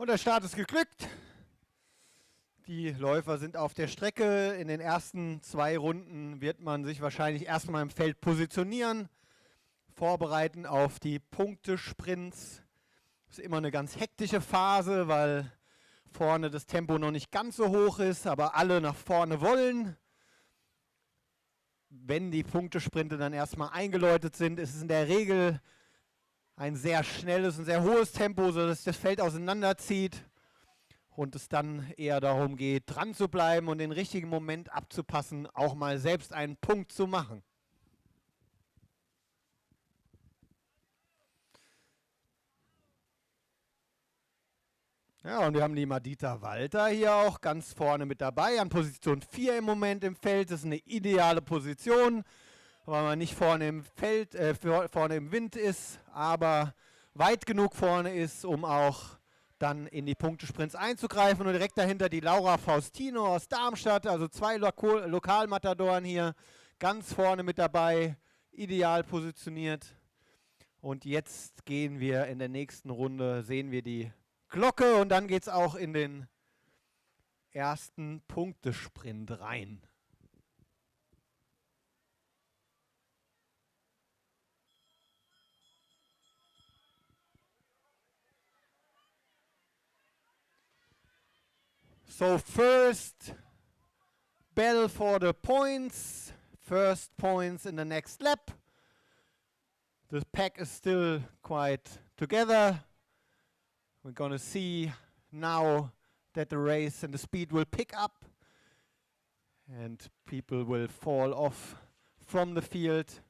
Und der Start ist geglückt. Die Läufer sind auf der Strecke. In den ersten 2 Runden wird man sich wahrscheinlich erstmal im Feld positionieren, vorbereiten auf die Punktesprints. Das ist immer eine ganz hektische Phase, weil vorne das Tempo noch nicht ganz so hoch ist, aber alle nach vorne wollen. Wenn die Punktesprinte dann erstmal eingeläutet sind, ist es in der Regel ein sehr schnelles und sehr hohes Tempo, sodass das Feld auseinanderzieht und es dann eher darum geht, dran zu bleiben und den richtigen Moment abzupassen, auch mal selbst einen Punkt zu machen. Ja, und wir haben die Madita Walter hier auch ganz vorne mit dabei, an Position 4 im Moment im Feld. Das ist eine ideale Position, weil man nicht vorne im Feld, vorne im Wind ist, aber weit genug vorne ist, um auch dann in die Punktesprints einzugreifen. Und direkt dahinter die Laura Faustino aus Darmstadt, also 2 Lokalmatadoren hier, ganz vorne mit dabei, ideal positioniert. Und jetzt gehen wir in der nächsten Runde, sehen wir die Glocke und dann geht es auch in den ersten Punktesprint rein. So first bell for the points, first points in the next lap. The pack is still quite together. We're going to see now that the race and the speed will pick up and people will fall off from the field.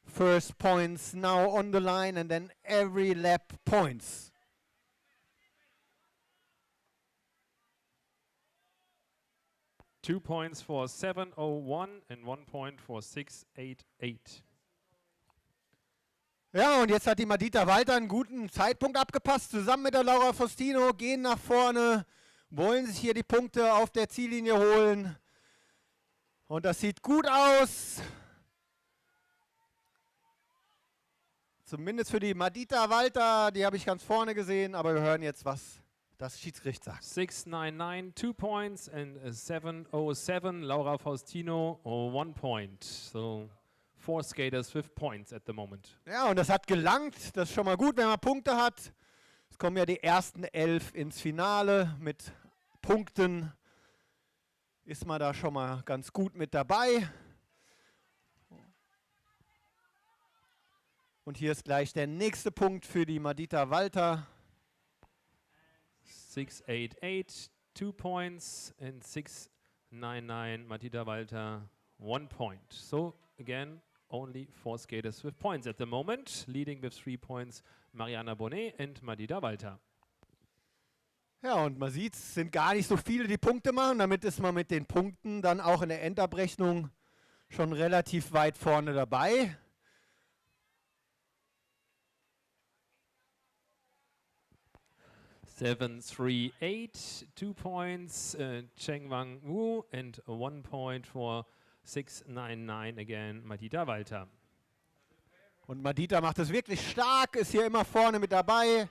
First points now on the line and then every lap points. Two points for 7:01 and 1 point for 6:88. Ja, und jetzt hat die Madita Walter einen guten Zeitpunkt abgepasst. Zusammen mit der Laura Faustino gehen nach vorne, wollen sich hier die Punkte auf der Ziellinie holen. Und das sieht gut aus. Zumindest für die Madita Walter, die habe ich ganz vorne gesehen, aber wir hören jetzt, was das Schiedsgericht sagt. 6:99, 2 points and 7:07, Laura Faustino, 1 point. So 4 skaters with points at the moment. Ja, und das hat gelangt. Das ist schon mal gut, wenn man Punkte hat. Es kommen ja die ersten 11 ins Finale mit Punkten. Ist man da schon mal ganz gut mit dabei. Und hier ist gleich der nächste Punkt für die Madita Walter. 6:88, 2 points and 6:99, Madita Walter, 1 point. So again, only 4 skaters with points at the moment, leading with 3 points Mariana Bonnet and Madita Walter. Ja, und man sieht, es sind gar nicht so viele, die Punkte machen. Damit ist man mit den Punkten dann auch in der Endabrechnung schon relativ weit vorne dabei. Seven, 3, 8, 2 points, Cheng Wang Wu, and 1 point for 6:99 again, Madita Walter. Und Madita macht es wirklich stark, ist hier immer vorne mit dabei.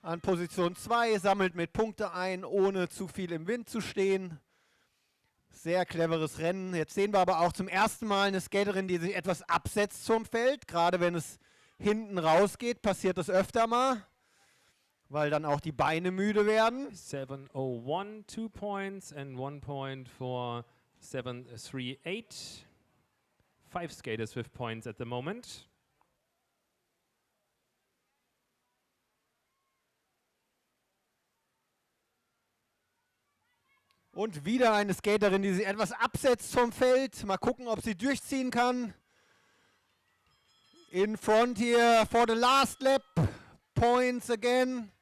An Position 2, sammelt mit Punkte ein, ohne zu viel im Wind zu stehen. Sehr cleveres Rennen. Jetzt sehen wir aber auch zum ersten Mal eine Skaterin, die sich etwas absetzt vom Feld. Gerade wenn es hinten rausgeht, passiert das öfter mal, weil dann auch die Beine müde werden. 7:01, 2 points and 1 point for 7:38. 5 skaters with points at the moment. Und wieder eine Skaterin, die sich etwas absetzt vom Feld. Mal gucken, ob sie durchziehen kann. In front here for the last lap. Points again.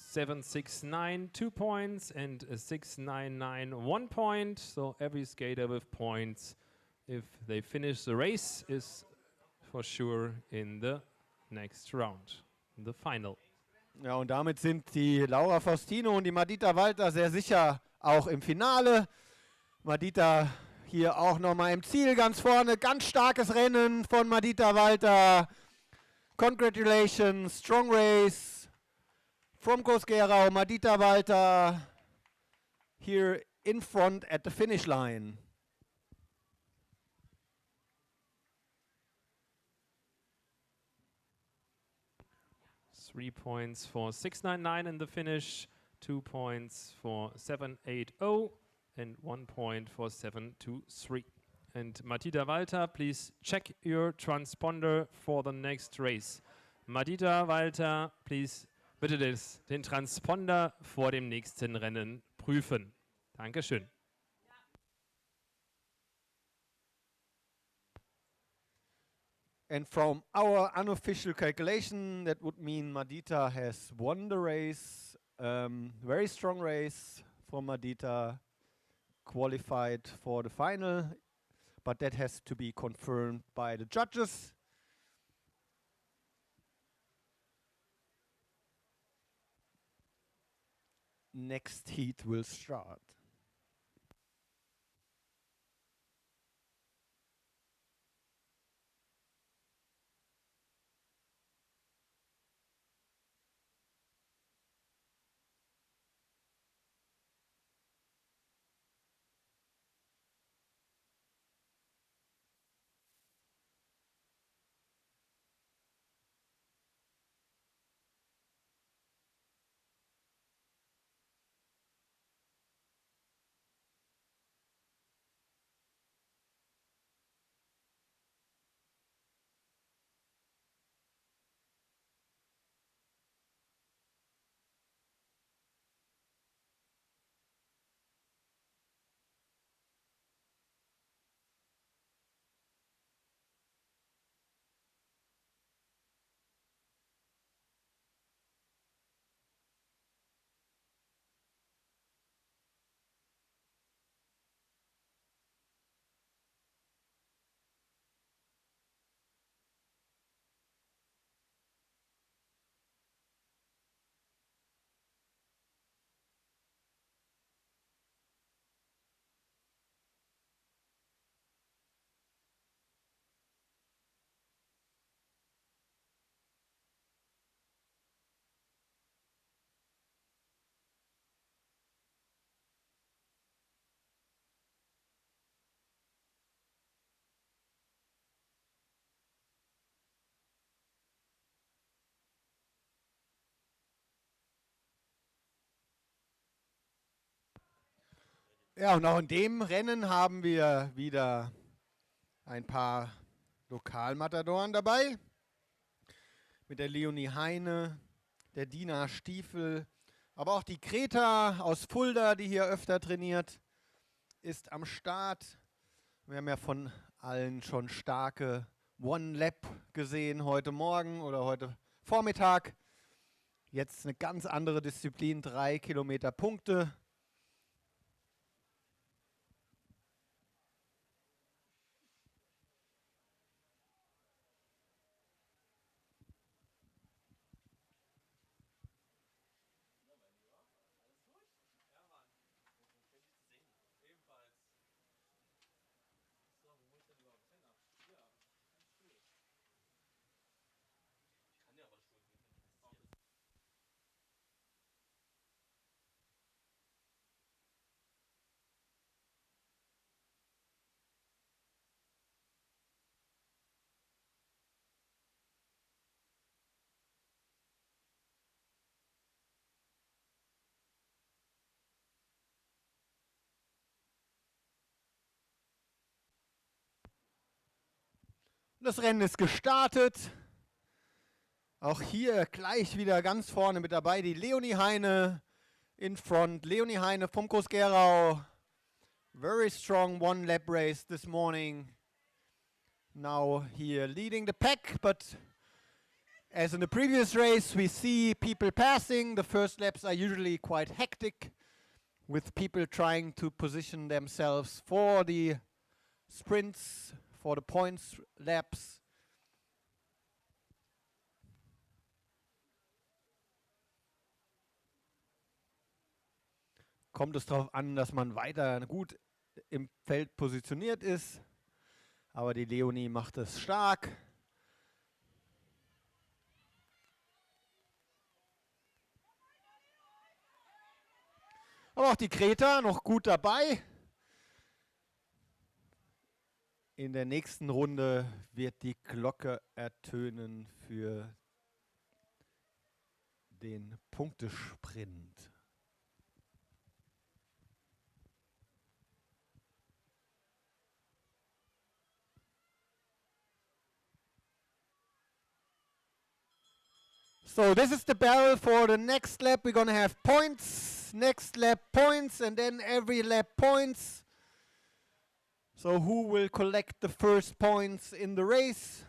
7:69, 2 points and 6:99, 1 point. So every skater with points, if they finish the race, is for sure in the next round, in the final. Ja, und damit sind die Laura Faustino und die Madita Walter sehr sicher auch im Finale. Madita hier auch nochmal im Ziel ganz vorne. Ganz starkes Rennen von Madita Walter. Congratulations, strong race from Gross-Gerau, Madita Walter here in front at the finish line. Three points for 699 in the finish, 2 points for 780, and 1 point for 723. And Madita Walter, please check your transponder for the next race. Madita Walter, please bitte den Transponder vor dem nächsten Rennen prüfen. Dankeschön. And from our unofficial calculation, that would mean Madita has won the race. Very strong race for Madita, qualified for the final, but that has to be confirmed by the judges. Next heat will start. Ja, und auch in dem Rennen haben wir wieder ein paar Lokalmatadoren dabei. Mit der Leonie Heine, der Dina Stiefel, aber auch die Greta aus Fulda, die hier öfter trainiert, ist am Start. Wir haben ja von allen schon starke One-Lap gesehen heute Morgen oder heute Vormittag. Jetzt eine ganz andere Disziplin, 3 Kilometer Punkte. Das Rennen ist gestartet. Auch hier gleich wieder ganz vorne mit dabei die Leonie Heine in front. Leonie Heine vom Gross-Gerau. Very strong one-lap race this morning. Now here leading the pack, but as in the previous race, we see people passing. The first laps are usually quite hectic, with people trying to position themselves for the sprints, for the points laps. Kommt es darauf an, dass man weiter gut im Feld positioniert ist. Aber die Leonie macht es stark. Aber auch die Kreta noch gut dabei. In der nächsten Runde wird die Glocke ertönen für den Punktesprint. So this is the bell for the next lap. We're going to have points, next lap points, and then every lap points. So who will collect the first points in the race?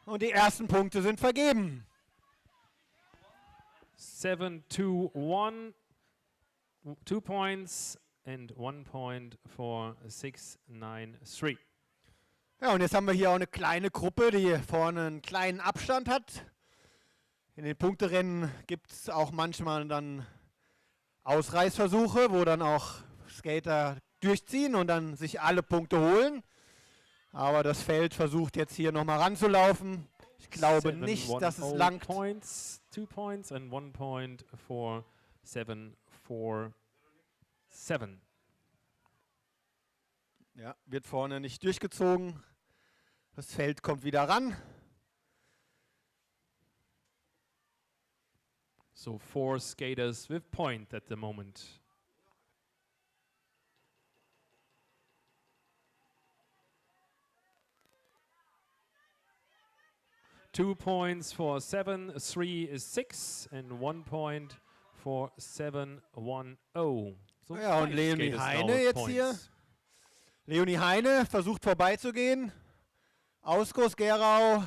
Und die ersten Punkte sind vergeben. 7-2-1, 2 points and 1 point for 6-9-3. Ja, und jetzt haben wir hier auch eine kleine Gruppe, die vorne einen kleinen Abstand hat. In den Punkterennen gibt es auch manchmal dann Ausreißversuche, wo dann auch Skater durchziehen und dann sich alle Punkte holen. Aber das Feld versucht jetzt hier nochmal ranzulaufen. Ich glaube nicht, dass es langt. 2 points and 1 point for 7-4-7. Ja, wird vorne nicht durchgezogen. Das Feld kommt wieder ran. So 4 skaters with point at the moment. Two points for 7-3-6 and 1 point for 7-1-0. So ja, und 5 Leonie skaters Heine now with jetzt points. hier. Leonie Heine versucht vorbeizugehen. Aus Gross-Gerau.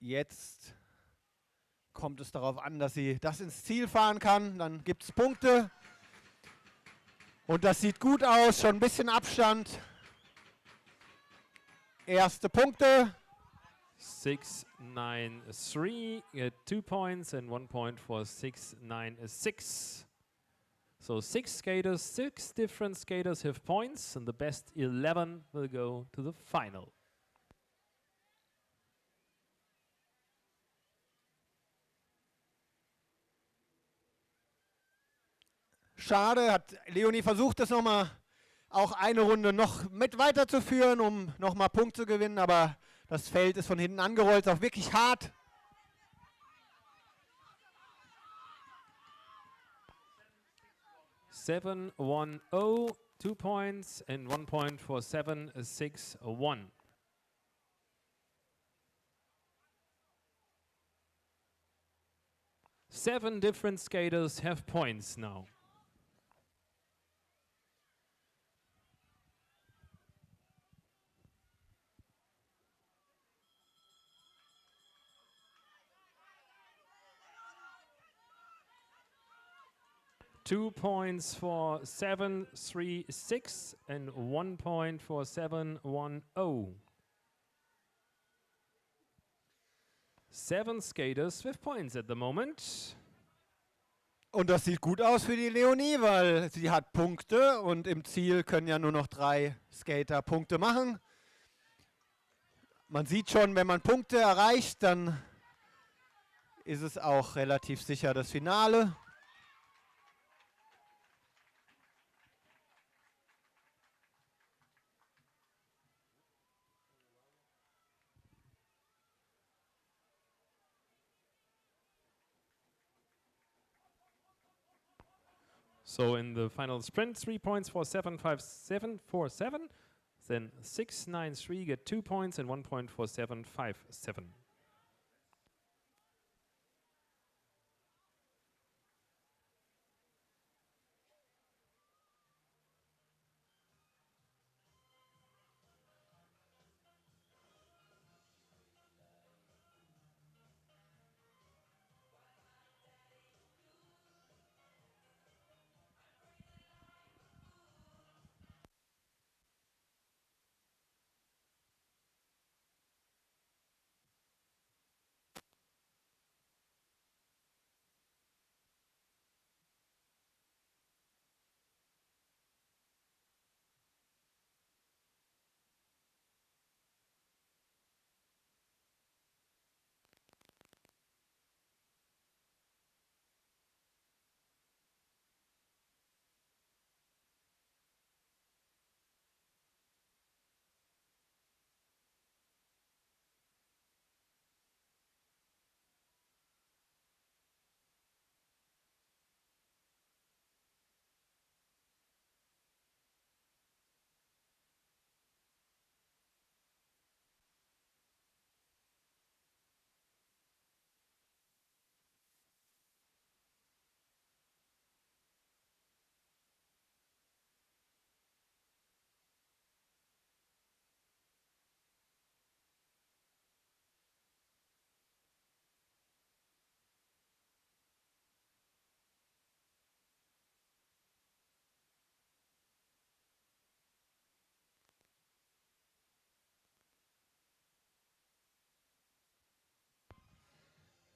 Jetzt kommt es darauf an, dass sie das ins Ziel fahren kann. Dann gibt es Punkte. Und das sieht gut aus. Schon ein bisschen Abstand. Erste Punkte. 6-9-3, get 2 points and 1 point for 6-9-6. So 6 skaters, 6 different skaters have points, and the best 11 will go to the final. Schade, hat Leonie versucht, das nochmal auch eine Runde noch mit weiterzuführen, um nochmal Punkte zu gewinnen, aber das Feld ist von hinten angerollt, auch wirklich hart. Seven, 1-0, 2 points and 1 point for 7-6-1. Seven different skaters have points now. Two points for 7-3-6 and 1 point for 7-1-0. 7 skaters with points at the moment. Und das sieht gut aus für die Leonie, weil sie hat Punkte und im Ziel können ja nur noch 3 Skater Punkte machen. Man sieht schon, wenn man Punkte erreicht, dann ist es auch relativ sicher das Finale. So in the final sprint, 3 points for 7-5-7-4-7. Then 6-9-3 get 2 points and 1 point for 7-5-7.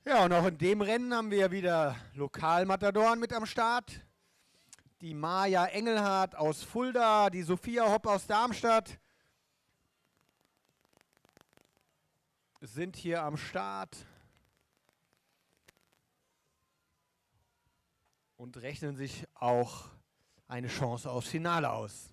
Ja, und auch in dem Rennen haben wir wieder Lokalmatadoren mit am Start. Die Maja Engelhardt aus Fulda, die Sophia Hopp aus Darmstadt sind hier am Start und rechnen sich auch eine Chance aufs Finale aus.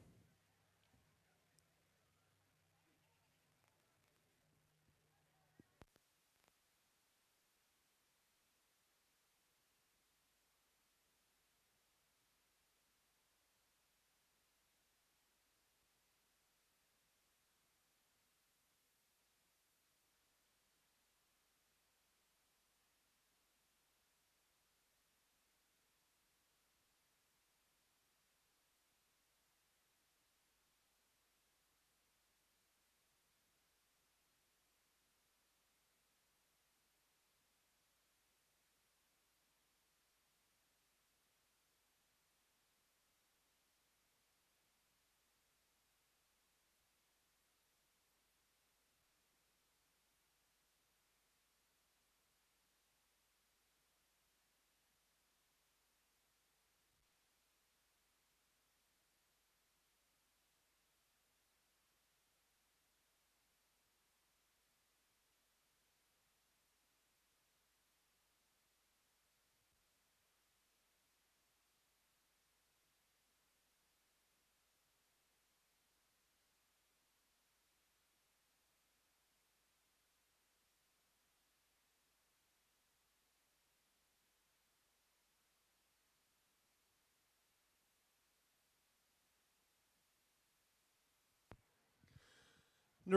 The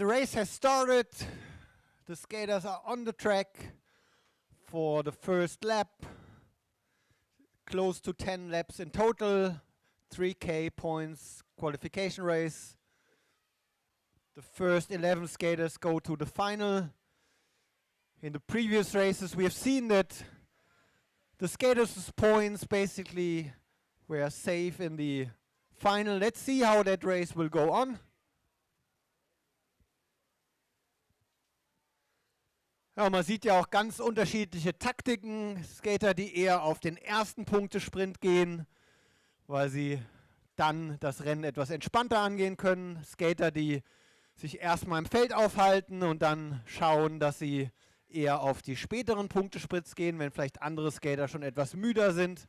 race has started. The skaters are on the track for the first lap. Close to 10 laps in total. 3K points qualification race. The first 11 skaters go to the final. In the previous races we have seen that the skaters' points basically were safe in the final. Let's see how that race will go on. Ja, man sieht ja auch ganz unterschiedliche Taktiken. Skater, die eher auf den ersten Punktesprint gehen, weil sie dann das Rennen etwas entspannter angehen können. Skater, die sich erstmal im Feld aufhalten und dann schauen, dass sie eher auf die späteren Punktesprints gehen, wenn vielleicht andere Skater schon etwas müder sind.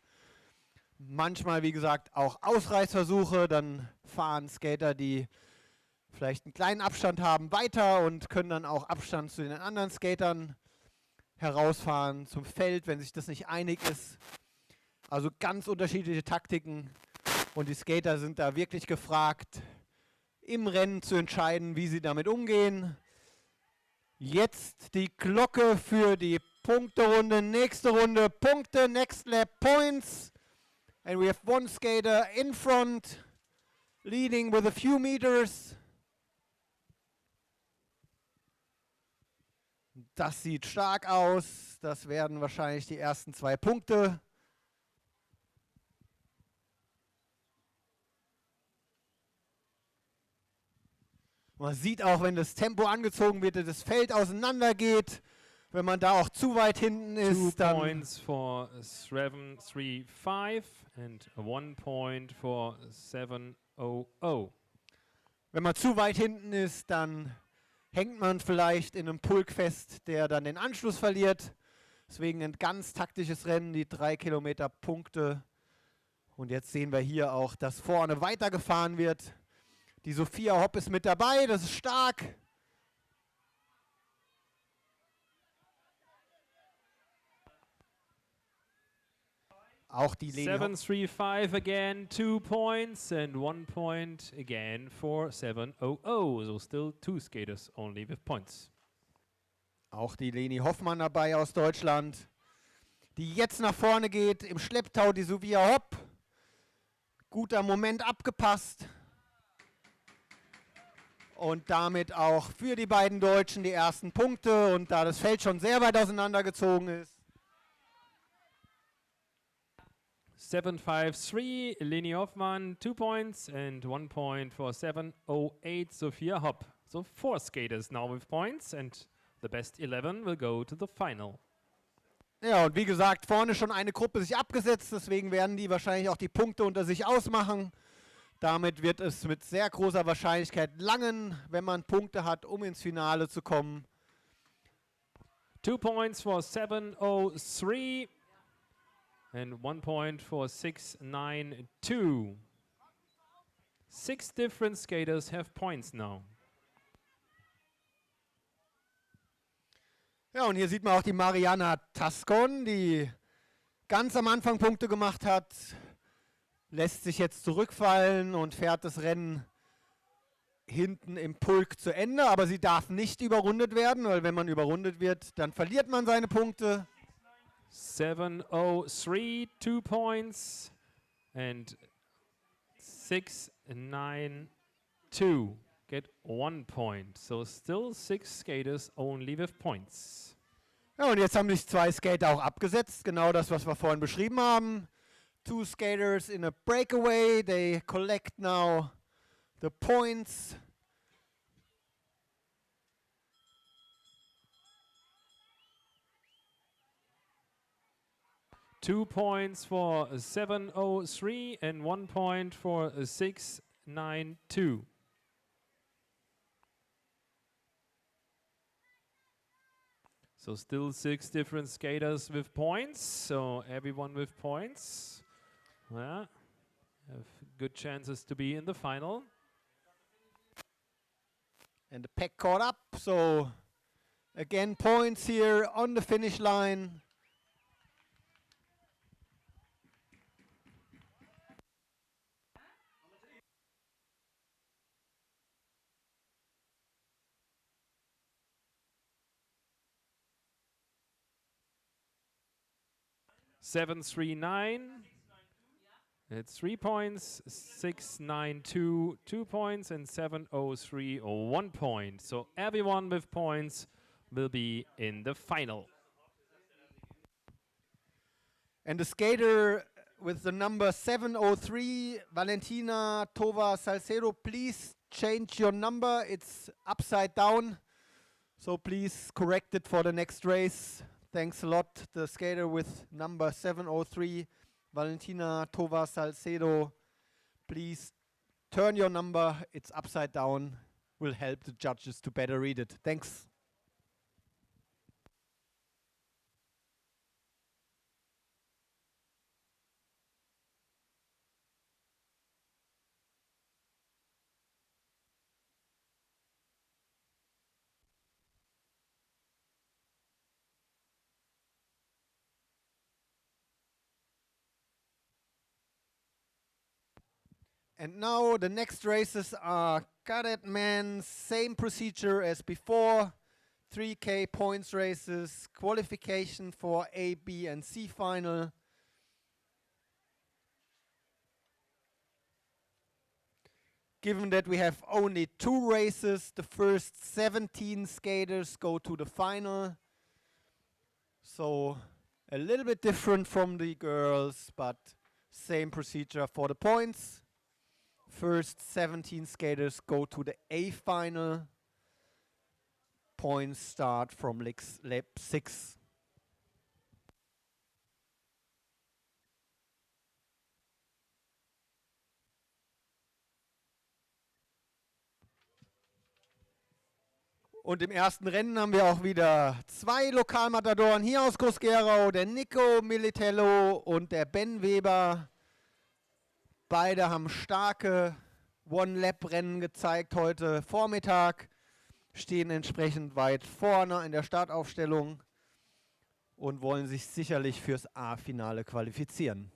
Manchmal, wie gesagt, auch Ausreißversuche. Dann fahren Skater, die vielleicht einen kleinen Abstand haben, weiter und können dann auch Abstand zu den anderen Skatern herausfahren zum Feld, wenn sich das nicht einig ist. Also ganz unterschiedliche Taktiken und die Skater sind da wirklich gefragt, im Rennen zu entscheiden, wie sie damit umgehen. Jetzt die Glocke für die Punkterunde, nächste Runde, Punkte, next lap, points. And we have one skater in front, leading with a few meters. Das sieht stark aus. Das werden wahrscheinlich die ersten 2 Punkte. Man sieht auch, wenn das Tempo angezogen wird, dass das Feld auseinandergeht. Wenn man da auch zu weit hinten ist, 2 dann points for 735 and 1 point for 700. wenn man zu weit hinten ist, dann hängt man vielleicht in einem Pulk fest, der dann den Anschluss verliert. Deswegen ein ganz taktisches Rennen, die 3 Kilometer Punkte. Und jetzt sehen wir hier auch, dass vorne weitergefahren wird. Die Sophia Hopp ist mit dabei, das ist stark. Auch die Leni Hopp. 735 again, 2 points and 1 point again for 700. So still 2 skaters only with points. Auch die Leni Hoffmann dabei aus Deutschland, die jetzt nach vorne geht. Im Schlepptau die Sophia Hopp. Guter Moment abgepasst. Und damit auch für die beiden Deutschen die ersten Punkte. Und da das Feld schon sehr weit auseinandergezogen ist. 753, Leni Hoffmann, 2 points and 1 point for 708, Sophia Hopp. So 4 skaters now with points and the best 11 will go to the final. Ja, und wie gesagt, vorne schon eine Gruppe sich abgesetzt, deswegen werden die wahrscheinlich auch die Punkte unter sich ausmachen. Damit wird es mit sehr großer Wahrscheinlichkeit langen, wenn man Punkte hat, um ins Finale zu kommen. 2 points for 703 and 1 point for 692. 6 different skaters have points now. Ja, und hier sieht man auch die Mariana Tascon, die ganz am Anfang Punkte gemacht hat, lässt sich jetzt zurückfallen und fährt das Rennen hinten im Pulk zu Ende, aber sie darf nicht überrundet werden, weil wenn man überrundet wird, dann verliert man seine Punkte. 703, 2 points, and 692 get 1 point. So still 6 skaters only with points. Ja, und jetzt haben sich 2 Skater auch abgesetzt, genau das, was wir vorhin beschrieben haben. 2 skaters in a breakaway, they collect now the points. Two points for 703 and 1 point for 692. So still 6 different skaters with points. So everyone with points. Yeah, have good chances to be in the final. And the pack caught up, so again points here on the finish line. Seven, 3, 9. It's 3 points, 692, 2 points, and 703, 1 point. So everyone with points will be in the final. And the skater with the number 703, Valentina Tova Salcedo, please change your number. It's upside down, so please correct it for the next race. Thanks a lot. The skater with number 703, Valentina Tova Salcedo, please turn your number. It's upside down. Will help the judges to better read it. Thanks. And now the next races are Cadet Men, same procedure as before. 3K points races, qualification for A, B and C final. Given that we have only 2 races, the first 17 skaters go to the final. So a little bit different from the girls, but same procedure for the points. First 17 skaters go to the A final. Points start from lap 6. Und im ersten Rennen haben wir auch wieder 2 Lokalmatadoren hier aus Gross-Gerau, der Nico Militello und der Ben Weber. Beide haben starke One-Lap-Rennen gezeigt heute Vormittag, stehen entsprechend weit vorne in der Startaufstellung und wollen sich sicherlich fürs A-Finale qualifizieren.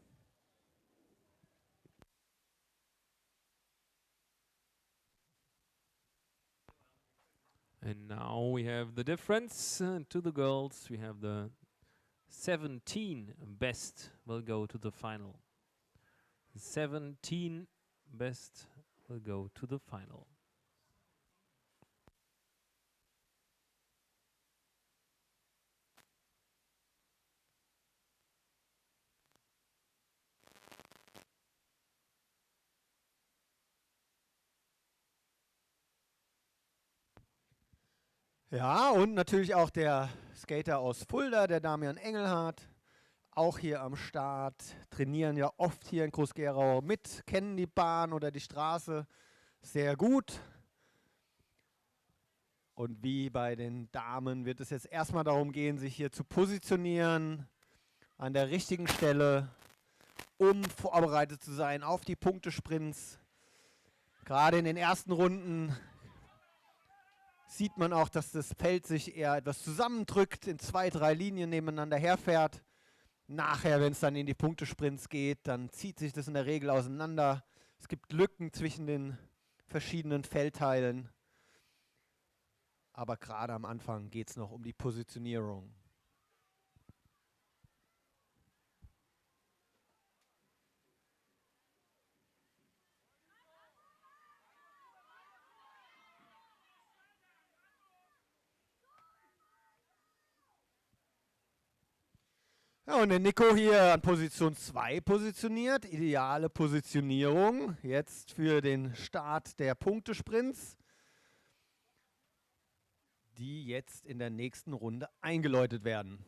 And now we have the difference to the girls. We have the 17 best will go to the final. 17 best will go to the final. Ja, und natürlich auch der Skater aus Fulda, der Damian Engelhardt, auch hier am Start, trainieren ja oft hier in Gross-Gerau mit, kennen die Bahn oder die Straße sehr gut. Und wie bei den Damen wird es jetzt erstmal darum gehen, sich hier zu positionieren an der richtigen Stelle, um vorbereitet zu sein auf die Punktesprints. Gerade in den ersten Runden sieht man auch, dass das Feld sich eher etwas zusammendrückt, in 2, 3 Linien nebeneinander herfährt. Nachher, wenn es dann in die Punktesprints geht, dann zieht sich das in der Regel auseinander. Es gibt Lücken zwischen den verschiedenen Feldteilen. Aber gerade am Anfang geht es noch um die Positionierung. Ja, und der Nico hier an Position 2 positioniert. Ideale Positionierung jetzt für den Start der Punktesprints, die jetzt in der nächsten Runde eingeläutet werden.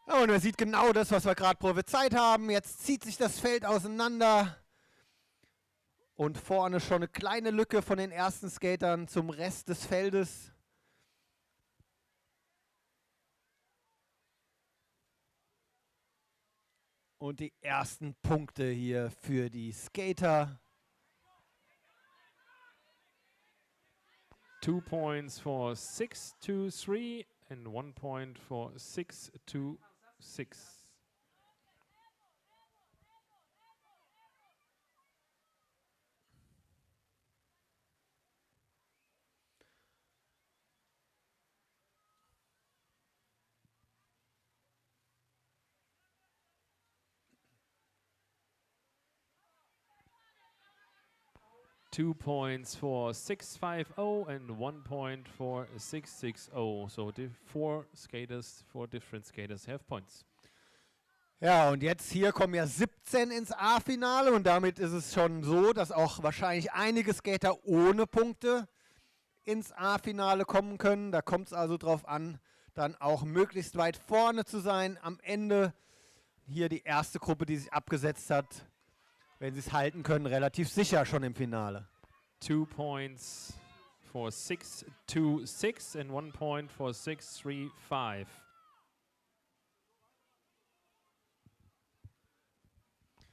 Ja, und er sieht genau das, was wir gerade prophezeit haben. Jetzt zieht sich das Feld auseinander. Und vorne schon eine kleine Lücke von den ersten Skatern zum Rest des Feldes. Und die ersten Punkte hier für die Skater. 2 points for 6-2-3 and 1 point for 6-2-6. Two points for 6-5-0 and 1 point for 6-6-0. So four different skaters have points. Ja, und jetzt hier kommen ja 17 ins A-Finale und damit ist es schon so, dass auch wahrscheinlich einige Skater ohne Punkte ins A-Finale kommen können. Da kommt es also darauf an, dann auch möglichst weit vorne zu sein. Am Ende hier die erste Gruppe, die sich abgesetzt hat, wenn sie es halten können, relativ sicher schon im Finale. 2 points for 6-2-6 and 1 point for 6-3-5.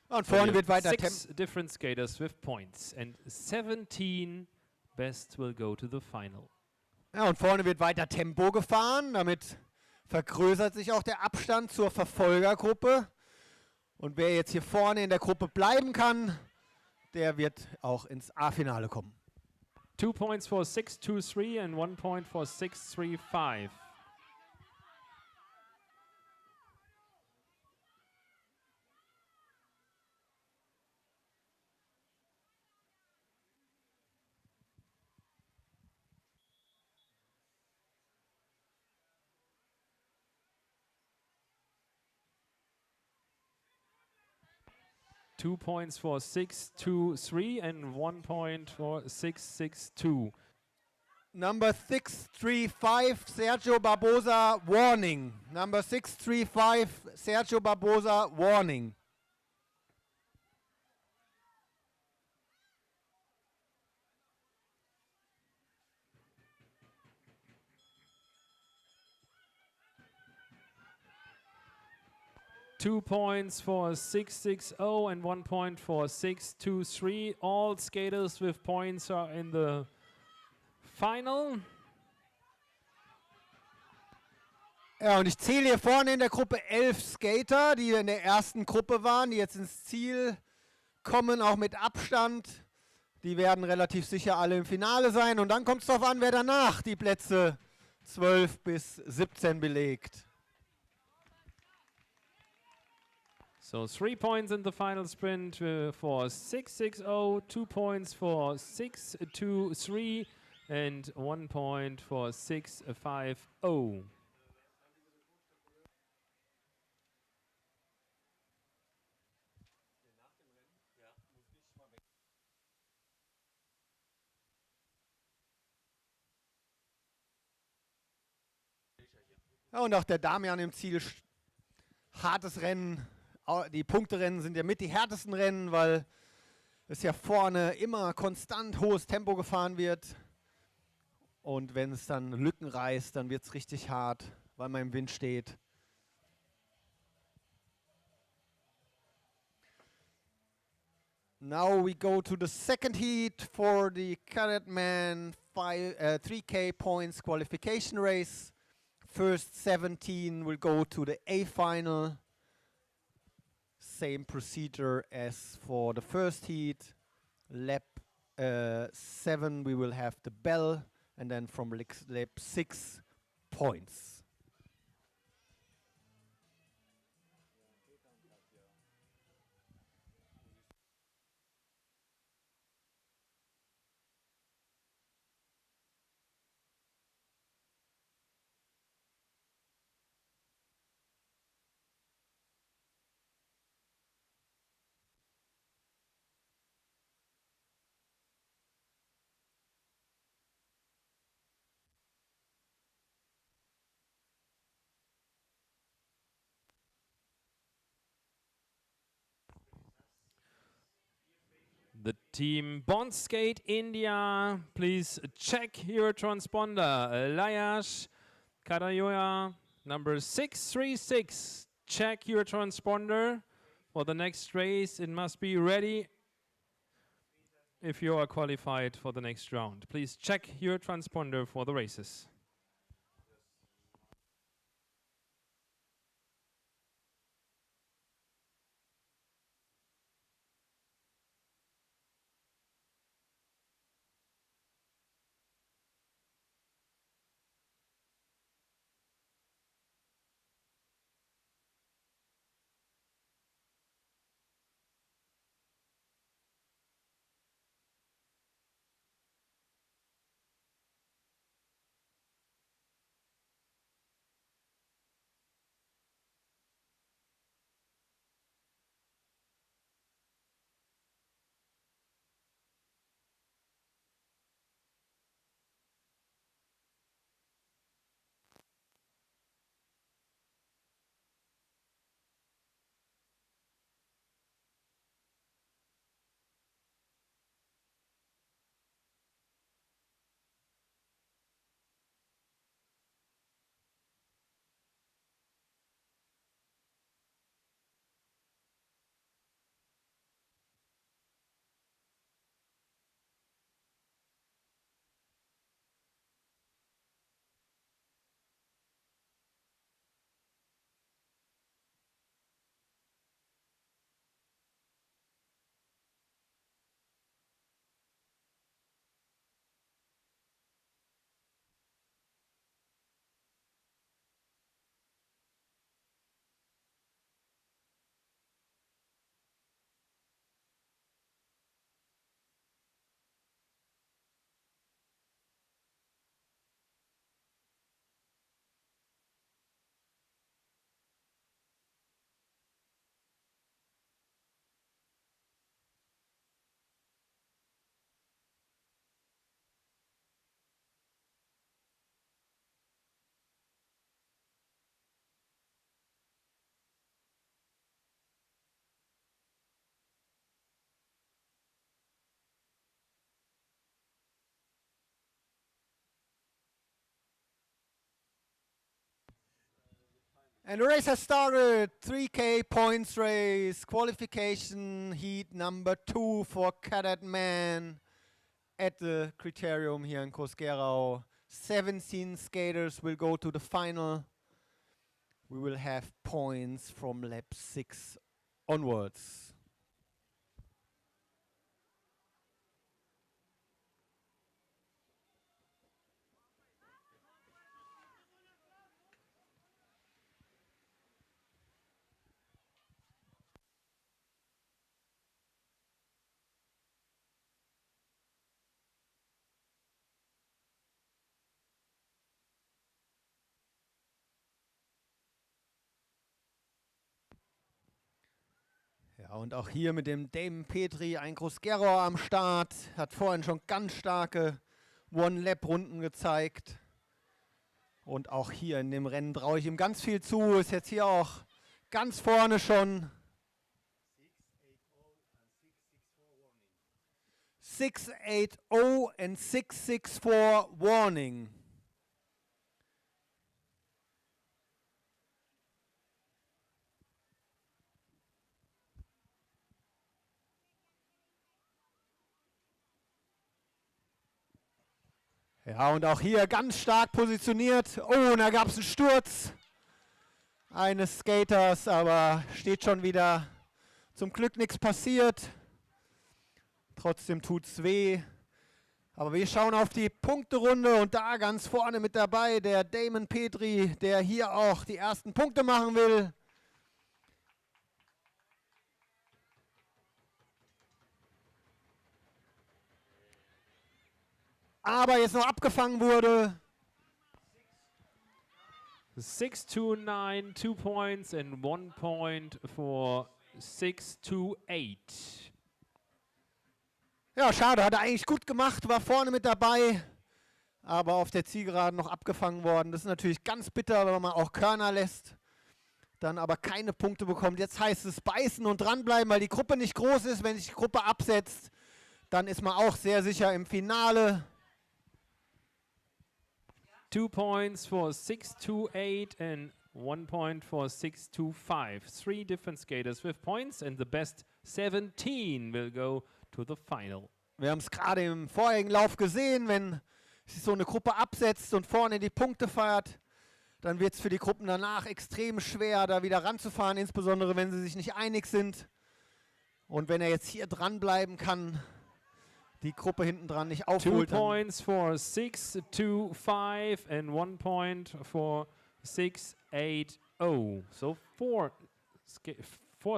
Und vorne wird weiter 6 different skaters with points and 17 best will go to the final. Ja, und vorne wird weiter Tempo gefahren. Damit vergrößert sich auch der Abstand zur Verfolgergruppe. Und wer jetzt hier vorne in der Gruppe bleiben kann, der wird auch ins A-Finale kommen. 2 points for 6-2-3 and 1 point for 6-3-5. Two points for 6-2-3 and 1 point for 6-6-2. Number 635, Sergio Barbosa, warning. Number 635, Sergio Barbosa, warning. Two points for 6-6-0 and 1 point for 6-2-3. All skaters with points are in the final. Ja, und ich zähle hier vorne in der Gruppe 11 Skater, die in der ersten Gruppe waren, die jetzt ins Ziel kommen, auch mit Abstand. Die werden relativ sicher alle im Finale sein. Und dann kommt es darauf an, wer danach die Plätze 12 bis 17 belegt. So 3 points in the final sprint for 6-6-0, 2 points for 6-2-3 and 1 point for 6-5-0. Ja, und auch der Damian im Ziel. Hartes Rennen. Die Punkterennen sind ja mit die härtesten Rennen, weil es ja vorne immer konstant hohes Tempo gefahren wird. Und wenn es dann Lücken reißt, dann wird es richtig hart, weil man im Wind steht. Now we go to the second heat for the Cadet Men 3K points qualification race. First 17 will go to the A final. Same procedure as for the first heat. Lap 7 we will have the bell, and then from lap 6 points. The team Bondskate India, please check your transponder. Elias Karayoya, number 636. Check your transponder for the next race. It must be ready if you are qualified for the next round. Please check your transponder for the races. And the race has started. 3K points race, qualification heat number 2 for Cadet Men at the criterium here in Gross-Gerau. 17 skaters will go to the final. We will have points from lap 6 onwards. Ja, und auch hier mit dem Damon Petri ein Gross-Gerau am Start. Hat vorhin schon ganz starke One-Lap-Runden gezeigt. Und auch hier in dem Rennen traue ich ihm ganz viel zu. Ist jetzt hier auch ganz vorne schon. 680 and 664 warning. Ja, und auch hier ganz stark positioniert. Oh, und da gab es einen Sturz eines Skaters, aber steht schon wieder. Zum Glück nichts passiert. Trotzdem tut es weh. Aber wir schauen auf die Punkterunde und da ganz vorne mit dabei der Damon Petri, der hier auch die ersten Punkte machen will. Aber jetzt noch abgefangen wurde. 6-2-9, 2 points and 1 point for 6-2-8. Ja, schade, hat er eigentlich gut gemacht, war vorne mit dabei, aber auf der Zielgeraden noch abgefangen worden. Das ist natürlich ganz bitter, wenn man auch Körner lässt, dann aber keine Punkte bekommt. Jetzt heißt es beißen und dranbleiben, weil die Gruppe nicht groß ist. Wenn sich die Gruppe absetzt, dann ist man auch sehr sicher im Finale. 2 points for 6-2-8 and 1 point for 6-2-5. 3 different skaters with points and the best 17 will go to the final. Wir haben es gerade im vorherigen Lauf gesehen, wenn sich so eine Gruppe absetzt und vorne die Punkte feiert, dann wird es für die Gruppen danach extrem schwer, da wieder ranzufahren, insbesondere wenn sie sich nicht einig sind. Und wenn er jetzt hier dranbleiben kann, die Gruppe hinten dran nicht 2 aufholt. points for 6-2-5 and 1 point for 6-8-0. So four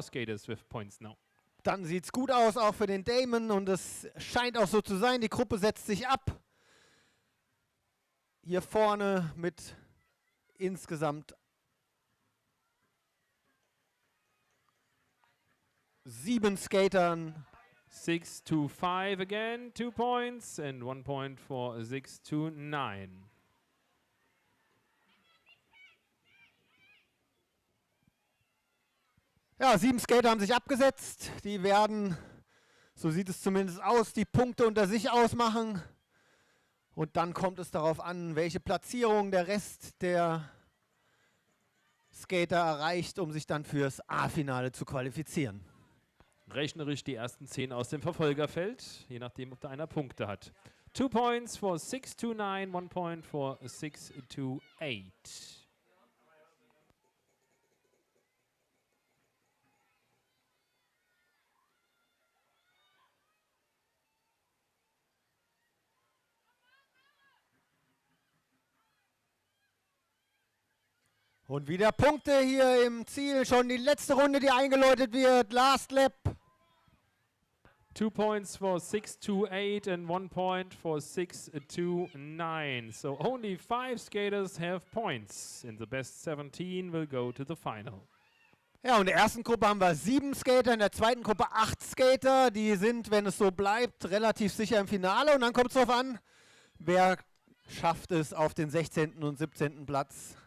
skaters with points now. Dann sieht es gut aus, auch für den Damon. Und es scheint auch so zu sein. Die Gruppe setzt sich ab. Hier vorne mit insgesamt 7 Skatern. 6-2-5 again, 2 points and 1 point for 6-2-9. Ja, 7 Skater haben sich abgesetzt. Die werden, so sieht es zumindest aus, die Punkte unter sich ausmachen. Und dann kommt es darauf an, welche Platzierung der Rest der Skater erreicht, um sich dann fürs A-Finale zu qualifizieren. Rechnerisch die ersten 10 aus dem Verfolgerfeld, je nachdem, ob da einer Punkte hat. 2 points for 6-2-9, 1 point for 6-2-8. Und wieder Punkte hier im Ziel. Schon die letzte Runde, die eingeläutet wird. Last Lap. 2 points for 6-2-8 and 1 point for 6-2-9. So only 5 skaters have points. And the best 17 will go to the final. Ja, und in der ersten Gruppe haben wir 7 Skater, in der zweiten Gruppe 8 Skater. Die sind, wenn es so bleibt, relativ sicher im Finale. Und dann kommt es darauf an, wer schafft es auf den 16. und 17. Platz.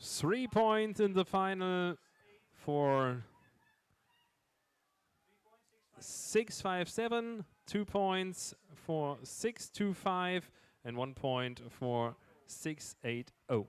Three points in the final for 6-5-7, 2 points for 6-2-5, and 1 point for 6-8-0.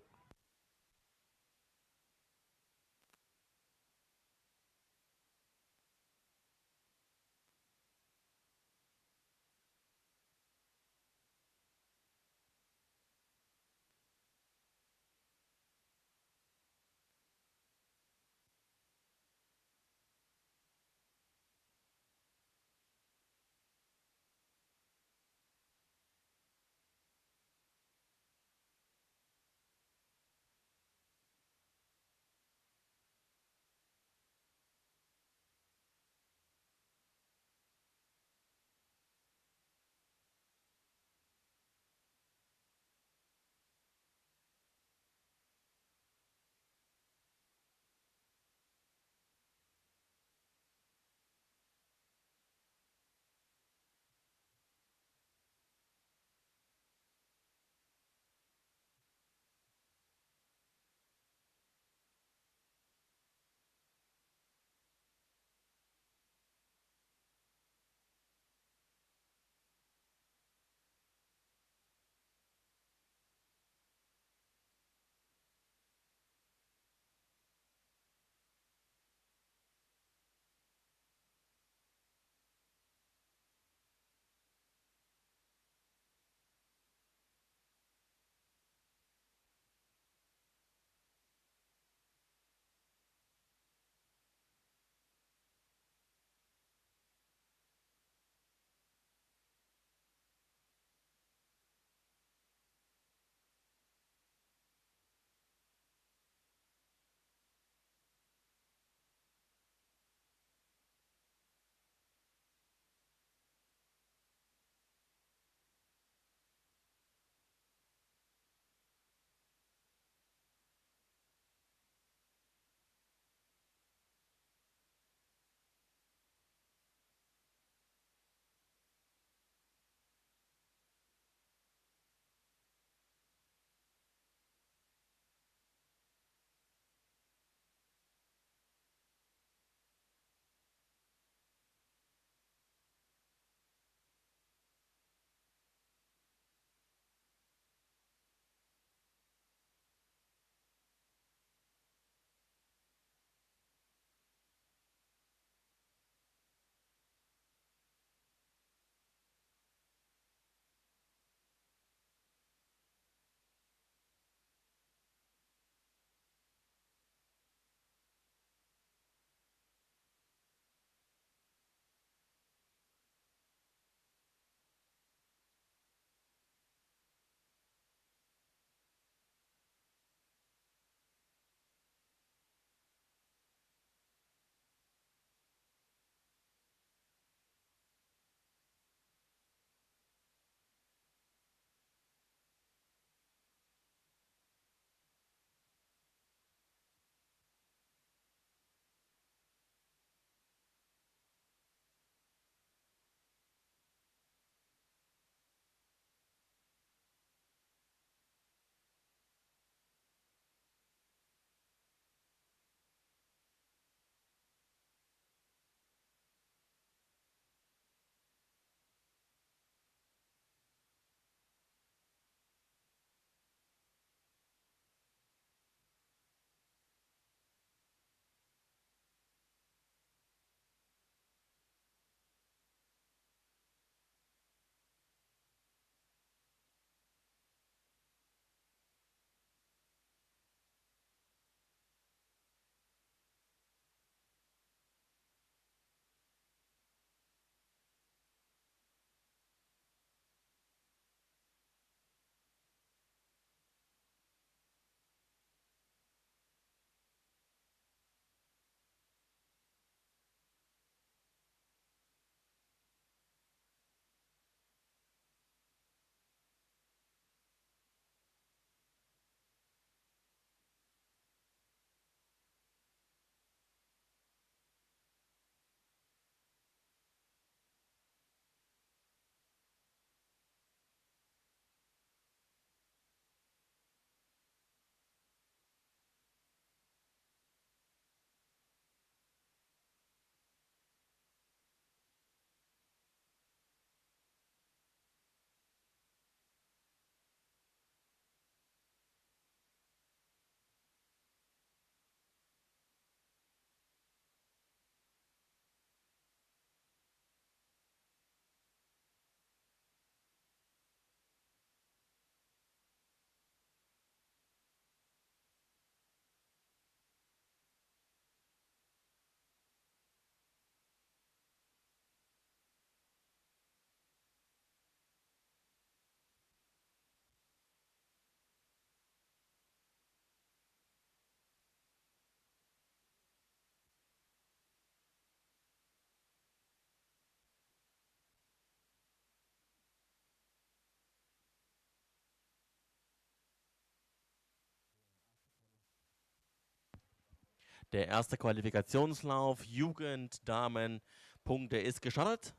Der erste Qualifikationslauf Jugend-Damen-Punkte ist gestartet.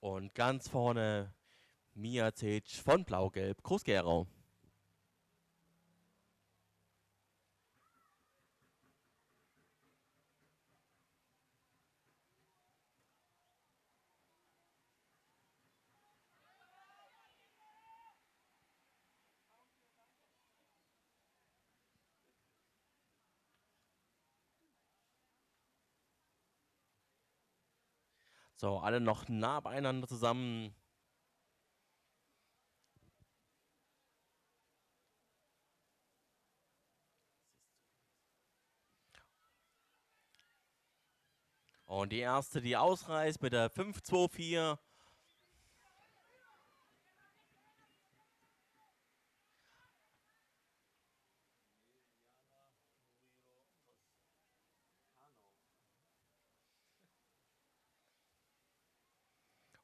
Und ganz vorne Mia Zetsch von Blau-Gelb Groß-Gerau. So, alle noch nah beieinander zusammen. Und die erste, die ausreißt mit der 5-2-4.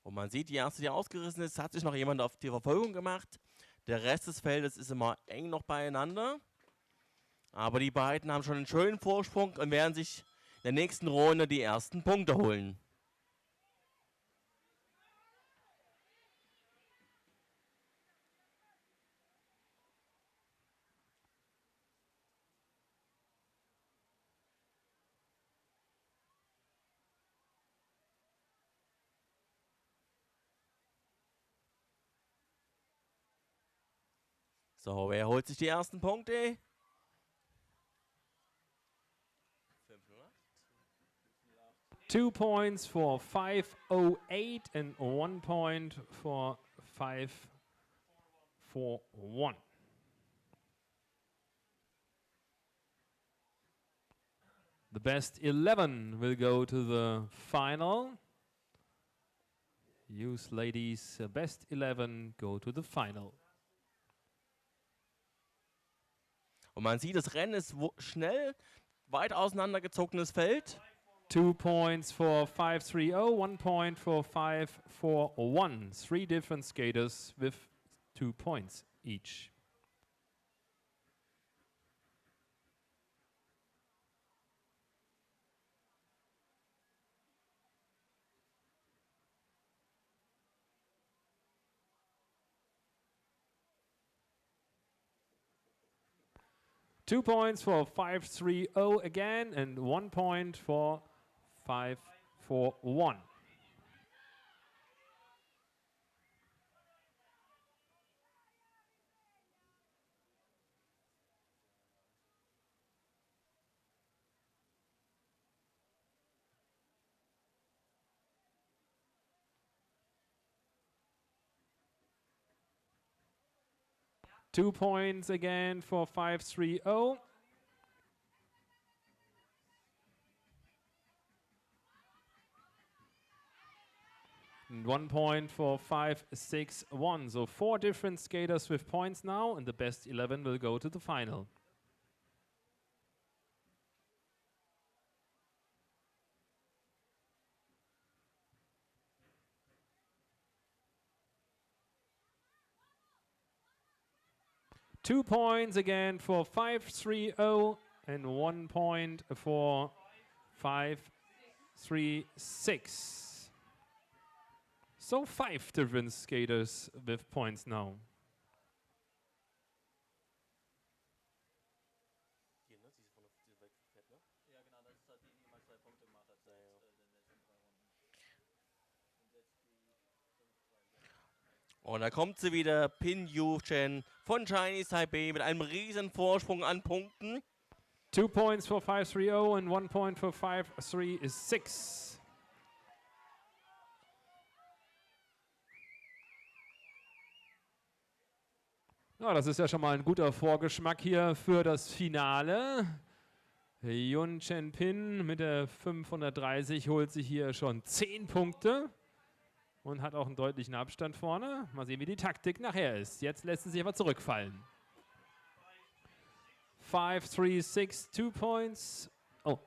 Und man sieht, die erste, die ausgerissen ist, hat sich noch jemand auf die Verfolgung gemacht. Der Rest des Feldes ist immer eng noch beieinander. Aber die beiden haben schon einen schönen Vorsprung und werden sich in der nächsten Runde die ersten Punkte holen. So, wer holt sich die ersten Punkte? 2 points for 508 and 1 point for 541. The best 11 will go to the final. Use ladies, best 11 go to the final. Und man sieht, das Rennen ist schnell, weit auseinandergezogenes Feld. 2 points for 530, 1 point for 541. 3 different skaters with 2 points each. Two points for 530 again, and 1 point for 541. Two points again for 530. And 1 point for 561. So 4 different skaters with points now, and the best 11 will go to the final. Two points again for 530 and 1 point for 536. So 5 different skaters with points now. Und da kommt sie wieder, Pin Yu Chen von Chinese Taipei mit einem riesen Vorsprung an Punkten. 2 points for 530 and 1 point for 536. Ja, das ist ja schon mal ein guter Vorgeschmack hier für das Finale. Yun Chen Pin mit der 530 holt sich hier schon 10 Punkte und hat auch einen deutlichen Abstand vorne. Mal sehen, wie die Taktik nachher ist. Jetzt lässt sie sich aber zurückfallen. 536, 2 points. Oh,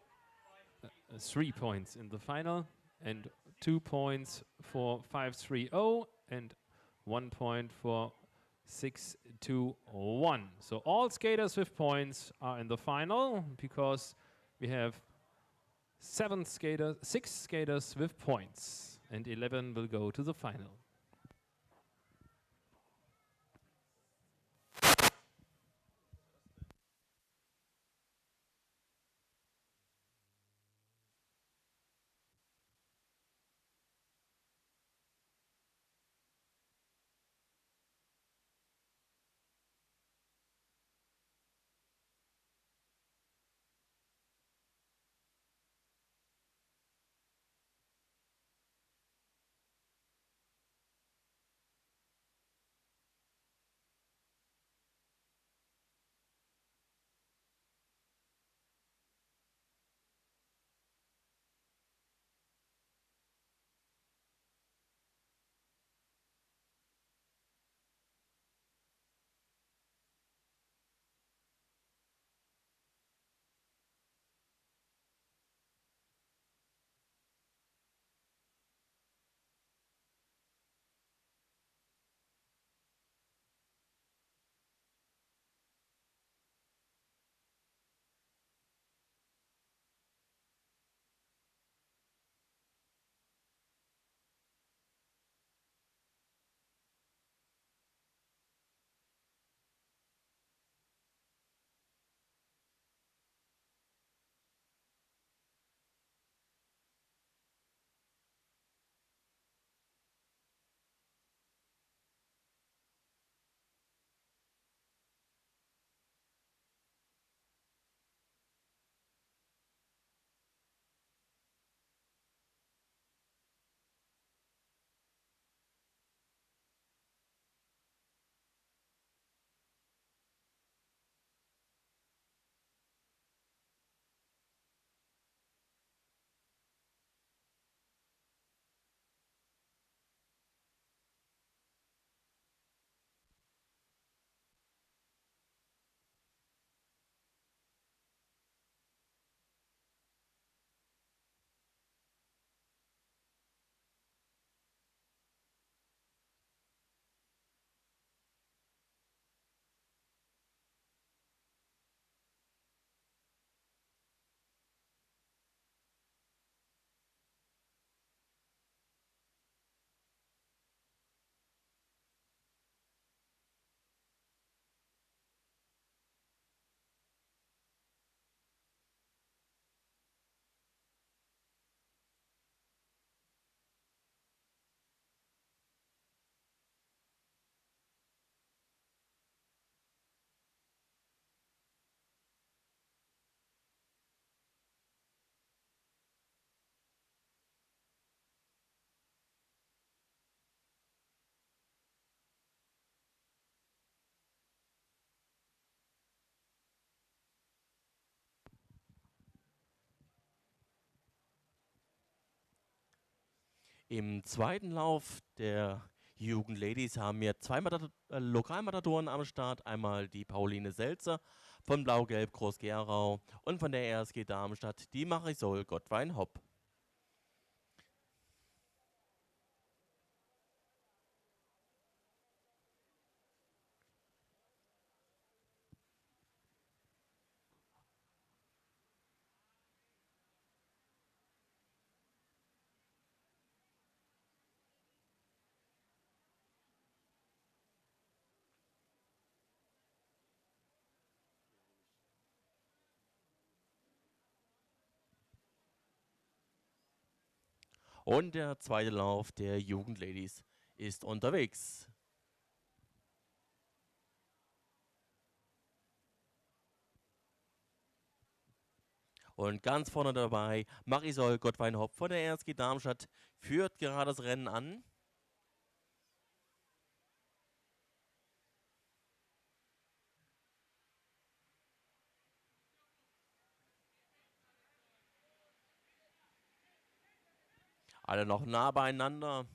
3 points in the final and 2 points for 530 and 1 point for 6-1. So all skaters with points are in the final because we have 6 skaters with points and 11 will go to the final. Im zweiten Lauf der Jugendladies haben wir zwei Lokalmatadoren am Start. Einmal die Pauline Selzer von Blau-Gelb Gross-Gerau und von der RSG Darmstadt die Marisol Gottwein-Hopp. Und der zweite Lauf der Jugendladies ist unterwegs. Und ganz vorne dabei Marisol Gottwein-Hopp von der RSG Darmstadt führt gerade das Rennen an. Alle noch nah beieinander.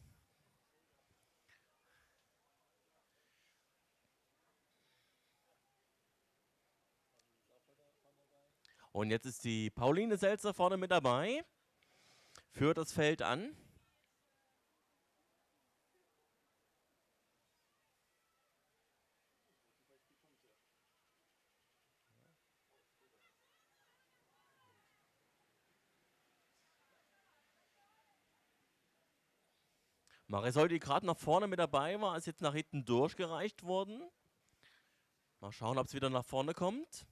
Und jetzt ist die Pauline Selzer vorne mit dabei. Führt das Feld an. Marisol, die gerade nach vorne mit dabei war, ist jetzt nach hinten durchgereicht worden. Mal schauen, ob es wieder nach vorne kommt.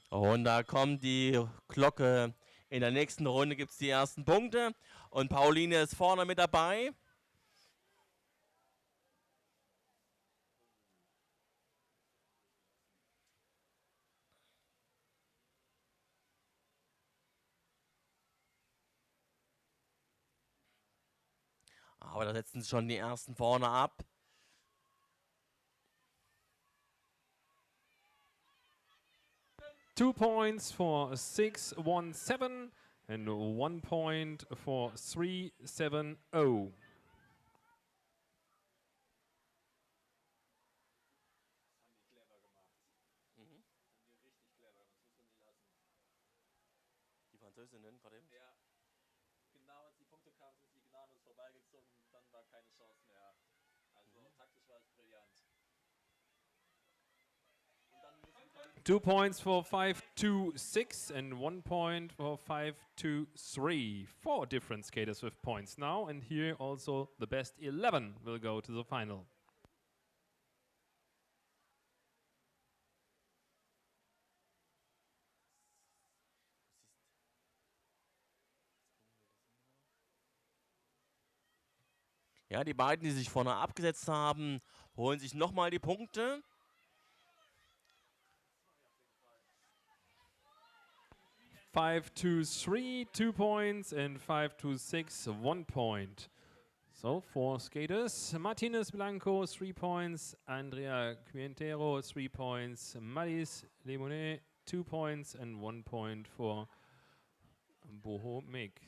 Und da kommt die Glocke. In der nächsten Runde gibt es die ersten Punkte. Und Pauline ist vorne mit dabei. Aber da setzen sich schon die ersten vorne ab. Two points for 617 and 1 point for 370. Die Französinnen vor dem? Ja, genau als die Punkte kamen, sind sie genau an uns vorbeigezogen und dann war keine Chance mehr. Also taktisch war es brillant. Und dann müssen wir 2 points for 526 and 1 point for 523. 4 different skaters with points now, and here also the best 11 will go to the final. Ja, die beiden, die sich vorne abgesetzt haben, holen sich nochmal die Punkte. Five to 3, 2 points, and 5 to 6, 1 point. So, 4 skaters. Martinez Blanco, 3 points. Andrea Quientero, 3 points. Maris Lemonet, 2 points, and 1 point for Boho Meg.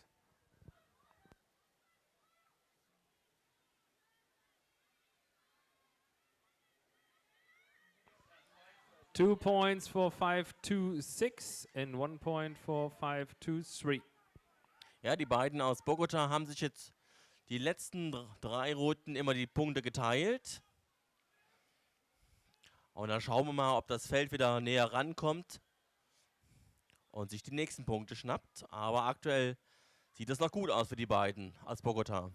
2 points for 526 and 1 point for 523. Ja, die beiden aus Bogota haben sich jetzt die letzten 3 Runden immer die Punkte geteilt. Und dann schauen wir mal, ob das Feld wieder näher rankommt und sich die nächsten Punkte schnappt. Aber aktuell sieht es noch gut aus für die beiden aus Bogota.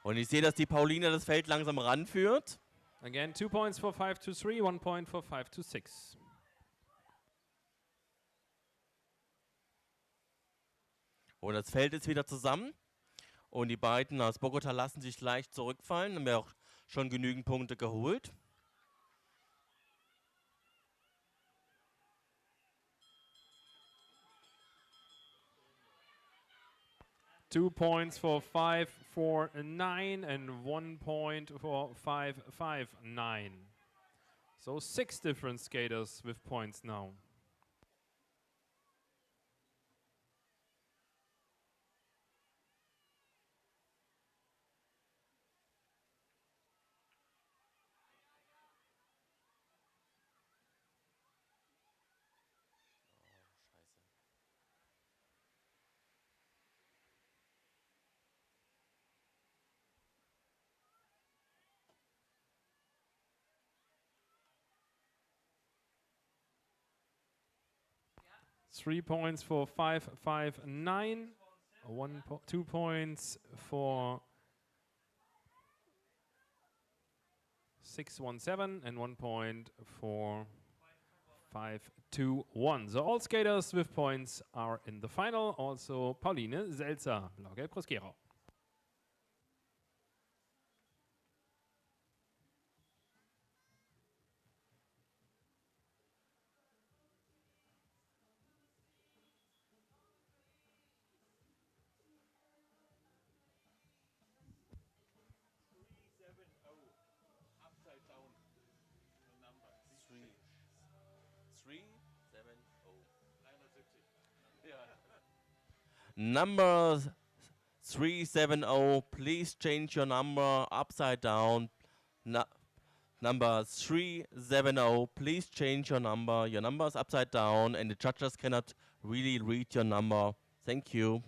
Und ich sehe, dass die Pauline das Feld langsam ranführt. Again, 2 points for 523, 1 point for 526. Und das Feld ist wieder zusammen. Und die beiden aus Bogota lassen sich leicht zurückfallen. Haben wir auch schon genügend Punkte geholt. Two points for 549 and 1 point for 559. So 6 different skaters with points now. Three points for 559, 2 points for 617, and 1 point for 521. So all skaters with points are in the final. Also Pauline Selzer, Blau-Gelb Gross-Gerau. Number 370, please change your number upside down. Number 370, please change your number. Your number is upside down and the judges cannot really read your number. Thank you.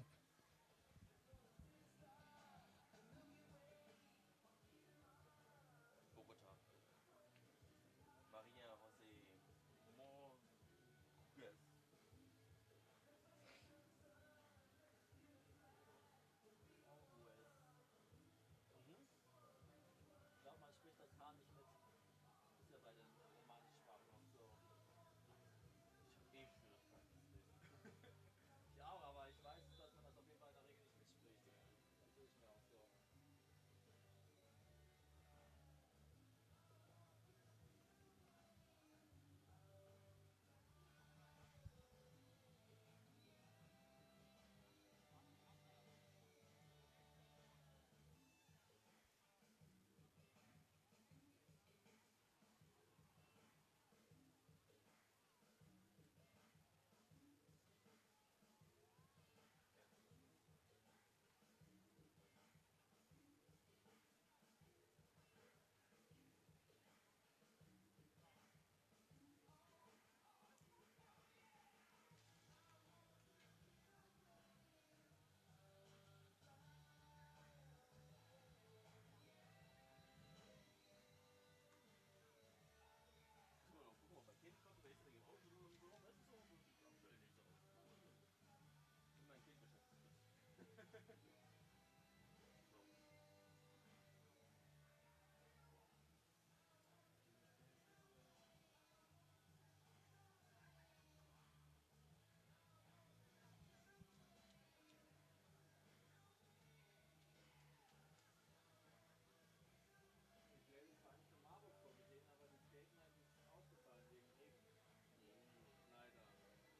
Ich glaube, man spricht das H nicht mit. Ist ja bei den romanischen Sprachen oft so. Ich auch, aber ich weiß, dass man das auf jeden Fall in der Regel nicht mitspricht. Dann tue ich mir auch so. Die Playlist war eigentlich für Marburg vorgesehen, aber die Skate Night ist ausgefallen wegen Regen. Leider,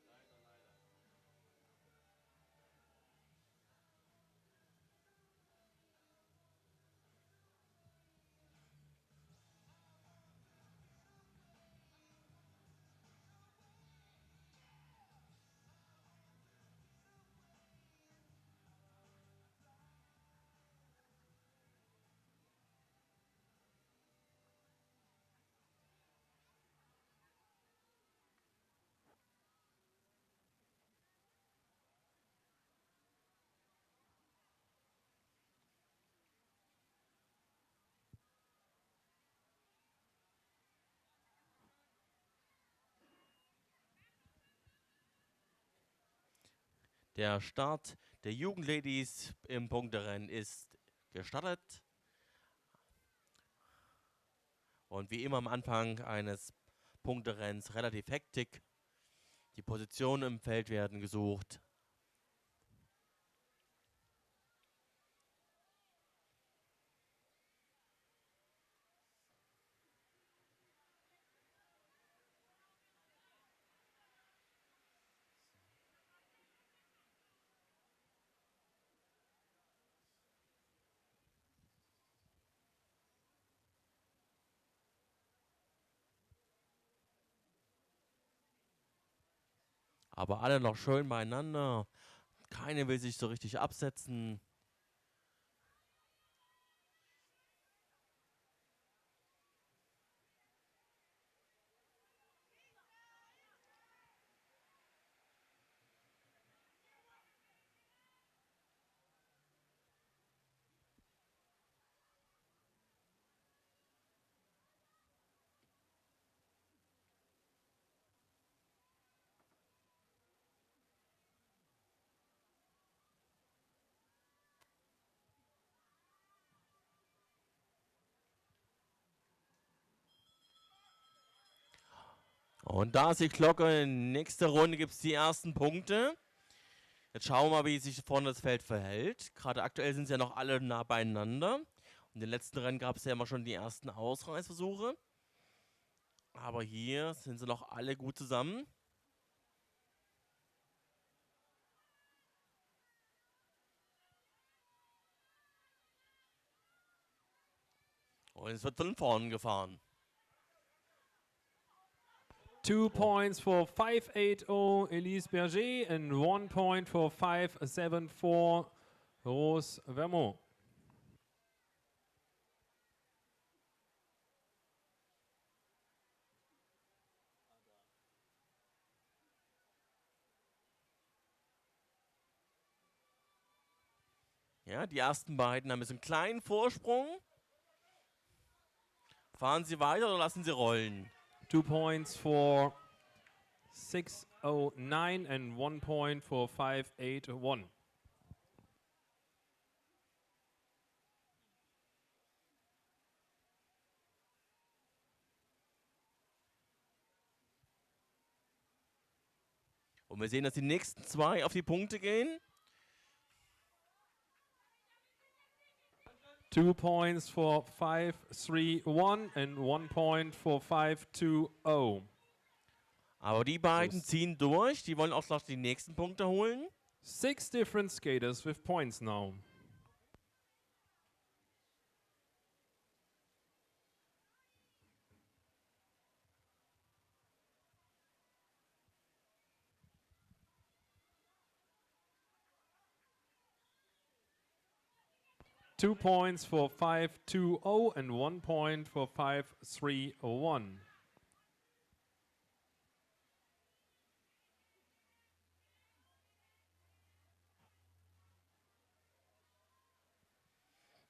leider, leider. Der Start der Jugendladies im Punkterennen ist gestartet. Und wie immer am Anfang eines Punkterenns relativ Hektik. Die Positionen im Feld werden gesucht. Aber alle noch schön beieinander. Keine will sich so richtig absetzen. Und da ist die Glocke. Nächste Runde gibt es die ersten Punkte. Jetzt schauen wir mal, wie sich vorne das Feld verhält. Gerade aktuell sind sie ja noch alle nah beieinander. Und in den letzten Rennen gab es ja immer schon die ersten Ausreißversuche. Aber hier sind sie noch alle gut zusammen. Und es wird von vorn gefahren. 2 points for 580 Elise Berger and 1 point for 574 Gross-Gerau. Ja, die ersten beiden haben jetzt einen kleinen Vorsprung. Fahren Sie weiter oder lassen Sie rollen? 2 points for 609 and 1 point for 581. Und wir sehen, dass die nächsten zwei auf die Punkte gehen. 2 points for 531 and 1 point for 520. Aber die beiden ziehen durch. Die wollen auch noch die nächsten Punkte holen. 6 different skaters with points now. Two points for 520 and 1 point for 531.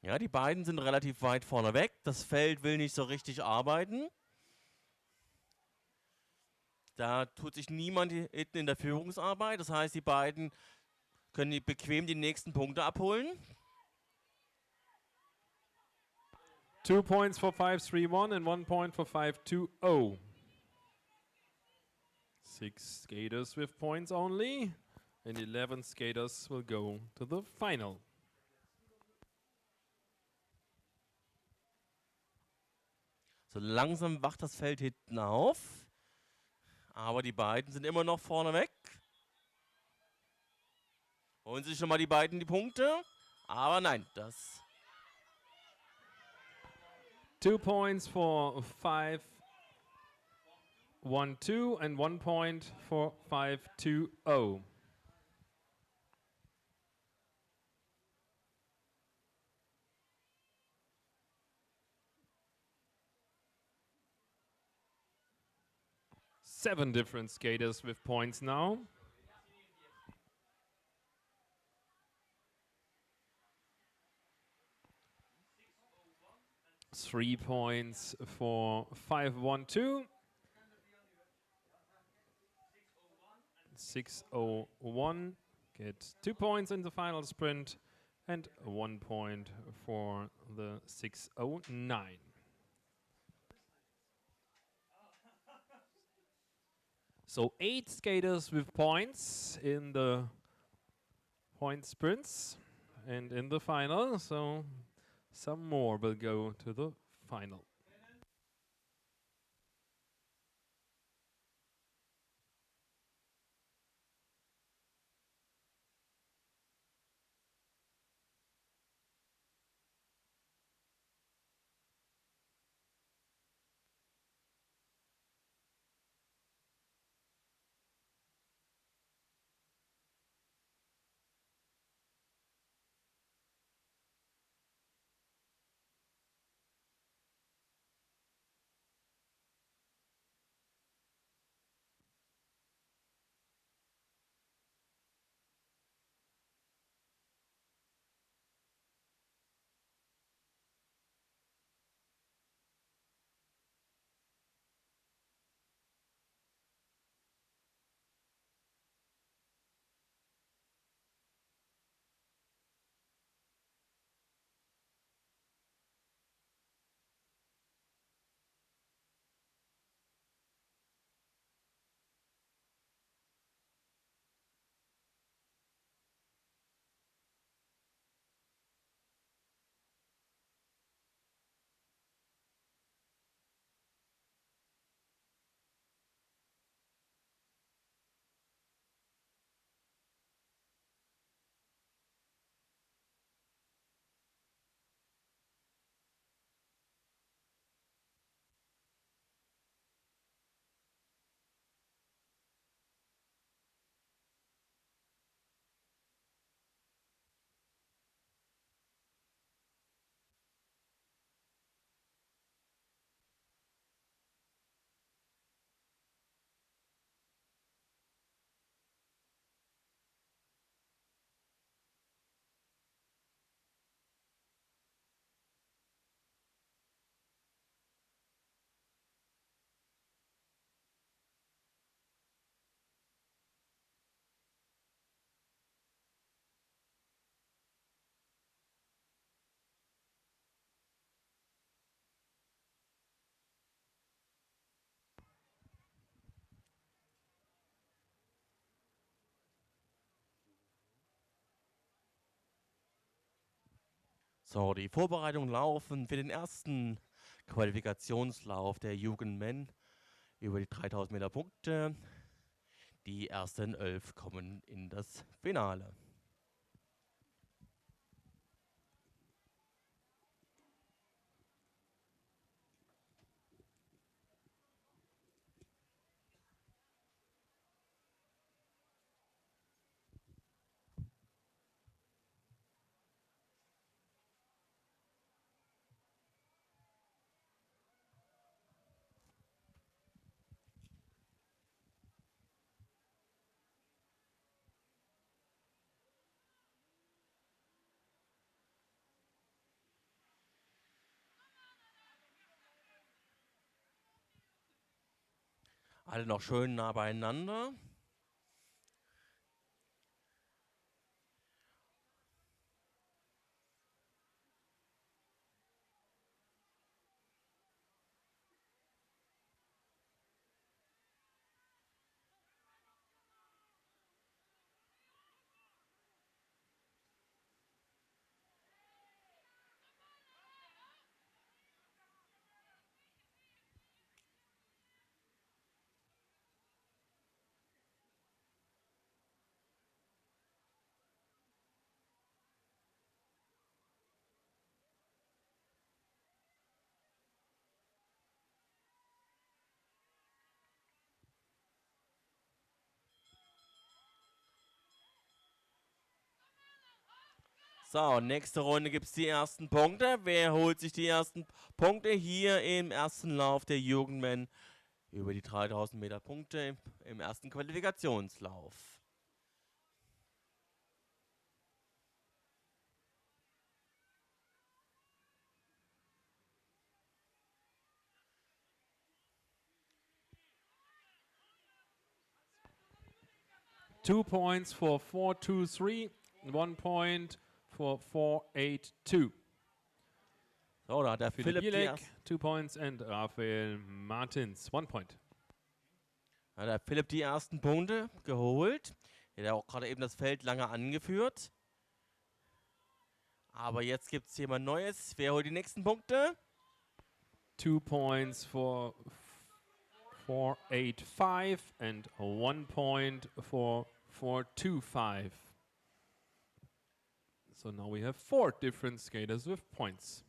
Ja, die beiden sind relativ weit vorne weg. Das Feld will nicht so richtig arbeiten. Da tut sich niemand hinten in der Führungsarbeit. Das heißt, die beiden können bequem die nächsten Punkte abholen. 2 points for 531 and 1 point for 520. 6 skaters with points only, and 11 skaters will go to the final. So langsam wacht das Feld hinten auf. Aber die beiden sind immer noch vorne weg. Holen sich schon mal die beiden die Punkte. Aber nein, das... 2 points for 512 and 1 point for 520. Seven different skaters with points now. Three points for 512. 601 get 2 points in the final sprint and 1 point for the 609. So 8 skaters with points in the point sprints and in the final. So some more will go to the final. So, die Vorbereitungen laufen für den ersten Qualifikationslauf der Jugend-Men über die 3000 Meter Punkte. Die ersten 11 kommen in das Finale. Alle noch schön nah beieinander. So, nächste Runde gibt es die ersten Punkte. Wer holt sich die ersten Punkte hier im ersten Lauf der Jugend-Men über die 3000 Meter Punkte im ersten Qualifikationslauf? Two points for 4-2-3, 1 point for 4-8-2. So, da hat der Philipp Philipp die, Bielek, 2 points, and Raphael Martins, 1 point. hat der Philipp die ersten Punkte geholt. Er hat auch gerade eben das Feld lange angeführt. Aber jetzt gibt es jemand Neues. Wer holt die nächsten Punkte? 2 points for 4-8-5 and 1 point for 4-2-5. So now we have 4 different skaters with points.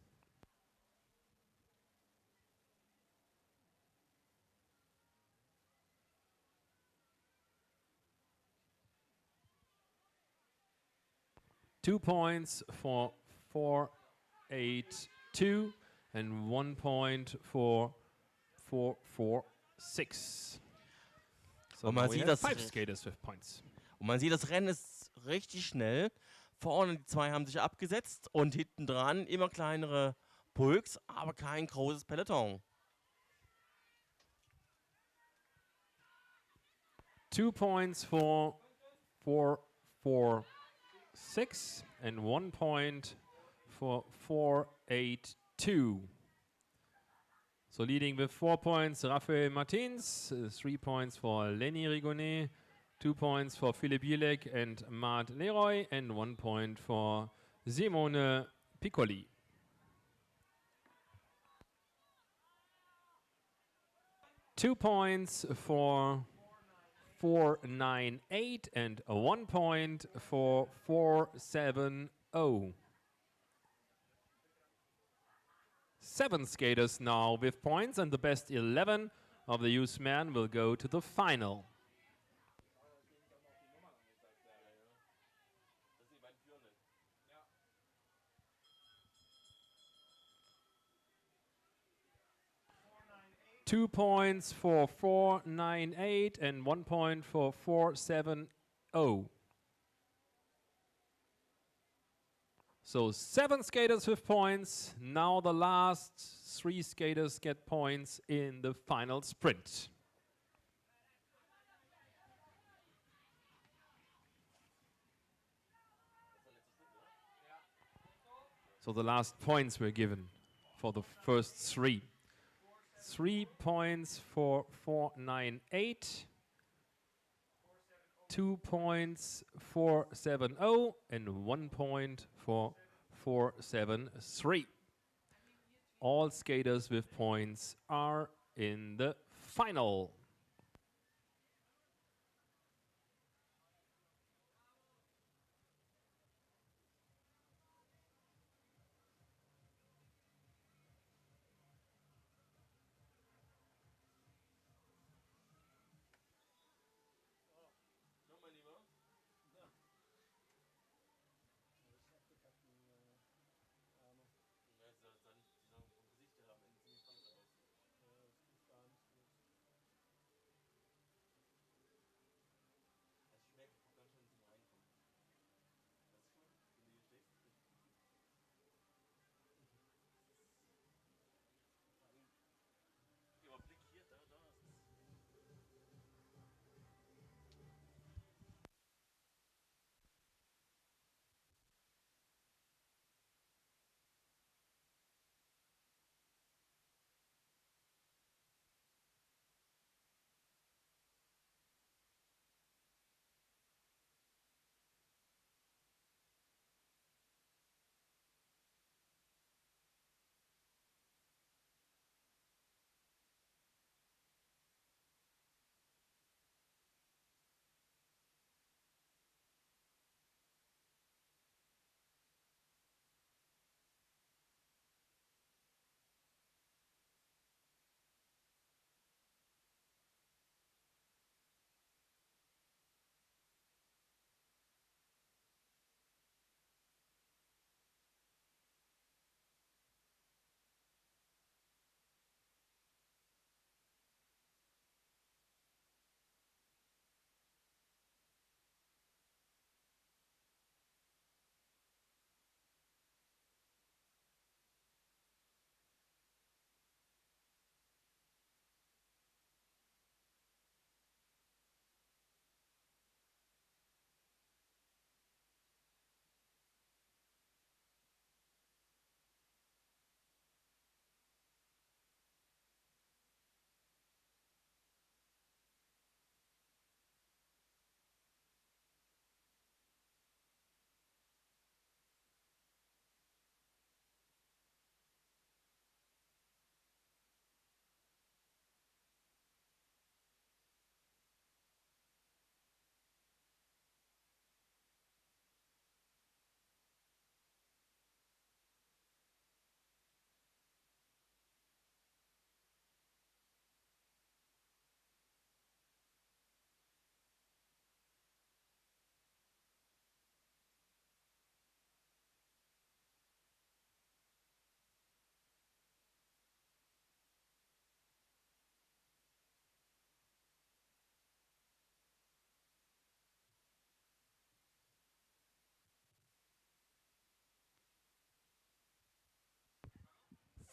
Two points for 4-8-2 and 1 point for 4-4-6. So Und now man we sieht, have dass 5 skaters with points. Und man sieht, das Rennen ist richtig schnell. Vorne die zwei haben sich abgesetzt und hinten dran immer kleinere Pulks, aber kein großes Peloton. 2 points for 4-4-6 and 1 point for 4-8-2. So leading with 4 points, Raphael Martins, 3 points for Lenny Rigonet, 2 points for Philipp Bielek and Mart Leroy, and 1 point for Simone Piccoli. Two points for 4-9-8 and 1 point for 4-7-0. 7 skaters now with points, and the best 11 of the youth men will go to the final. Two points for 4-9-8 and 1 point for 4-7-0. So 7 skaters with points. Now the last 3 skaters get points in the final sprint. So the last points were given for the first 3. 3 points for 4-9-8, 2 points for 7-0, and 1 point for 4-7-3. All skaters with points are in the final.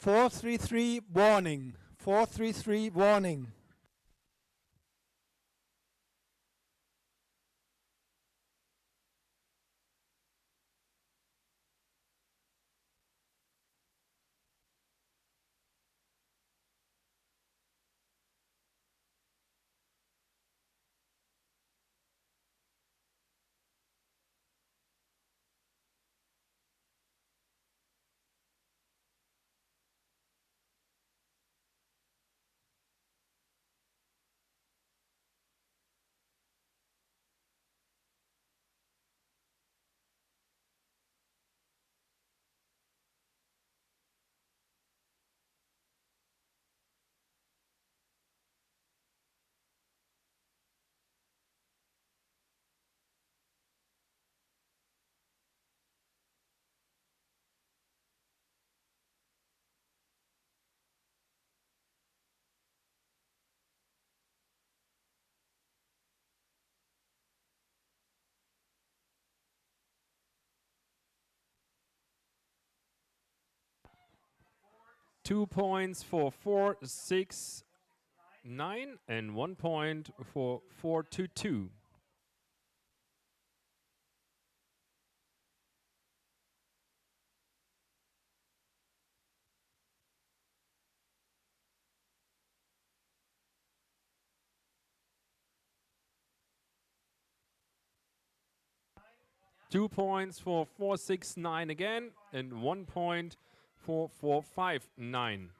Four, three, three, warning. 4-3-3, warning. Two points for 4-6-9 and 1 point for 4-2-2. 2 points for 469 again, and 1 point for 459.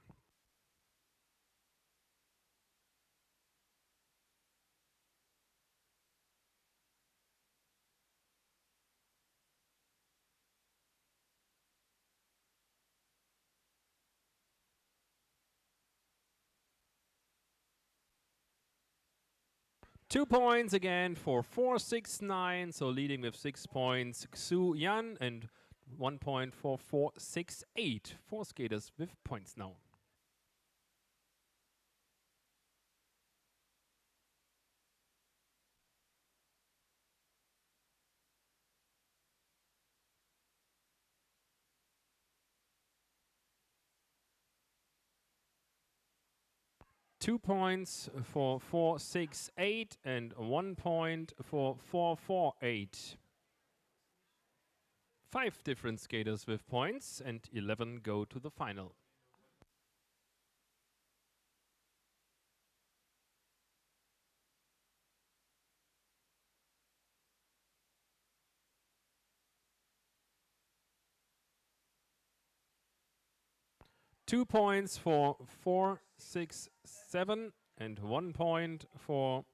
Two points again for 469, so leading with 6 points Xu Yan, and 1 point for 468. Four skaters with points now. Two points for 468 and 1 point for 448. 5 different skaters with points, and 11 go to the final. Two points for 467 and 1 point for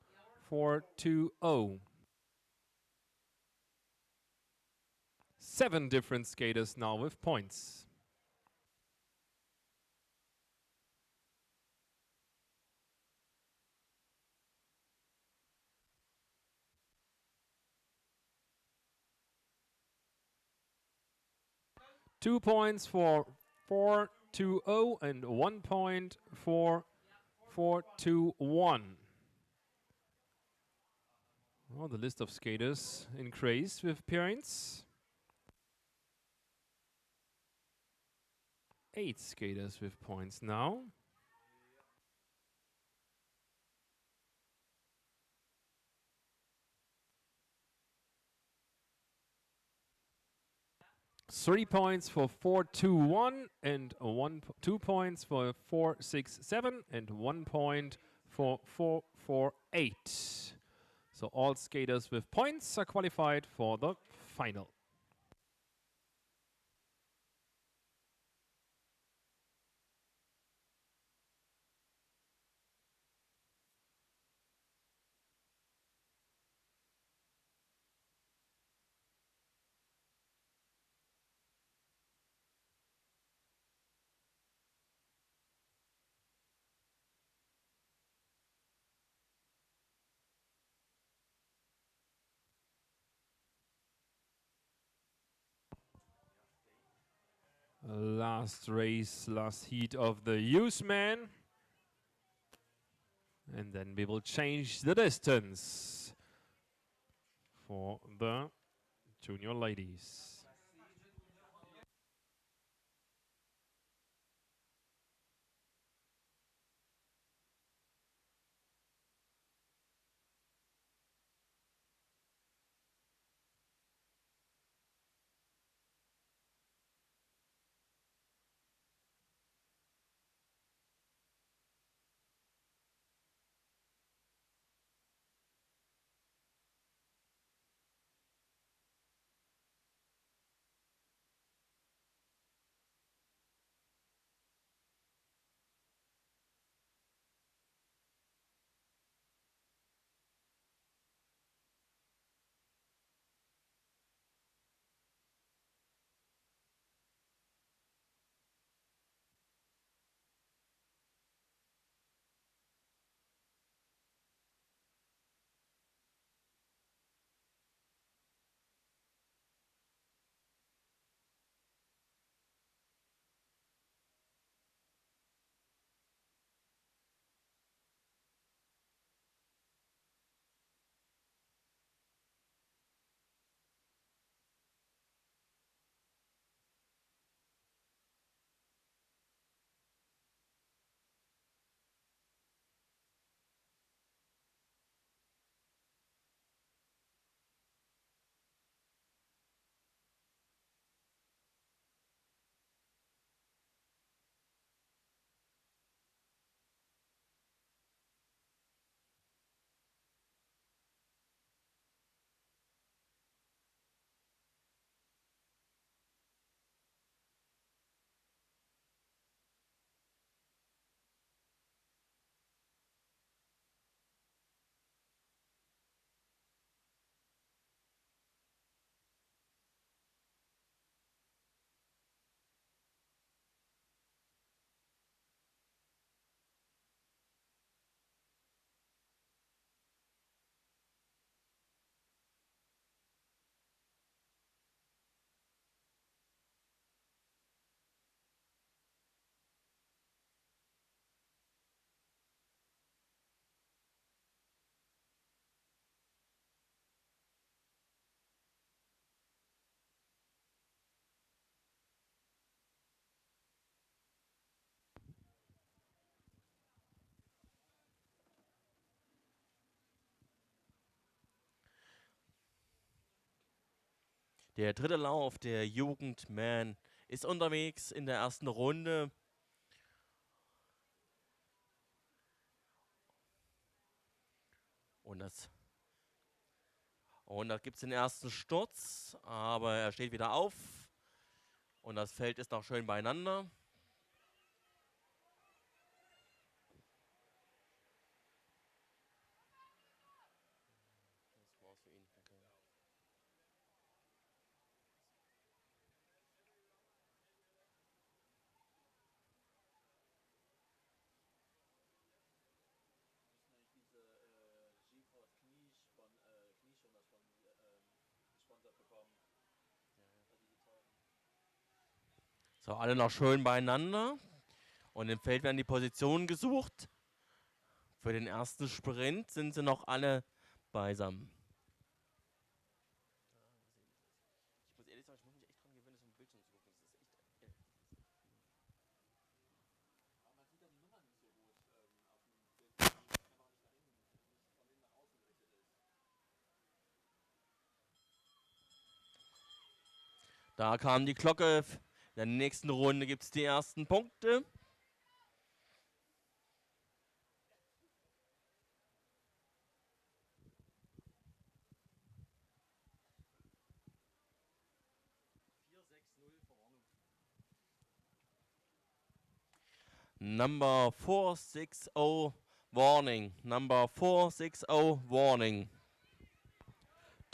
420. 7 different skaters now with points. Two points for 420 and 1 point for 421. Well, the list of skaters increased with points. 8 skaters with points now. Three points for 421 and 2 points for 467 and 1 point for 448. So all skaters with points are qualified for the final. Last race, last heat of the youth man. And then we will change the distance for the junior ladies. Der dritte Lauf der Jugend Man ist unterwegs in der ersten Runde. Und da gibt es den ersten Sturz, aber er steht wieder auf. Und das Feld ist noch schön beieinander. Das war's für ihn. Okay. Müssen eigentlich diese GeForce Knieschoner gesponsert bekommen. Also die teuren. So, alle noch schön beieinander. Und im Feld werden die Positionen gesucht. Für den ersten Sprint sind sie noch alle beisammen. Ich muss ehrlich sagen, ich muss mich echt dran gewöhnen, das auf dem Bildschirm zu gucken. Das ist echt. Aber man sieht dann die Nummer nicht so gut auf dem Bild, weil die Kamera nicht nach innen, nicht von innen nach außen gerichtet ist. Da kam die Glocke. In der nächsten Runde gibt es die ersten Punkte. Number 460 warning. Number 460 warning.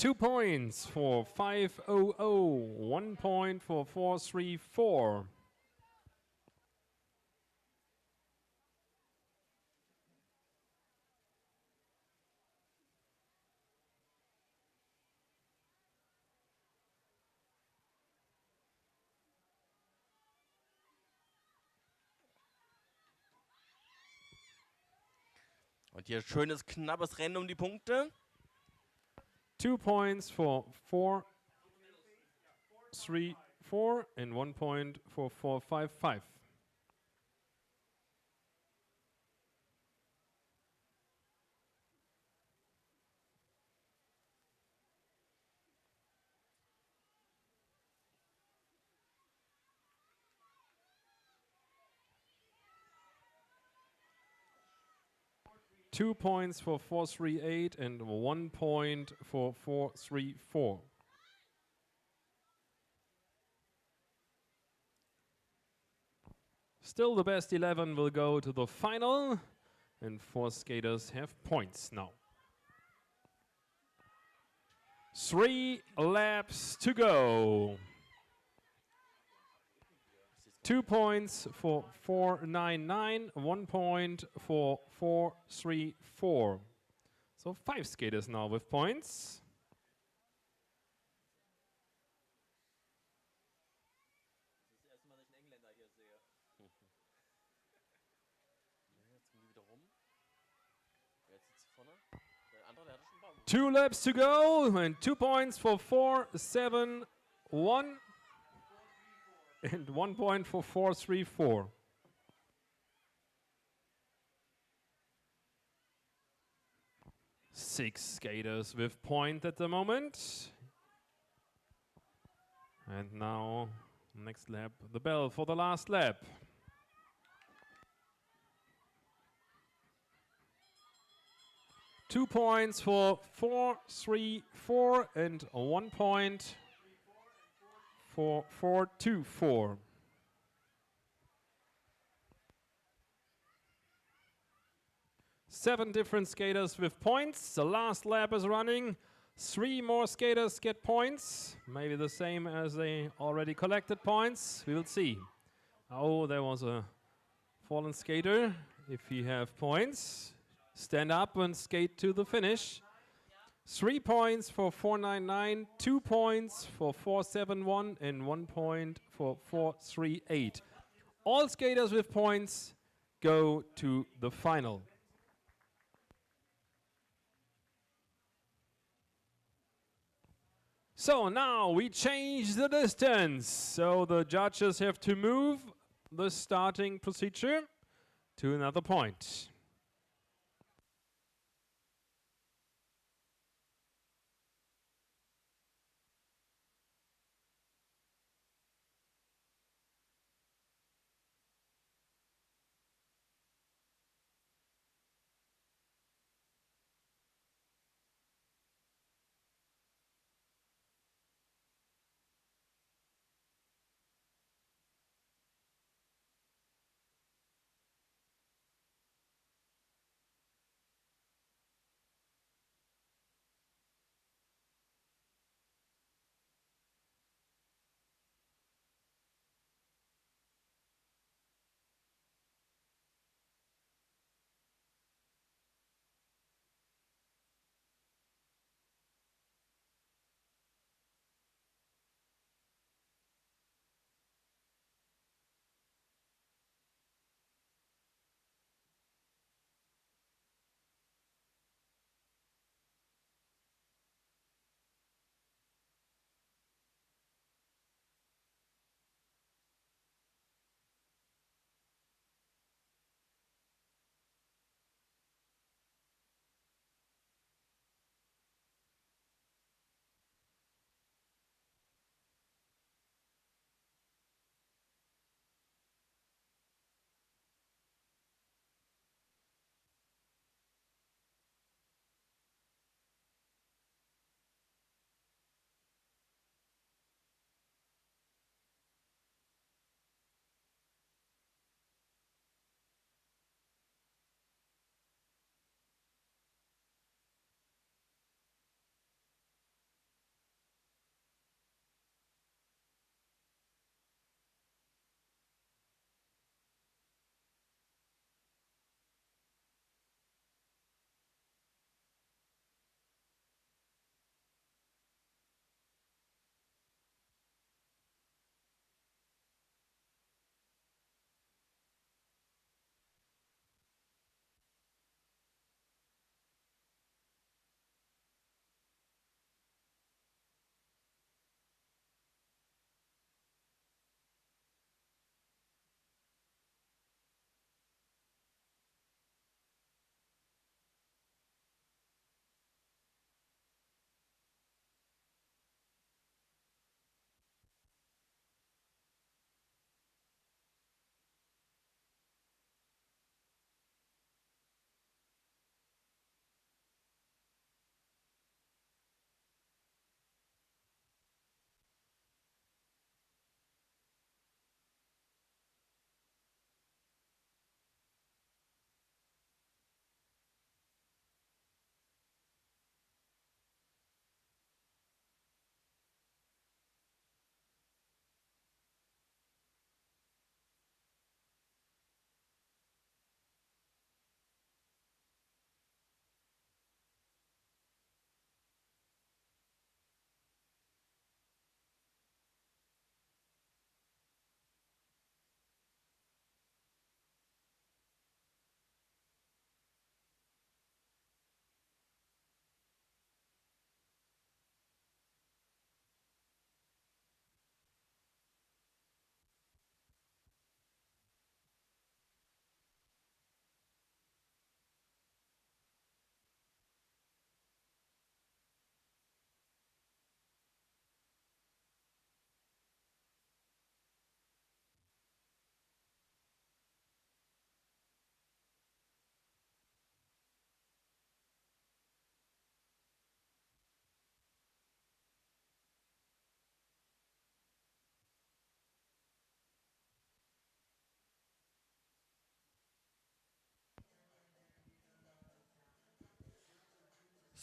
2 points for 500, 1 point for 434. Und hier schönes, knappes Rennen um die Punkte. 2 points for 434 and 1 point for 455. Two points for 438 and 1 point for 434. Still the best 11 will go to the final, and 4 skaters have points now. 3 laps to go. 2 points for 499, 1 point for 434. So 5 skaters now with points. Das ist das erste Mal, dass ich einen Engländer hier sehe. Jetzt gehen die wieder rum. Wer sitzt vorne? Der andere, der hatte schon ein paar. 2 laps to go, and 2 points for 471. And 1 point for 434. Six skaters with point at the moment. And now, next lap, the bell for the last lap. Two points for 434 and 1 point for 424. Seven different skaters with points. The last lap is running. 3 more skaters get points. Maybe the same as they already collected points. We will see. Oh, there was a fallen skater. If you have points, stand up and skate to the finish. 3 points for 499, 2 points for 471, and 1 point for 438. All skaters with points go to the final. So now we change the distance. So the judges have to move the starting procedure to another point.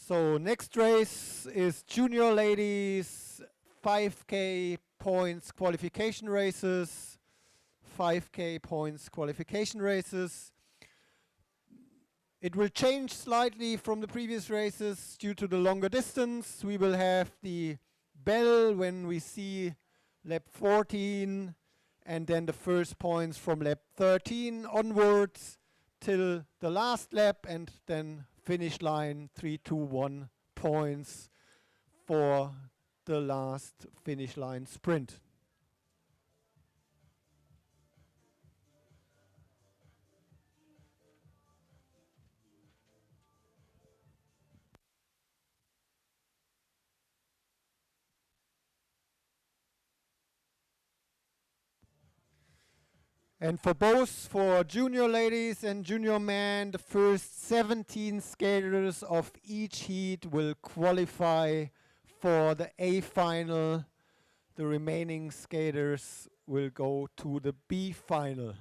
So next race is junior ladies 5K points qualification races. 5K points qualification races. It will change slightly from the previous races due to the longer distance. We will have the bell when we see lap 14 and then the first points from lap 13 onwards till the last lap, and then finish line 3, 2, 1 points for the last finish line sprint. And for both, for junior ladies and junior men, the first 17 skaters of each heat will qualify for the A final. The remaining skaters will go to the B final.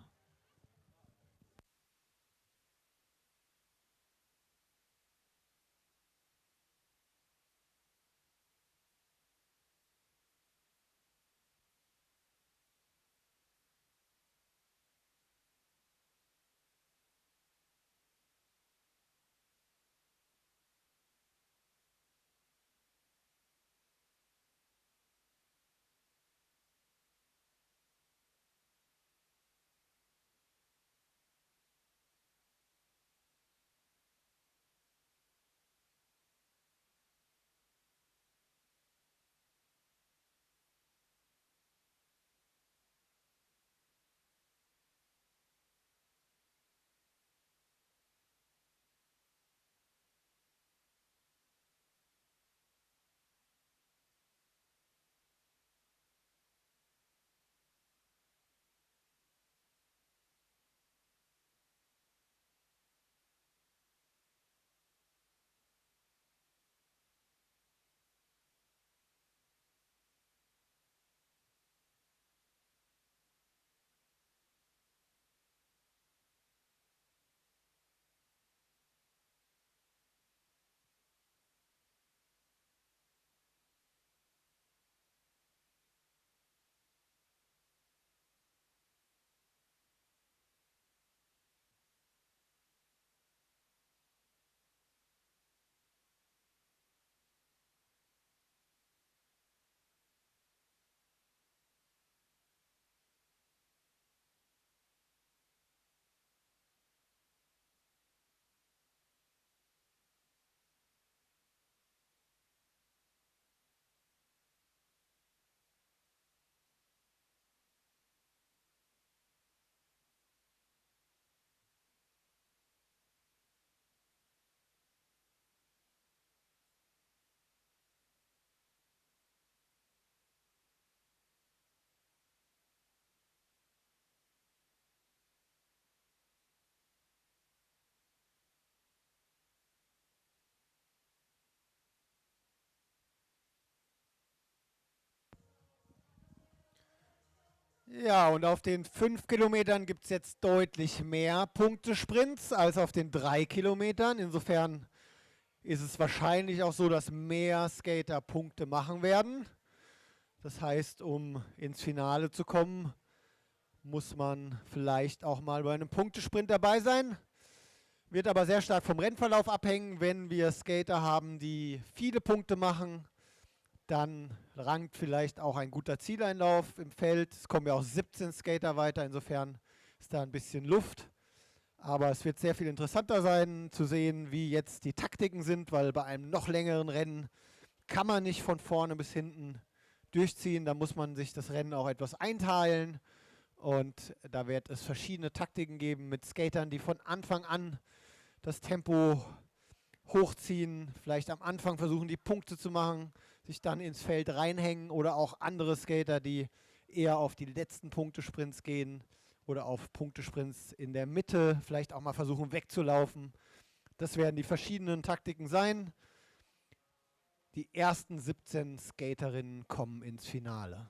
Ja, und auf den 5 Kilometern gibt es jetzt deutlich mehr Punktesprints als auf den 3 Kilometern. Insofern ist es wahrscheinlich auch so, dass mehr Skater Punkte machen werden. Das heißt, um ins Finale zu kommen, muss man vielleicht auch mal bei einem Punktesprint dabei sein. Wird aber sehr stark vom Rennverlauf abhängen. Wenn wir Skater haben, die viele Punkte machen, dann rankt vielleicht auch ein guter Zieleinlauf im Feld. Es kommen ja auch 17 Skater weiter, insofern ist da ein bisschen Luft. Aber es wird sehr viel interessanter sein zu sehen, wie jetzt die Taktiken sind, weil bei einem noch längeren Rennen kann man nicht von vorne bis hinten durchziehen. Da muss man sich das Rennen auch etwas einteilen. Und da wird es verschiedene Taktiken geben mit Skatern, die von Anfang an das Tempo hochziehen, vielleicht am Anfang versuchen, die Punkte zu machen, sich dann ins Feld reinhängen, oder auch andere Skater, die eher auf die letzten Punktesprints gehen oder auf Punktesprints in der Mitte, vielleicht auch mal versuchen wegzulaufen. Das werden die verschiedenen Taktiken sein. Die ersten 17 Skaterinnen kommen ins Finale.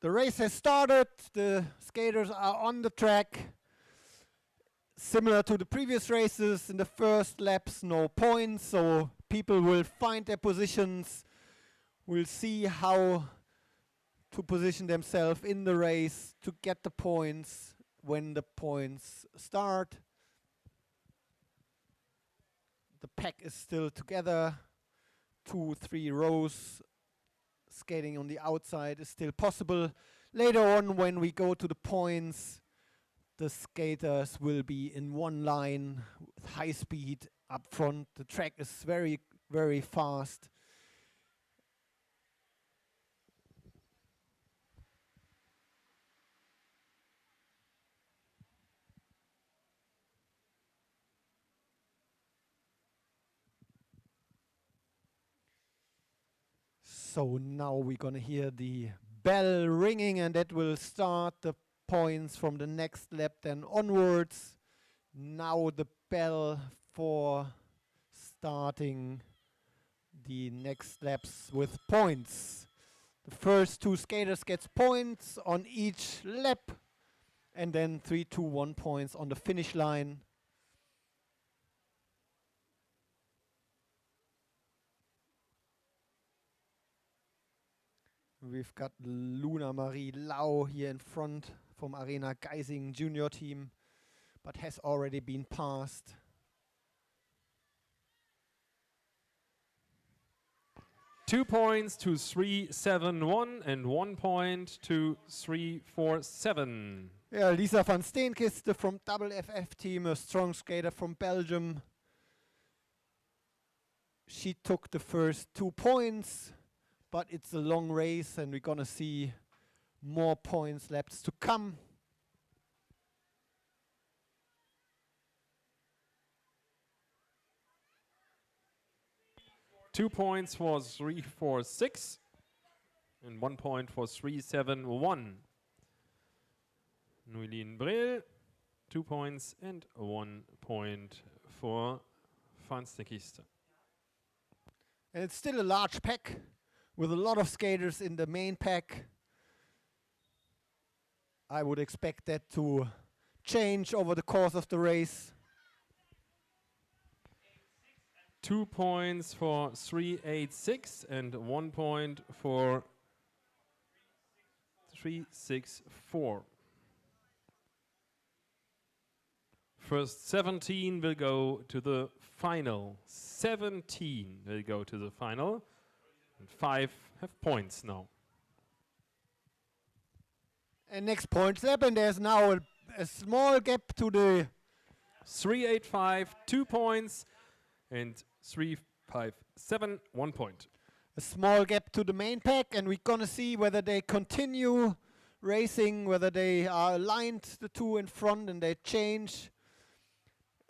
The race has started. The skaters are on the track. Similar to the previous races, in the first laps, no points, so people will find their positions. We'll see how to position themselves in the race to get the points when the points start. The pack is still together. 2-3 rows. Skating on the outside is still possible. Later on, when we go to the points, the skaters will be in one line with high speed up front. The track is very, very fast. So now we're gonna hear the bell ringing, and that will start the points from the next lap then onwards. Now the bell for starting the next laps with points. The first 2 skaters gets points on each lap, and then 3, 2, 1 points on the finish line. We've got Luna Marie Lau here in front from Arena Geising junior team, but has already been passed. Two points to 3-7-1 and 1 point to 3-4-7. Yeah, Lisa van Steenkiste from Double FF team, a strong skater from Belgium. She took the first 2 points, but it's a long race and we're gonna see more points laps to come. Two points for 3-4-6 and 1 point for 3-7-1. Nuilin Brill, 2 points and 1 point for Van Steenkiste. And it's still a large pack with a lot of skaters in the main pack. I would expect that to change over the course of the race. 2 points for 3-8-6 and 1 point for 3-6-4. First 17 will go to the final. 17 will go to the final. And 5 have points now. And next points lap, and there's now a small gap to the 3-8-5, 2 points, and 3-5-7, 1 point. a small gap to the main pack, and we're gonna see whether they continue racing, whether they are aligned, the 2 in front, and they change,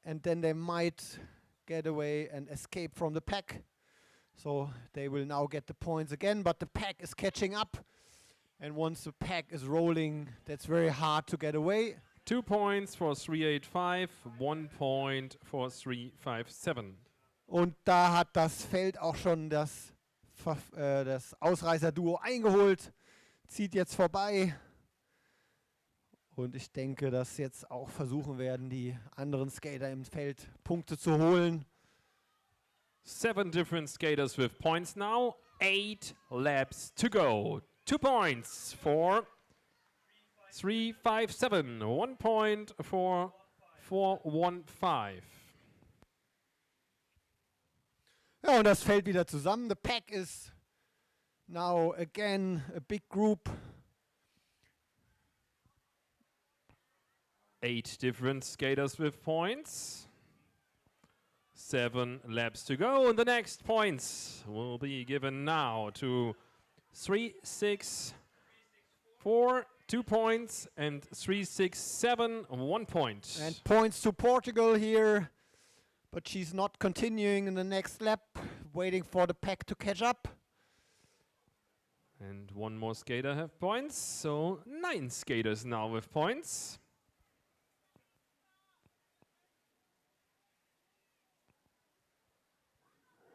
and then they might get away and escape from the pack. So they will now get the points again, but the pack is catching up, and once the pack is rolling, that's very hard to get away. 2 points for 3-8-5, 1 point for 3-5-7. Und da hat das Feld auch schon das Ausreißer-Duo eingeholt, zieht jetzt vorbei. Und ich denke, dass jetzt auch versuchen werden, die anderen Skater im Feld Punkte zu holen. 7 different skaters with points now. 8 laps to go. 2 points for 3-5-7. 1 point for 4-1-5. Ja, und das fällt wieder zusammen. The pack is now again a big group. 8 different skaters with points. 7 laps to go, and the next points will be given now to 3-6-4, 2 points, and 3-6-7, 1 point. And points to Portugal here, but she's not continuing in the next lap, waiting for the pack to catch up. And 1 more skater have points, so 9 skaters now with points.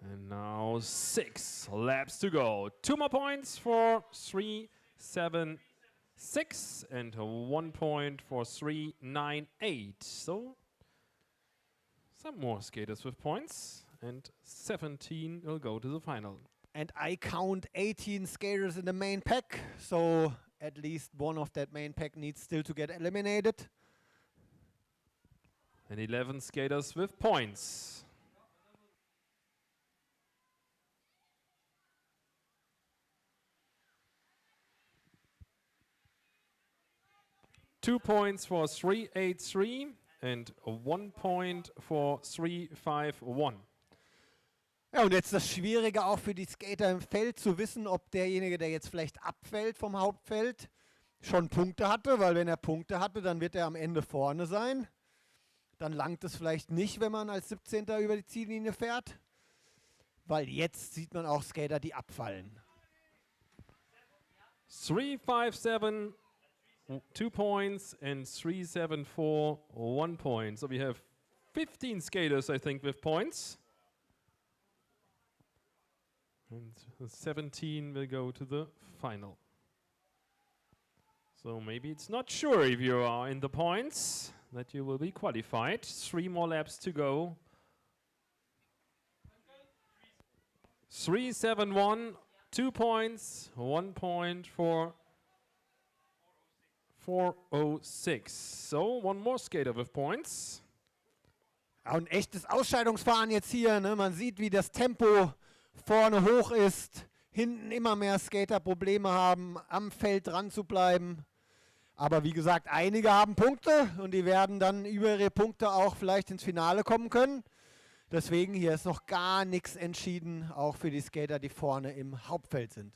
And now 6 laps to go. 2 more points for 3-7-8. 6 and 1 point for 398. So some more skaters with points, and 17 will go to the final. And I count 18 skaters in the main pack, so at least one of that main pack needs still to get eliminated. And 11 skaters with points. Two points for 383 and 1 point for 351. Ja, und jetzt das Schwierige auch für die Skater im Feld zu wissen, ob derjenige, der jetzt vielleicht abfällt vom Hauptfeld, schon Punkte hatte, weil wenn er Punkte hatte, dann wird er am Ende vorne sein. Dann langt es vielleicht nicht, wenn man als 17. über die Ziellinie fährt, weil jetzt sieht man auch Skater, die abfallen. 357, 2 points, and 374, 1 point. So we have 15 skaters, I think, with points. And 17 will go to the final. So maybe it's not sure if you are in the points that you will be qualified. 3 more laps to go. 371, 2 points, 1 point for 406. So one more skater with points. Ja, und echtes Ausscheidungsfahren jetzt hier. Ne? Man sieht, wie das Tempo vorne hoch ist, hinten immer mehr Skater Probleme haben, am Feld dran zu bleiben. Aber wie gesagt, einige haben Punkte und die werden dann über ihre Punkte auch vielleicht ins Finale kommen können. Deswegen hier ist noch gar nichts entschieden, auch für die Skater, die vorne im Hauptfeld sind.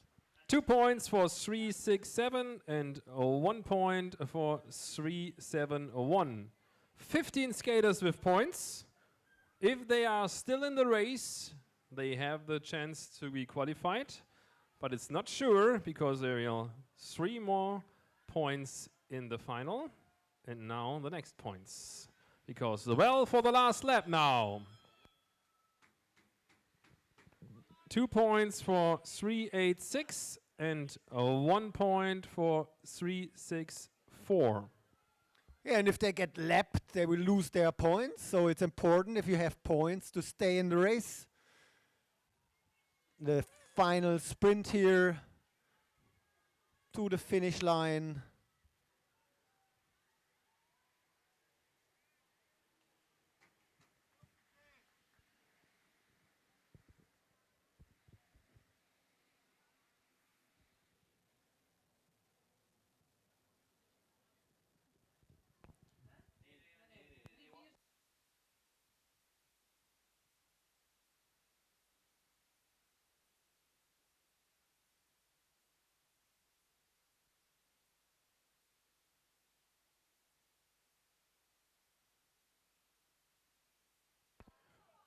2 points for 367 and 1 point for 371. 15 skaters with points. If they are still in the race, they have the chance to be qualified, but it's not sure because there are 3 more points in the final, and now the next points. Because the well for the last lap now. 2 points for 386 and 1 point for 364. Yeah, and if they get lapped, they will lose their points. So it's important if you have points to stay in the race. The final sprint here to the finish line.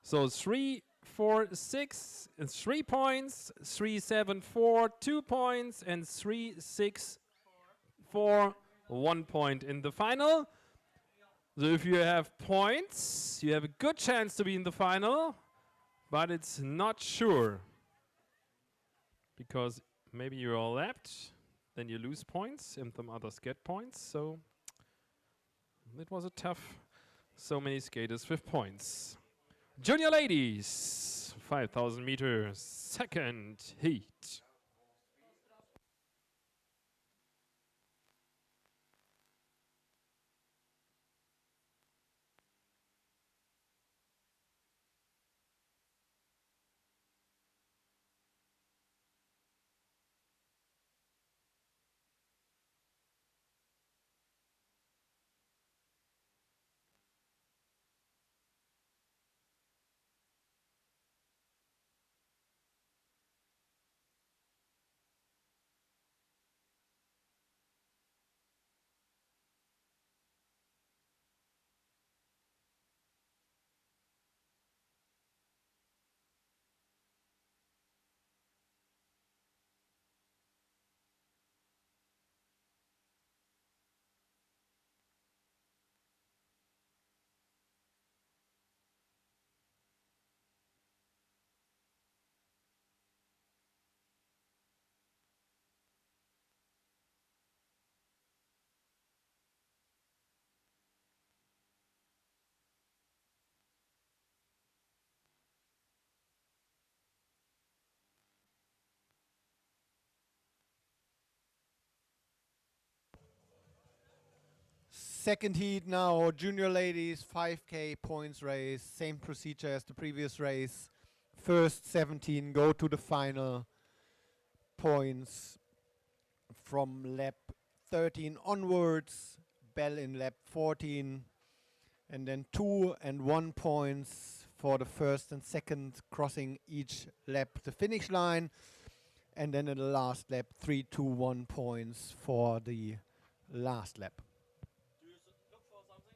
So 346, 3 points, 374, 2 points, and 364, 1 point in the final. So if you have points, you have a good chance to be in the final, but it's not sure. Because maybe you're all lapped, then you lose points, and some others get points. So it was a tough, so many skaters with points. Junior ladies, 5,000 meters, second heat. second heat now, junior ladies, 5K points race, same procedure as the previous race. First 17 go to the final. Points from lap 13 onwards, bell in lap 14, and then 2 and 1 points for the first and second crossing each lap the finish line, and then in the last lap 3, 2, 1 points for the last lap. Do you look for something?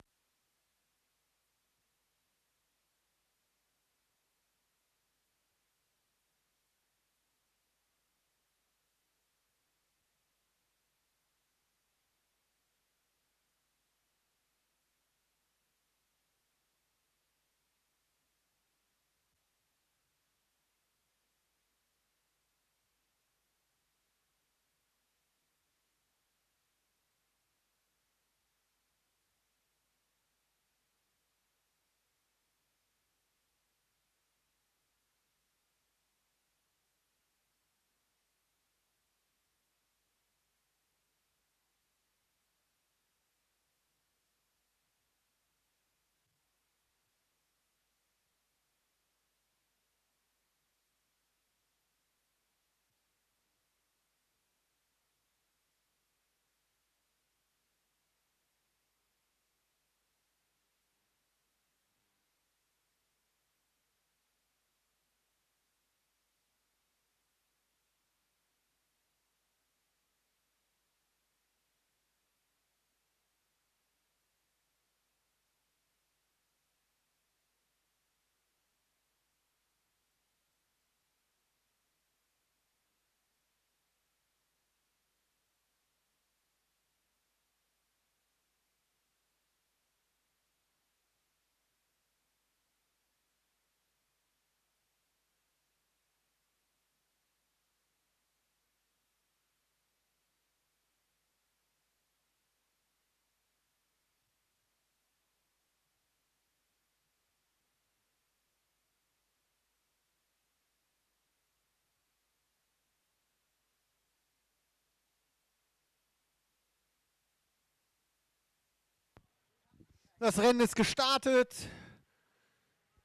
Das Rennen ist gestartet.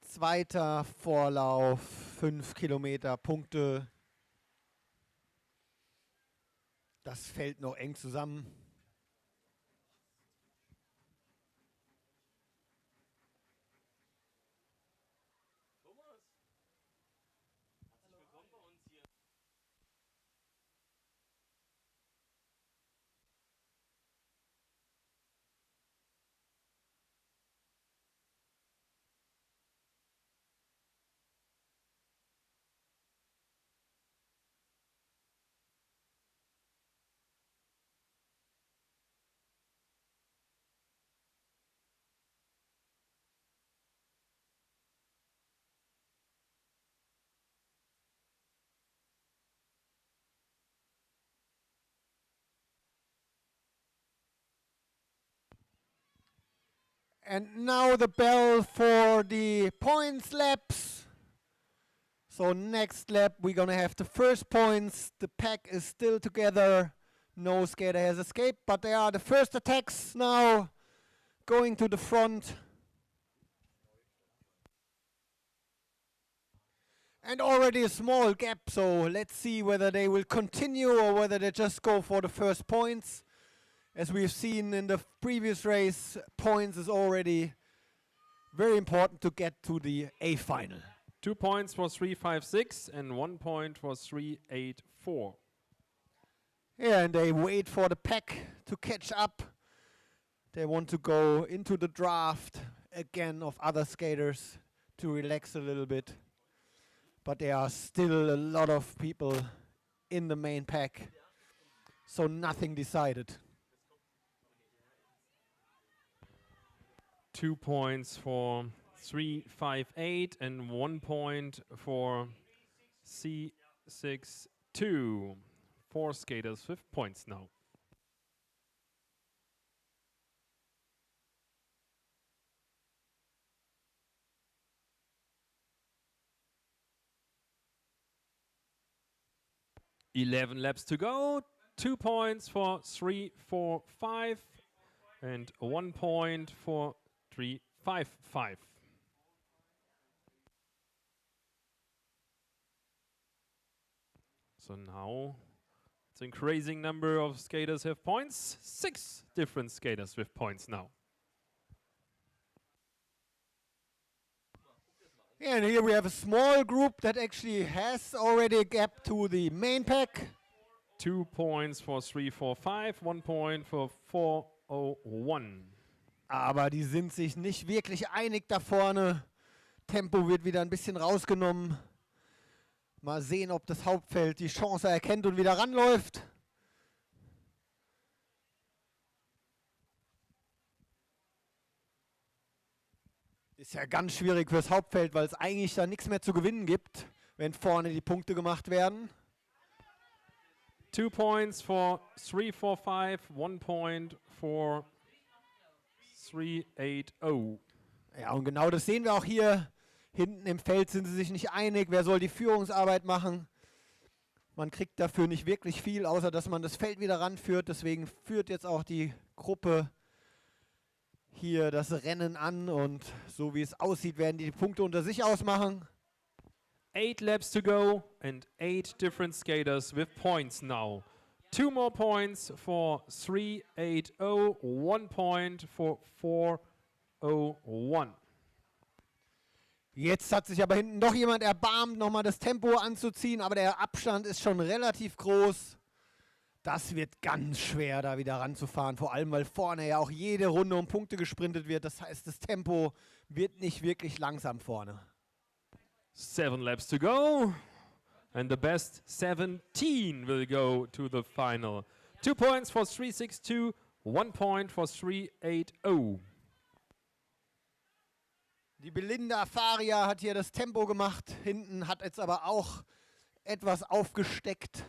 Zweiter Vorlauf, 5 Kilometer Punkte. Das fällt noch eng zusammen. Thomas, herzlich willkommen bei uns hier. And now the bell for the points laps. So next lap we're gonna have the first points. The pack is still together. No skater has escaped, but they are the first attacks now going to the front. And already a small gap, so let's see whether they will continue or whether they just go for the first points. As we've seen in the previous race, points is already very important to get to the A final. 2 points for 356 and 1 point for 384. Yeah, and they wait for the pack to catch up. They want to go into the draft again of other skaters to relax a little bit. But there are still a lot of people in the main pack, so nothing decided. 2 points for 358 and 1 point for C62. 4 skaters with points now. .11 laps to go. 2 points for 345 and 1 point for 3-5-5. So now it's an increasing number of skaters have points. 6 different skaters with points now. Yeah, and here we have a small group that actually has already a gap to the main pack. 2 points for 3-4-5, 1 point for 4-0-1. Aber die sind sich nicht wirklich einig da vorne. Tempo wird wieder ein bisschen rausgenommen. Mal sehen, ob das Hauptfeld die Chance erkennt und wieder ranläuft. Ist ja ganz schwierig fürs Hauptfeld, weil es eigentlich da nichts mehr zu gewinnen gibt, wenn vorne die Punkte gemacht werden. 2 points for 3-4-5, 1 point for 3-8-0. Ja, und genau das sehen wir auch hier. Hinten im Feld sind sie sich nicht einig, wer soll die Führungsarbeit machen. Man kriegt dafür nicht wirklich viel, außer dass man das Feld wieder ranführt. Deswegen führt jetzt auch die Gruppe hier das Rennen an. Und so wie es aussieht, werden die Punkte unter sich ausmachen. 8 laps to go and 8 different skaters with points now. 2 more points for 3-8-0, 1 point for 4-0-1. Jetzt hat sich aber hinten doch jemand erbarmt, nochmal das Tempo anzuziehen, aber der Abstand ist schon relativ groß. Das wird ganz schwer, da wieder ranzufahren, vor allem, weil vorne ja auch jede Runde um Punkte gesprintet wird. Das heißt, das Tempo wird nicht wirklich langsam vorne. 7 laps to go, and the best 17 will go to the final. 2 points for 3-6-2, 1 point for 3-8-0. Die Belinda Faria hat hier das Tempo gemacht, hinten hat jetzt aber auch etwas aufgesteckt,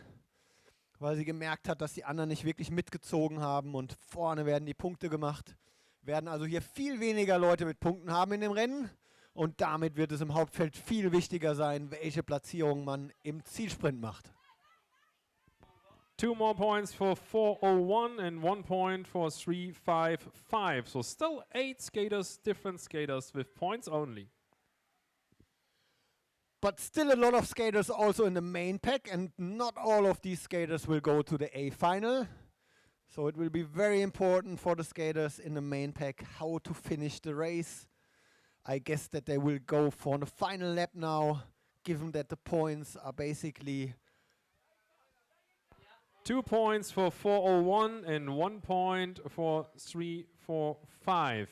weil sie gemerkt hat, dass die anderen nicht wirklich mitgezogen haben und vorne werden die Punkte gemacht. Werden also hier viel weniger Leute mit Punkten haben in dem Rennen und damit wird es im Hauptfeld viel wichtiger sein, welche Platzierung man im Zielsprint macht. 2 more points for 4-0-1 and 1 point for 3-5-5. So still 8 skaters, different skaters with points only. But still a lot of skaters also in the main pack and not all of these skaters will go to the A final. So it will be very important for the skaters in the main pack how to finish the race. I guess that they will go for the final lap now, given that the points are basically 2 points for 4-0-1 and 1 point for 3-4-5.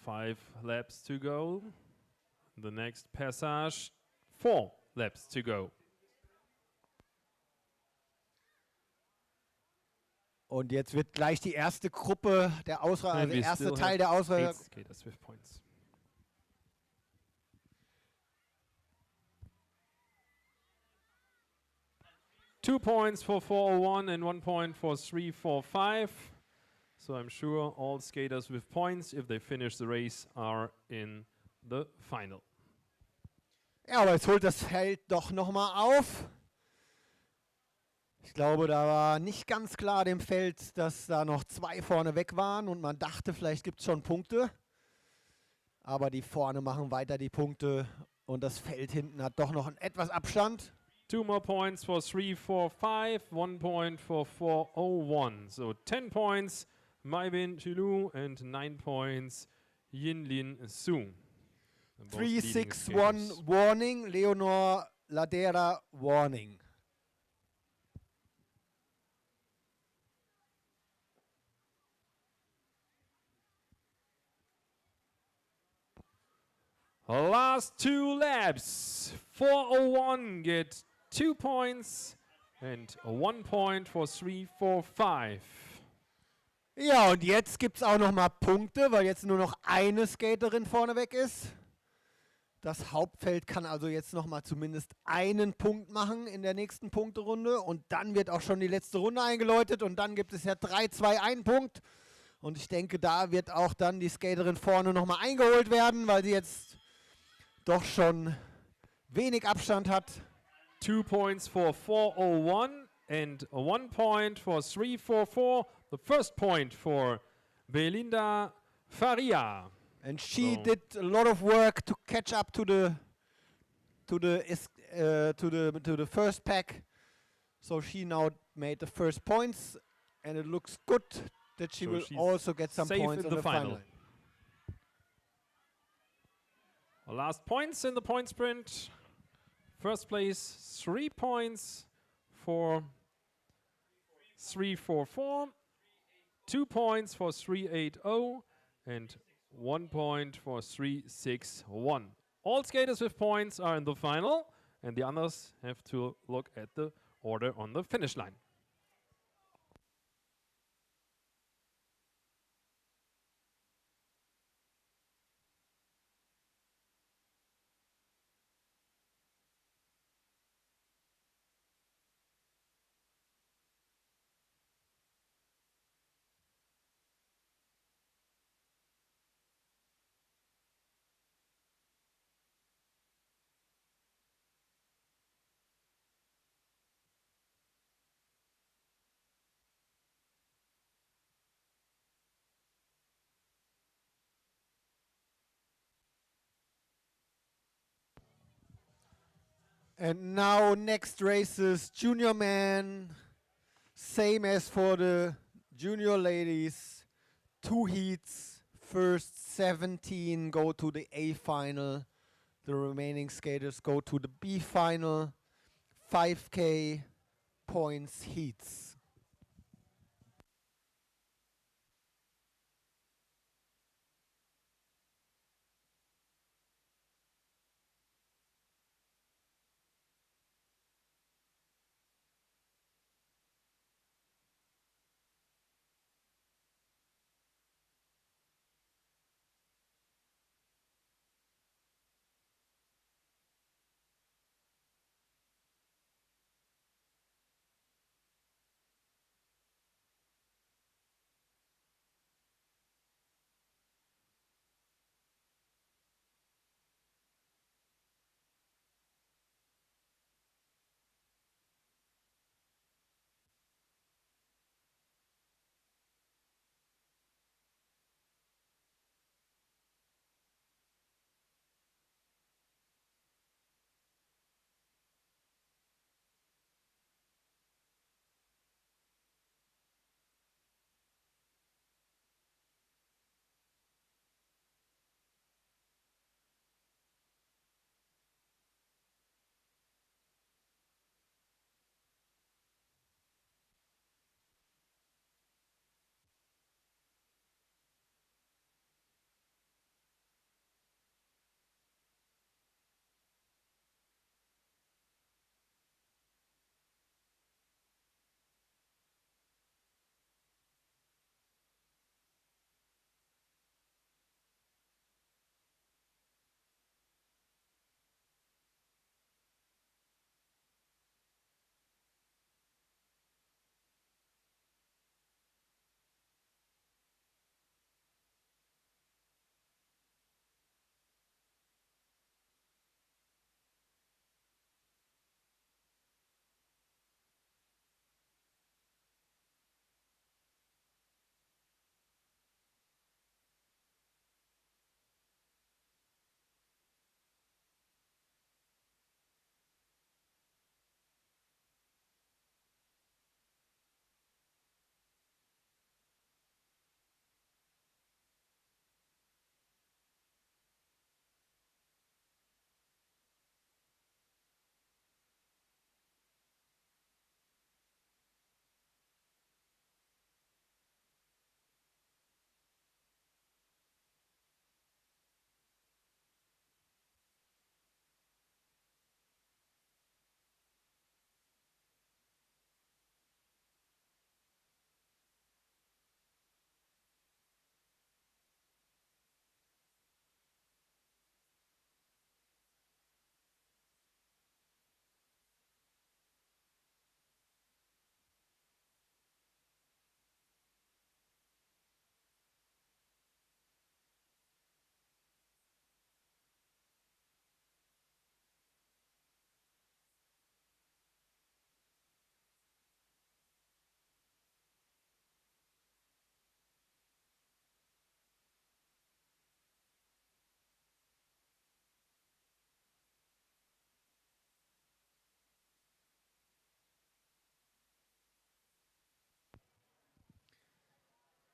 5 laps to go. The next passage, 4 laps to go. Und jetzt wird gleich die erste Gruppe, der And we erste still Teil have der 8 Auswahl. skaters with points. Two points for 4-0-1 and 1 point for 3-4-5. So I'm sure all skaters with points, if they finish the race, are in the final. Ja, aber jetzt holt das Feld doch nochmal auf. Ich glaube, da war nicht ganz klar dem Feld, dass da noch 2 vorne weg waren und man dachte, vielleicht gibt es schon Punkte. Aber die vorne machen weiter die Punkte und das Feld hinten hat doch noch einen etwas Abstand. 2 more points for 3-4-5, 1 point for 4-0-1. So 10 points, Maibin Chilu, and 9 points, Yinlin Su. 3-6-1 warning, Leonor Ladera warning. Last 2 laps. 4-0-1 get 2 points and 1 point for 3-4-5. Ja, und jetzt gibt es auch noch mal Punkte, weil jetzt nur noch eine Skaterin vorne weg ist. Das Hauptfeld kann also jetzt noch mal zumindest einen Punkt machen in der nächsten Punkterunde. Und dann wird auch schon die letzte Runde eingeläutet. Und dann gibt es ja 3-2-1 Punkt. Und ich denke, da wird auch dann die Skaterin vorne noch mal eingeholt werden, weil sie jetzt doch schon wenig Abstand hat. 2 points for 4-0-1 and 1 point for 3-4-4. The first point for Belinda Faria. And she So- did a lot of work to catch up to the to the first pack. So she now made the first points, and it looks good that she So will she's also get some safe points in in the the final. final. The last points in the point sprint. First place, 3 points for 3-4-4, 2 points for 3-8-0, and 1 point for 3-6-1. All skaters with points are in the final, and the others have to look at the order on the finish line. And now next races, junior men, same as for the junior ladies, 2 heats, first 17 go to the A final, the remaining skaters go to the B final, 5K points heats.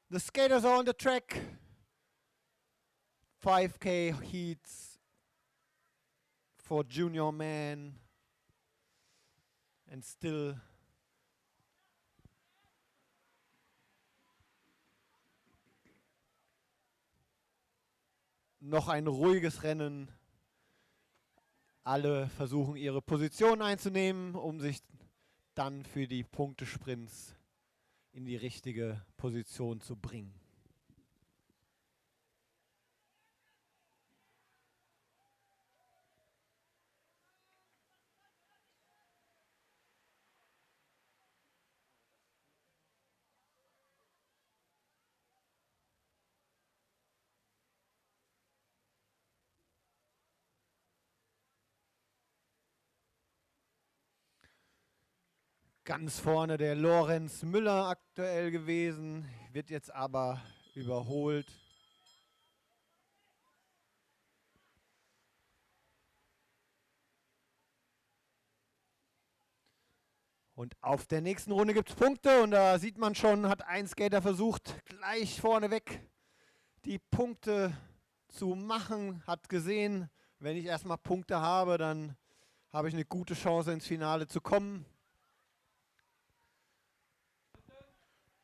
The skaters are on the track. 5K heats for junior men. And still noch ein ruhiges Rennen. Alle versuchen ihre Position einzunehmen, um sich dann für die Punktesprints in die richtige Position zu bringen. Ganz vorne der Lorenz Müller aktuell gewesen, wird jetzt aber überholt. Und auf der nächsten Runde gibt es Punkte und da sieht man schon, hat ein Skater versucht, gleich vorneweg die Punkte zu machen, hat gesehen, wenn ich erstmal Punkte habe, dann habe ich eine gute Chance ins Finale zu kommen.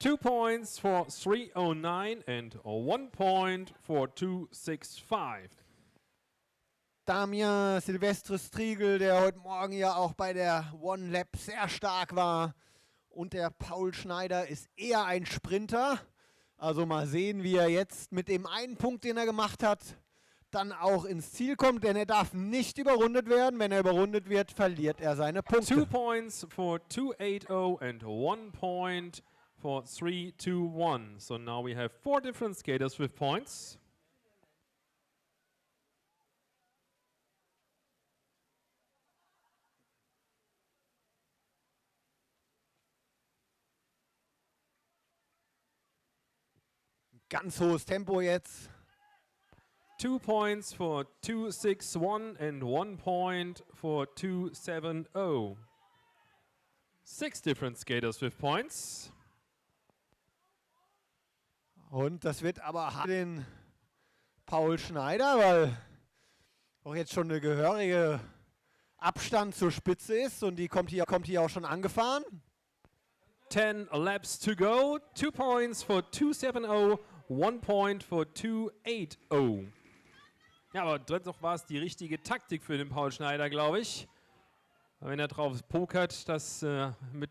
2 points for 309 and 1 point for 265. Damien Silvestre Striegel, der heute Morgen ja auch bei der One Lap sehr stark war. Und der Paul Schneider ist eher ein Sprinter. Also mal sehen, wie er jetzt mit dem einen Punkt, den er gemacht hat, dann auch ins Ziel kommt. Denn er darf nicht überrundet werden. Wenn er überrundet wird, verliert er seine Punkte. 2 points for 280 and 1 point for 321. So now we have 4 different skaters with points. Ganz hohes Tempo jetzt. 2 points for 261 and 1 point for 270. 6 different skaters with points. Und das wird aber hart für den Paul Schneider, weil auch jetzt schon eine gehörige Abstand zur Spitze ist und die kommt hier auch schon angefahren. 10 laps to go. 2 points for 270, 1 point for 280. Ja, aber dennoch war es die richtige Taktik für den Paul Schneider, glaube ich. Wenn er drauf pokert, dass mit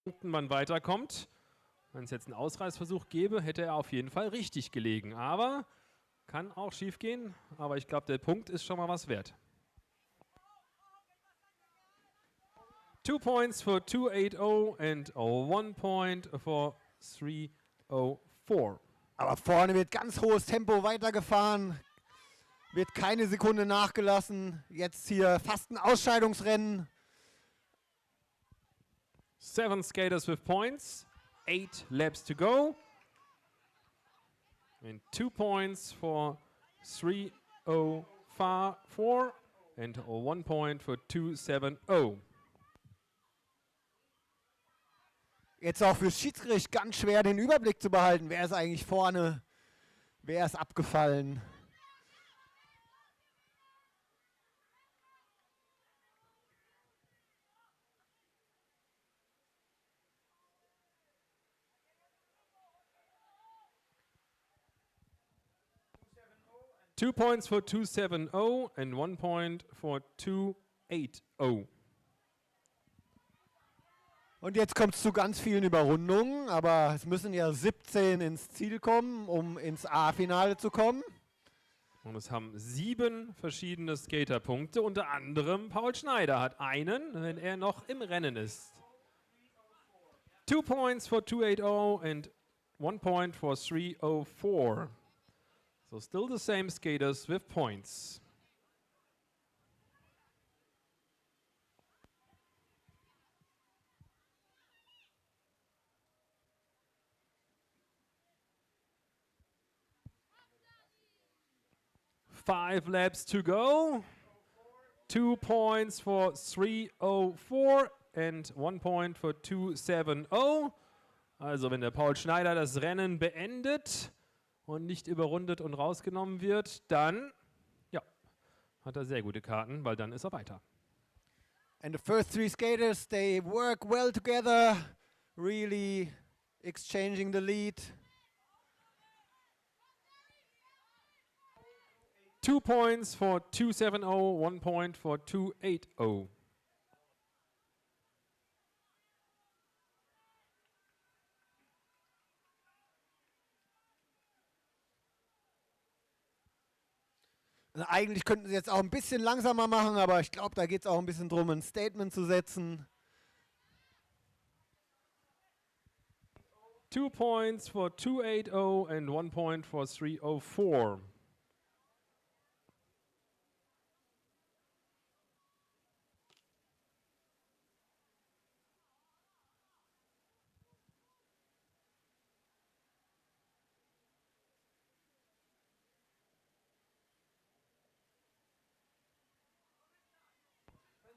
Punkten man weiterkommt. Wenn es jetzt einen Ausreißversuch gäbe, hätte er auf jeden Fall richtig gelegen. Aber kann auch schief gehen. Aber ich glaube, der Punkt ist schon mal was wert. 2 points for 280 and 1 point for 304. Aber vorne wird ganz hohes Tempo weitergefahren. Wird keine Sekunde nachgelassen. Jetzt hier fast ein Ausscheidungsrennen. 7 skaters with points. 8 laps to go. And 2 points for 304 and 1 point for 270. Jetzt auch fürs Schiedsgericht ganz schwer den Überblick zu behalten. Wer ist eigentlich vorne? Wer ist abgefallen? Two points for 270 and 1 point for 280. Und jetzt kommt es zu ganz vielen Überrundungen, aber es müssen ja 17 ins Ziel kommen, um ins A-Finale zu kommen. Und es haben 7 verschiedene Skaterpunkte, unter anderem Paul Schneider hat einen, wenn er noch im Rennen ist. 2 points for 280 and 1 point for 304. So still the same skaters with points. Five laps to go. 2 points for 304 and 1 point for 270. Also wenn der Paul Schneider das Rennen beendet und nicht überrundet und rausgenommen wird, dann ja, hat er sehr gute Karten, weil dann ist er weiter. And the first three skaters, they work well together, really exchanging the lead. 2 points for 270, 1 point for 280. Und eigentlich könnten sie jetzt auch ein bisschen langsamer machen, aber ich glaube, da geht es auch ein bisschen drum, ein Statement zu setzen. 2 points for 280 and 1 point for 304.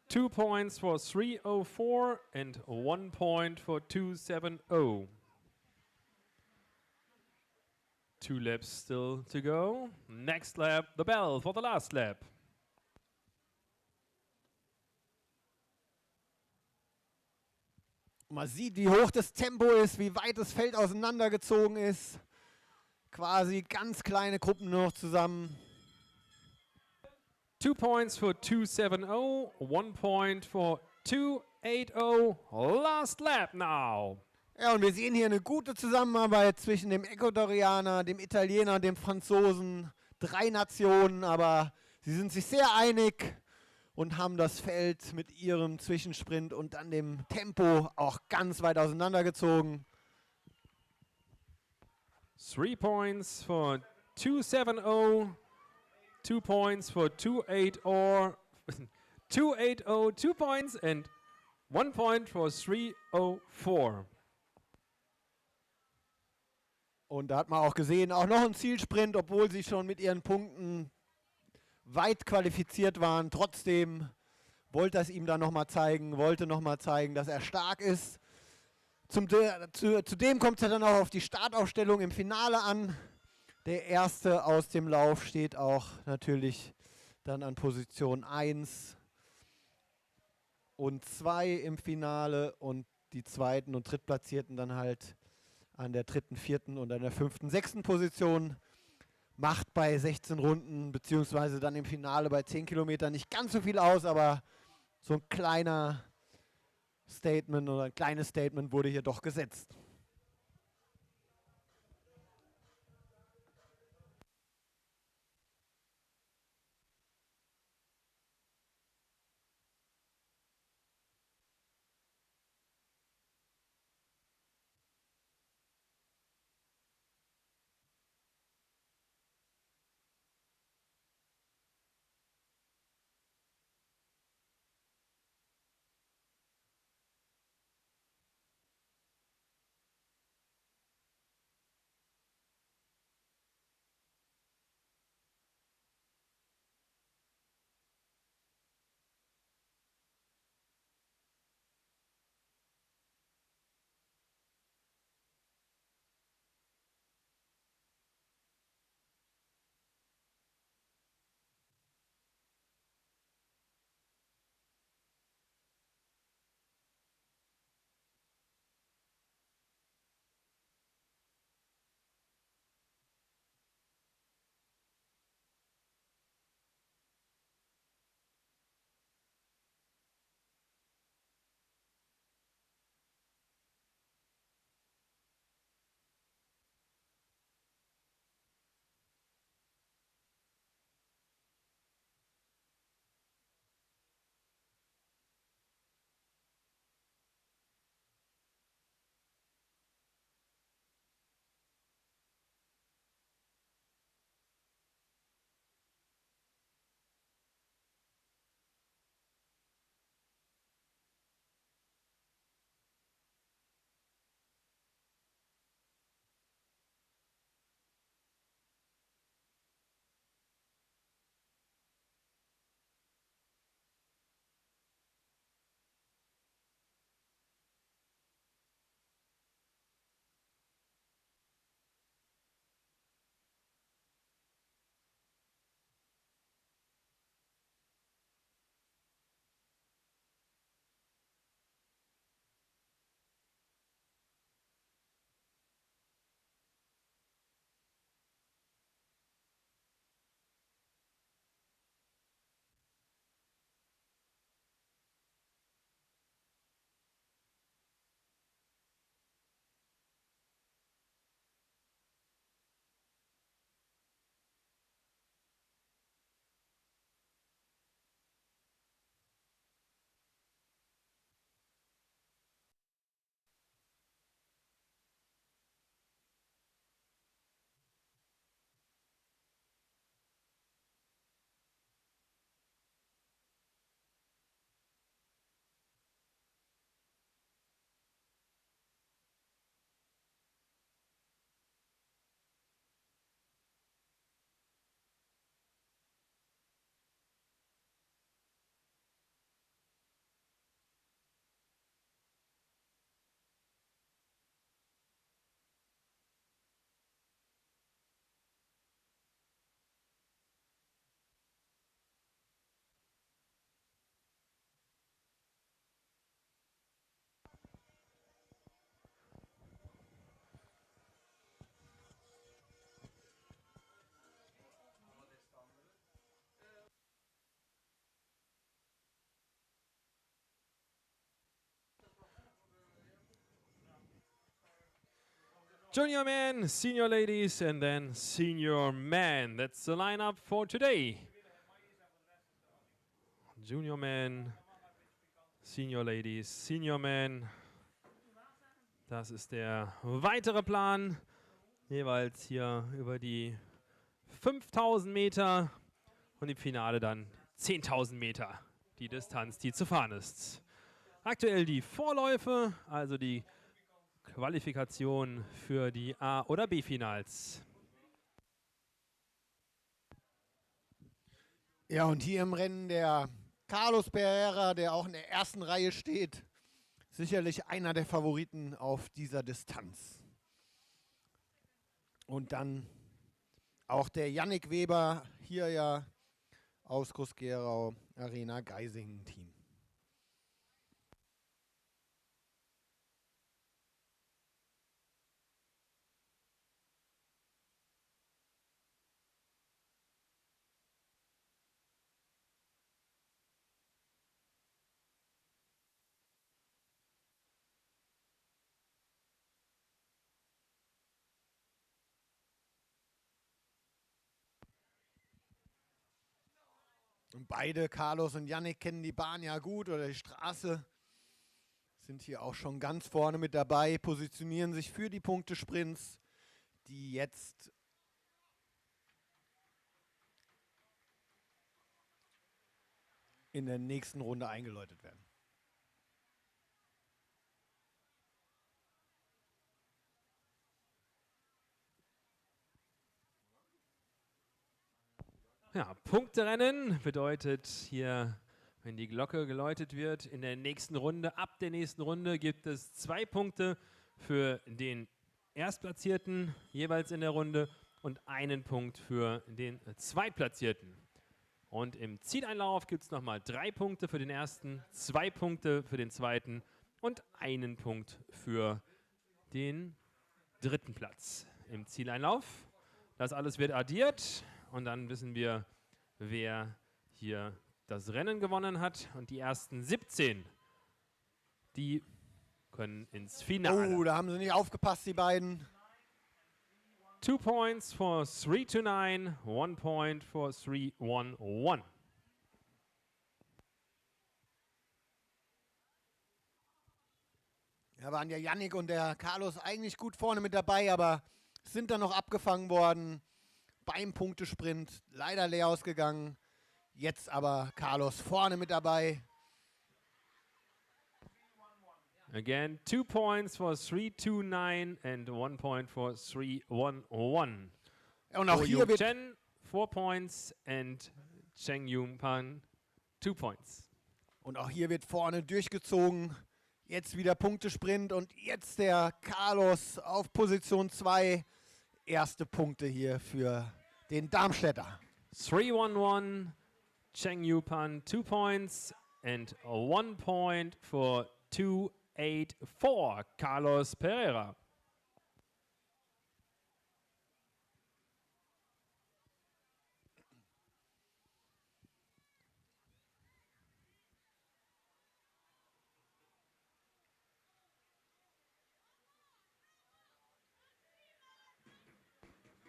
Two points for 304 and 1 point for 270. 2 laps still to go. Next lap, the bell for the last lap. Man sieht, wie hoch das Tempo ist, wie weit das Feld auseinandergezogen ist. Quasi ganz kleine Gruppen nur noch zusammen. 2 points for 270, 1 point for 280. Last lap now. Ja, und wir sehen hier eine gute Zusammenarbeit zwischen dem Ecuadorianer, dem Italiener und dem Franzosen. 3 Nationen, aber sie sind sich sehr einig und haben das Feld mit ihrem Zwischensprint und dann dem Tempo auch ganz weit auseinandergezogen. 3 points for 270, 2 points for 280, 280, 2 points and 1 point for 304. Und da hat man auch gesehen, auch noch ein Zielsprint, obwohl sie schon mit ihren Punkten weit qualifiziert waren. Trotzdem wollte er es ihm dann nochmal zeigen, dass er stark ist. Zudem kommt es ja dann auch auf die Startaufstellung im Finale an. Der Erste aus dem Lauf steht auch natürlich dann an Position 1 und 2 im Finale und die Zweiten und Drittplatzierten dann halt an der 3., 4. und an der 5., 6. Position. Macht bei 16 Runden beziehungsweise dann im Finale bei 10 Kilometern nicht ganz so viel aus, aber so ein kleiner Statement oder ein kleines Statement wurde hier doch gesetzt. Junior men, senior ladies, and then senior men. That's the lineup for today. Junior men, senior ladies, senior men. Das ist der weitere Plan. Jeweils hier über die 5000 Meter und im Finale dann 10.000 Meter. Die Distanz, die zu fahren ist. Aktuell die Vorläufe, also die Qualifikation für die A- oder B-Finals. Ja, und hier im Rennen der Carlos Pereira, der auch in der ersten Reihe steht. Sicherlich einer der Favoriten auf dieser Distanz. Und dann auch der Yannick Weber, hier ja aus Gross-Gerau, Arena Geisingen Team. Und beide, Carlos und Yannick, kennen die Bahn ja gut oder die Straße. Sind hier auch schon ganz vorne mit dabei, positionieren sich für die Punktesprints, die jetzt in der nächsten Runde eingeläutet werden. Ja, Punkterennen bedeutet hier, wenn die Glocke geläutet wird, in der nächsten Runde, ab der nächsten Runde gibt es 2 Punkte für den Erstplatzierten jeweils in der Runde und 1 Punkt für den Zweitplatzierten. Und im Zieleinlauf gibt es nochmal 3 Punkte für den Ersten, 2 Punkte für den Zweiten und 1 Punkt für den 3. Platz im Zieleinlauf. Das alles wird addiert. Und dann wissen wir, wer hier das Rennen gewonnen hat. Und die ersten 17, die können ins Finale. Oh, da haben sie nicht aufgepasst, die beiden. 2 points for 3 to 9, 1 point for 3, 1, 1. Da waren ja Yannick und der Carlos eigentlich gut vorne mit dabei, aber sind dann noch abgefangen worden. Beim Punktesprint leider leer ausgegangen. Jetzt aber Carlos vorne mit dabei. Again, 2 points for 3-2-9 and 1 point for 3-1-1. Und auch hier wird Chen 4 points and Cheng Yung Pan 2 points. Und auch hier wird vorne durchgezogen. Jetzt wieder Punktesprint und jetzt der Carlos auf Position 2. Erste Punkte hier für den Darmstädter. 3-1-1, Cheng Yu Pan 2 points and 1 point for 2-8-4, Carlos Pereira.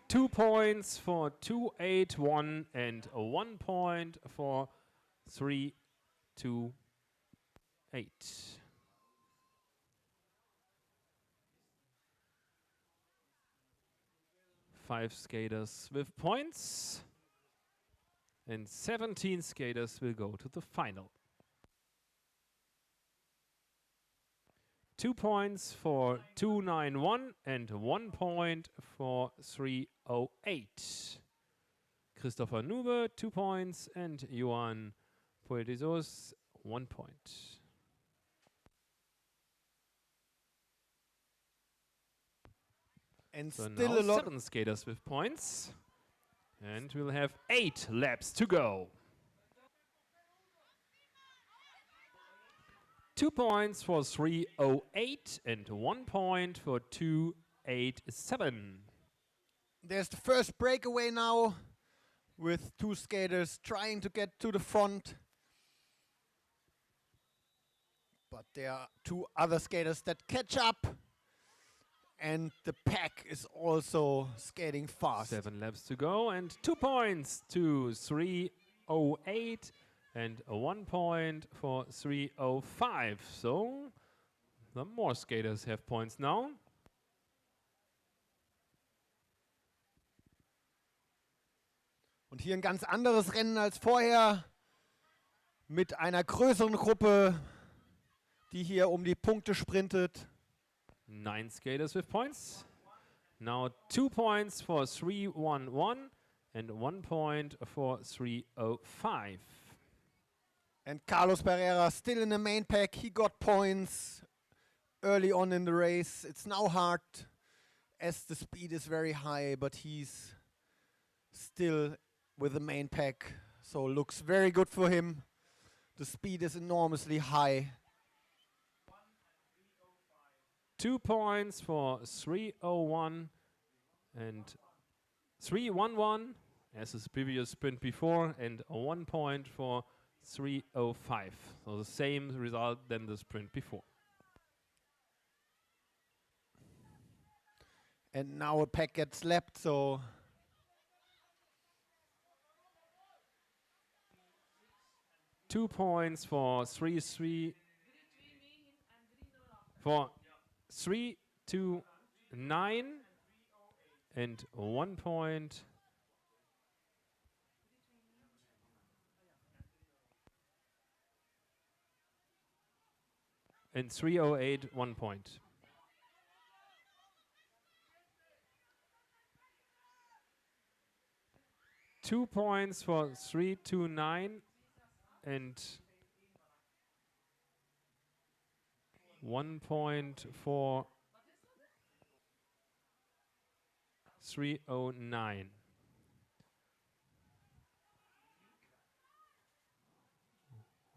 Two points for 2-8-1 and 1 point for 3-2-8. 5 skaters with points and 17 skaters will go to the final. 2 points for 2-9-1 and 1 point for 3-0-8. Christopher Nube, 2 points, and Johan Poetisos, 1 point. And So still now a lot. 7 skaters with points. And we'll have 8 laps to go. 2 points for 3-0-8 and 1 point for 2-8-7. There's the first breakaway now with 2 skaters trying to get to the front. But there are 2 other skaters that catch up. And the pack is also skating fast. 7 laps to go and 2 points to 308 and 1 point for 305. So the more skaters have points now. Und hier ein ganz anderes Rennen als vorher mit einer größeren Gruppe, die hier um die Punkte sprintet. 9 skaters with points. Now 2 points for 311 and 1 point for 305. And Carlos Pereira still in the main pack. He got points early on in the race. It's now hard as the speed is very high, but he's still with the main pack. So looks very good for him. The speed is enormously high. 2 points for 301 and 311 as his previous sprint before, and 1 point for 305. So the same result than the sprint before. And now a pack gets lapped, so 2 points for 3-3 for 3-2-9 and 1 point and 308 1 point. Two points for 329 and 1 point for 309.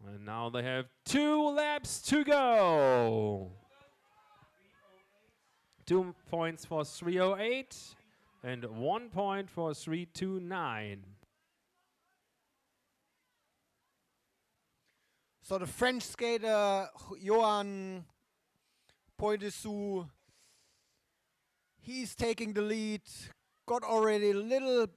And now they have 2 laps to go. 2 points for 308 and 1 point for 329. so the French skater Johan Poidesou, he's taking the lead, got already a little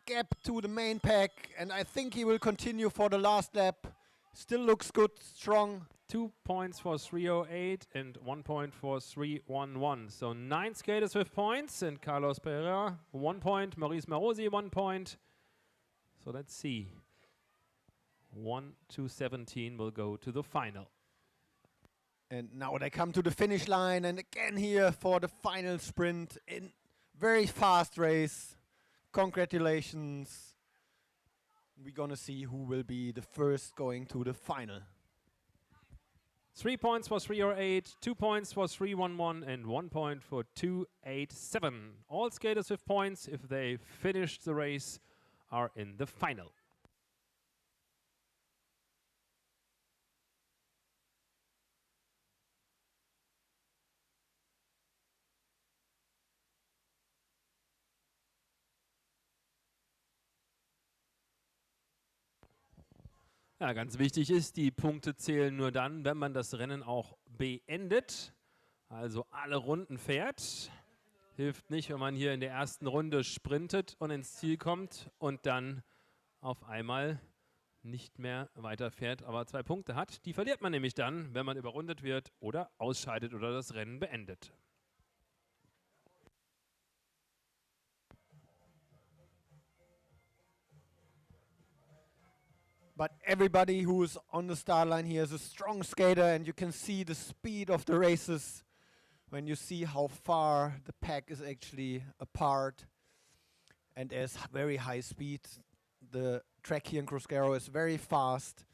gap to the main pack, and I think he will continue for the last lap. Still looks good, strong. 2 points for 308 and 1 point for 311. So 9 skaters with points, and Carlos Pereira 1 point, Maurice Marosi 1 point. So let's see. 1 to 17 will go to the final. And now they come to the finish line, and again here for the final sprint in very fast race. Congratulations. We're gonna see who will be the first going to the final. 3 points for 308, 2 points for 311, and 1 point for 287. All skaters with points, if they finish the race, are in the final. Ja, ganz wichtig ist, die Punkte zählen nur dann, wenn man das Rennen auch beendet, also alle Runden fährt. Hilft nicht, wenn man hier in der ersten Runde sprintet und ins Ziel kommt und dann auf einmal nicht mehr weiterfährt, aber 2 Punkte hat. Die verliert man nämlich dann, wenn man überrundet wird oder ausscheidet oder das Rennen beendet. But everybody who's on the start line here is a strong skater, and you can see the speed of the races when you see how far the pack is actually apart. And there's very high speed. The track here in Gross-Gerau is very fast.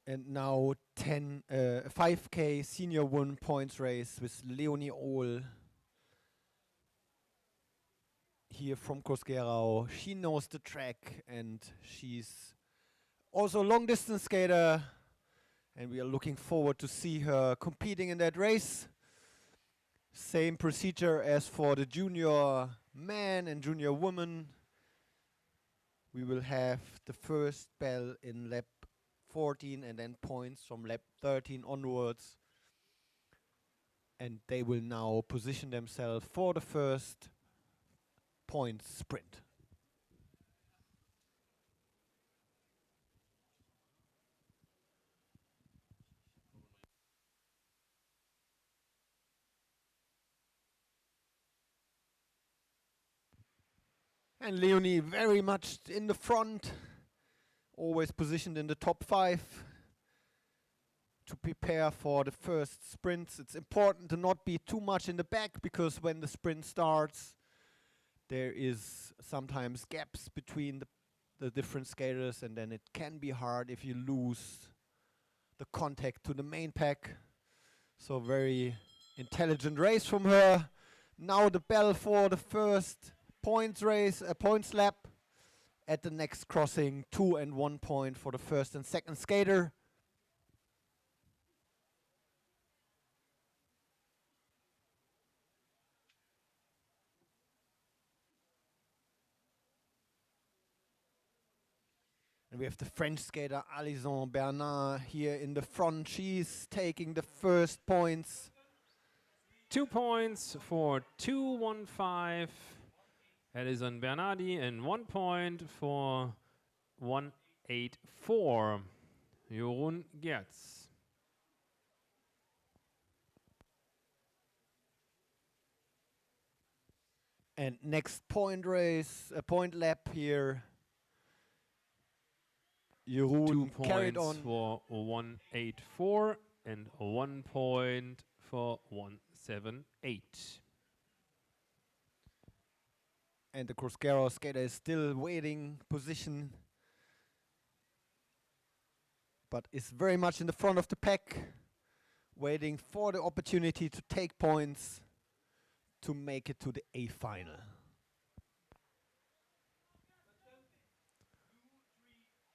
And now 5K senior 1 points race with Leonie Ohl here from Gross-Gerau. She knows the track and she's also a long distance skater, and we are looking forward to see her competing in that race. Same procedure as for the junior man and junior woman. We will have the first bell in lap 14 and then points from lap 13 onwards. And they will now position themselves for the first points sprint. And Leonie very much in the front, always positioned in the top 5 to prepare for the first sprints. It's important to not be too much in the back, because when the sprint starts, there is sometimes gaps between the different skaters, and then it can be hard if you lose the contact to the main pack. So very intelligent race from her. Now the bell for the first points race, points lap at the next crossing. 2 and 1 point for the first and second skater. And we have the French skater Alison Bernard here in the front. She's taking the first points. 2 points for 2:15, Alison Bernardi, and 1 point for 1:84, Jeroen Gertz. And next point race, a point lap here. 2 Jeroen carried points on. for 1:84 and 1 point for 1:78. And the Gross-Gerau skater is still waiting position, but is very much in the front of the pack, waiting for the opportunity to take points to make it to the A final.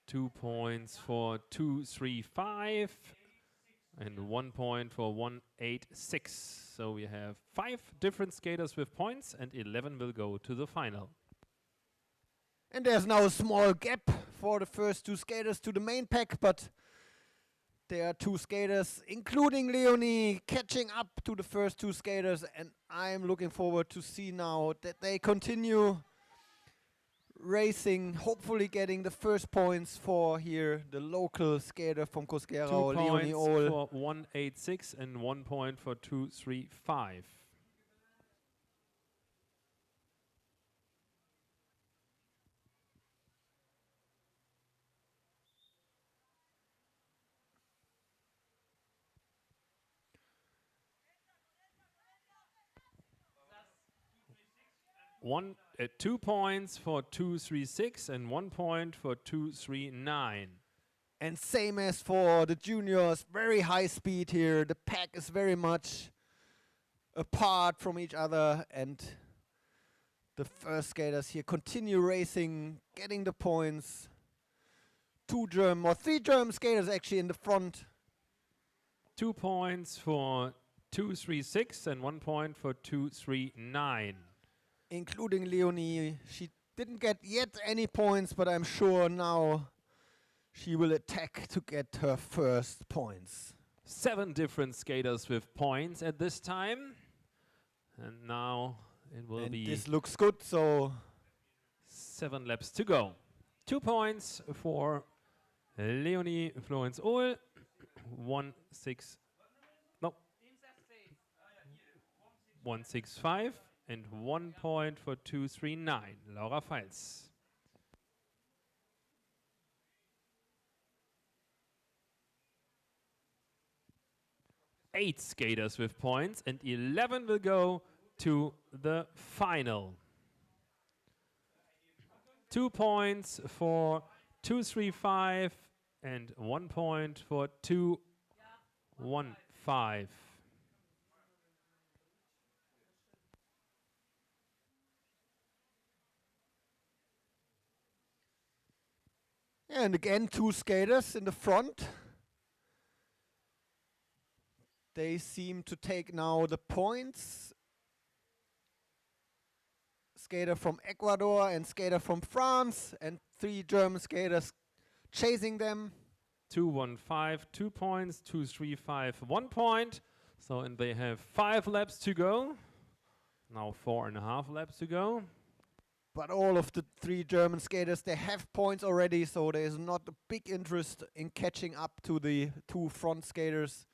2 points for 2:35 and 1 point for 1:86. So we have 5 different skaters with points, and 11 will go to the final. And there's now a small gap for the first 2 skaters to the main pack, but there are 2 skaters, including Leonie, catching up to the first 2 skaters, and I'm looking forward to see now that they continue racing, hopefully getting the first points for here the local skater from 2 Gross-Gerau, Leonie points Ohl. for 1:86 and 1 point for 2:35. One, 2 points for 2:36 and 1 point for 2:39. And same as for the juniors, very high speed here. The pack is very much apart from each other, and the first skaters here continue racing, getting the points. 3 German skaters actually in the front. 2 points for 2:36 and 1 point for 2:39. Including Leonie. She didn't get yet any points, but I'm sure now she will attack to get her first points. 7 different skaters with points at this time. And now it will And be this looks good, so 7 laps to go. 2 points for Leonie Florence Ohl. 1:65 and 1 point for 2:39, Laura Pfalz. Eight skaters with points, and 11 will go to the final. 2 points for 2:35, and 1 point for 2-1-5. And again, two skaters in the front. They seem to take now the points. Skater from Ecuador and skater from France, and three German skaters chasing them. 2-1-5, 2 points, 2-3-5, 1 point. So, and they have 5 laps to go. Now 4.5 laps to go. But all of the three German skaters, they have points already, so there's not a big interest in catching up to the two front skaters.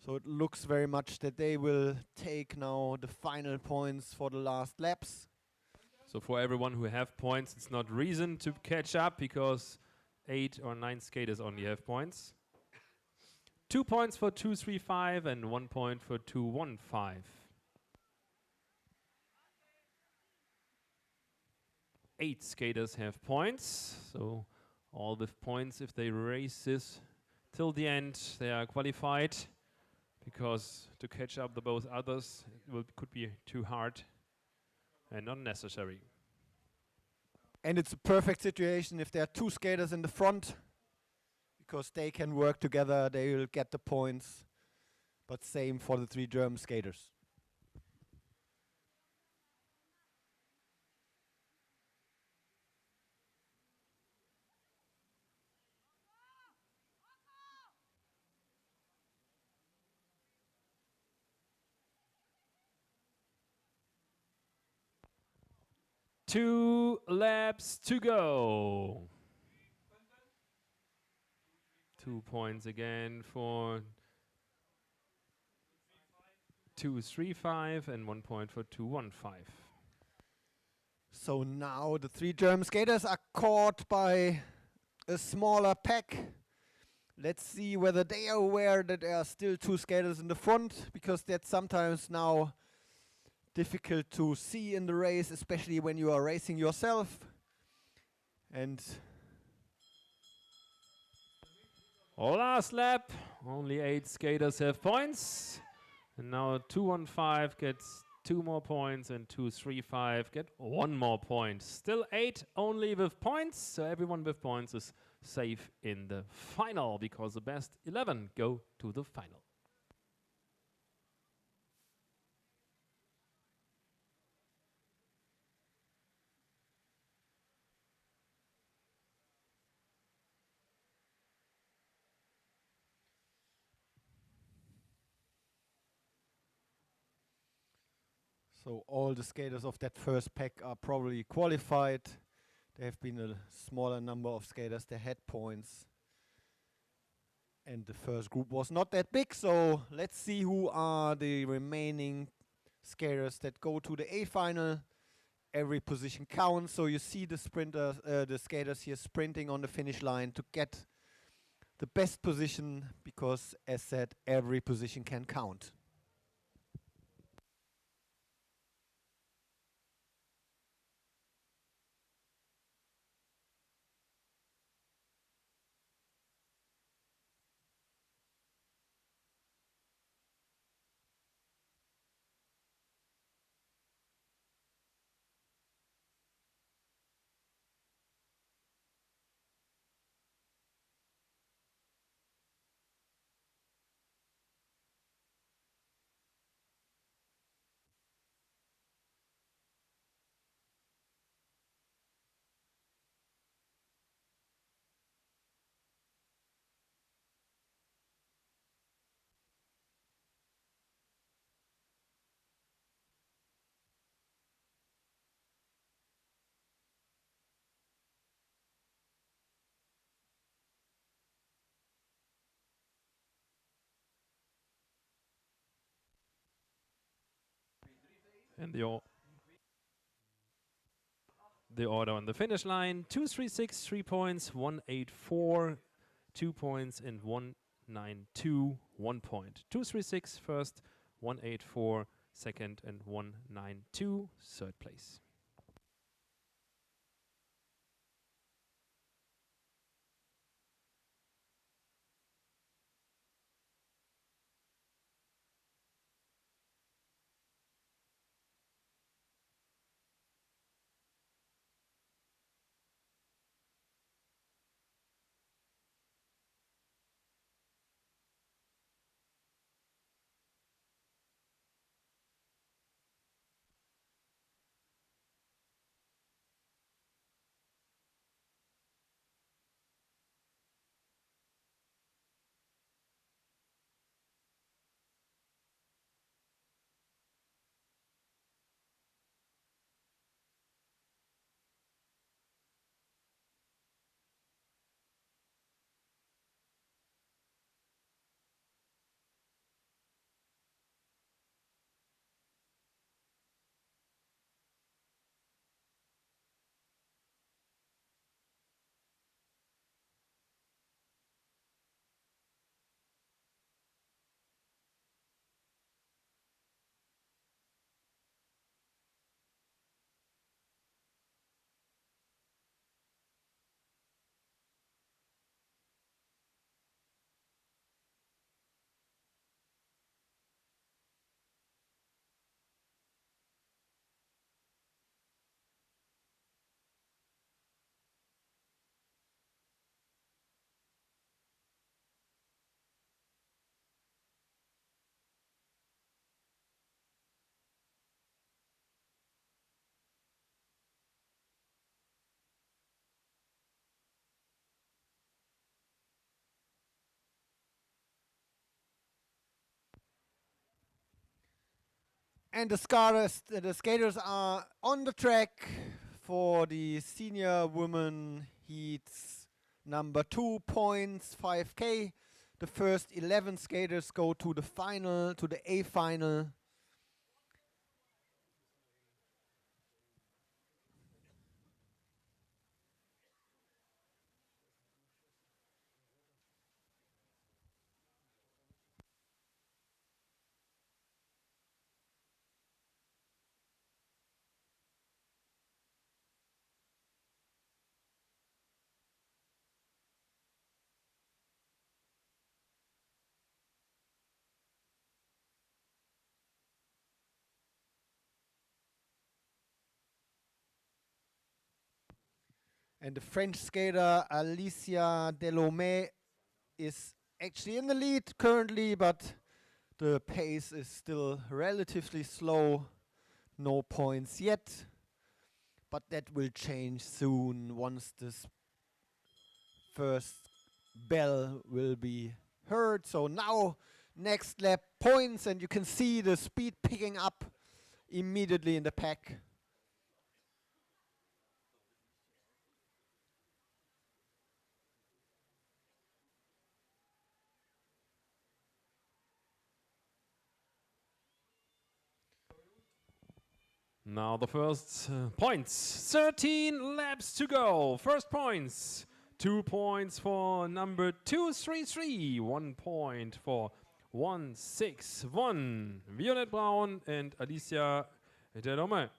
So it looks very much that they will take now the final points for the last laps. So for everyone who have points, it's not reason to catch up because 8 or 9 skaters only have points. 2 points for 2-3-5 and 1 point for 2-1-5. 8 skaters have points, so all with points, if they race this till the end, they are qualified, because to catch up the both others could be too hard and not necessary. And it's a perfect situation if there are two skaters in the front, because they can work together, they will get the points. But same for the three German skaters. Two laps to go. 2 points again for 2-3-5 and 1 point for 2-1-5. So now the three German skaters are caught by a smaller pack. Let's see whether they are aware that there are still two skaters in the front, because that's sometimes now difficult to see in the race, especially when you are racing yourself. And last lap, only 8 skaters have points. And now 2-1-5 gets 2 more points and 2-3-5 get 1 more point. Still 8 only with points, so everyone with points is safe in the final, because the best 11 go to the final. so all the skaters of that first pack are probably qualified. There have been a smaller number of skaters that had points. And the first group was not that big, so let's see who are the remaining skaters that go to the A final. Every position counts, so you see the sprinters, the skaters here sprinting on the finish line to get the best position, because as said, every position can count. And the order on the finish line: 2-3-6, 3 points, 1-8-4, 2 points, and 1-9-2, 1 point. 2-3-6 first, 1-8-4 second, and 1-9-2 third place. And the skaters are on the track for the senior women heats number 2 points 5K. The first 11 skaters go to the final, to the A final. And the French skater Alicia Delhomme is actually in the lead currently, but the pace is still relatively slow. No points yet, but that will change soon once this first bell will be heard. So now next lap points, and you can see the speed picking up immediately in the pack. Now the first points. 13 laps to go. First points. 2 points for number 233. 1 point for 161. Violet Braun and Alicia Delhomme.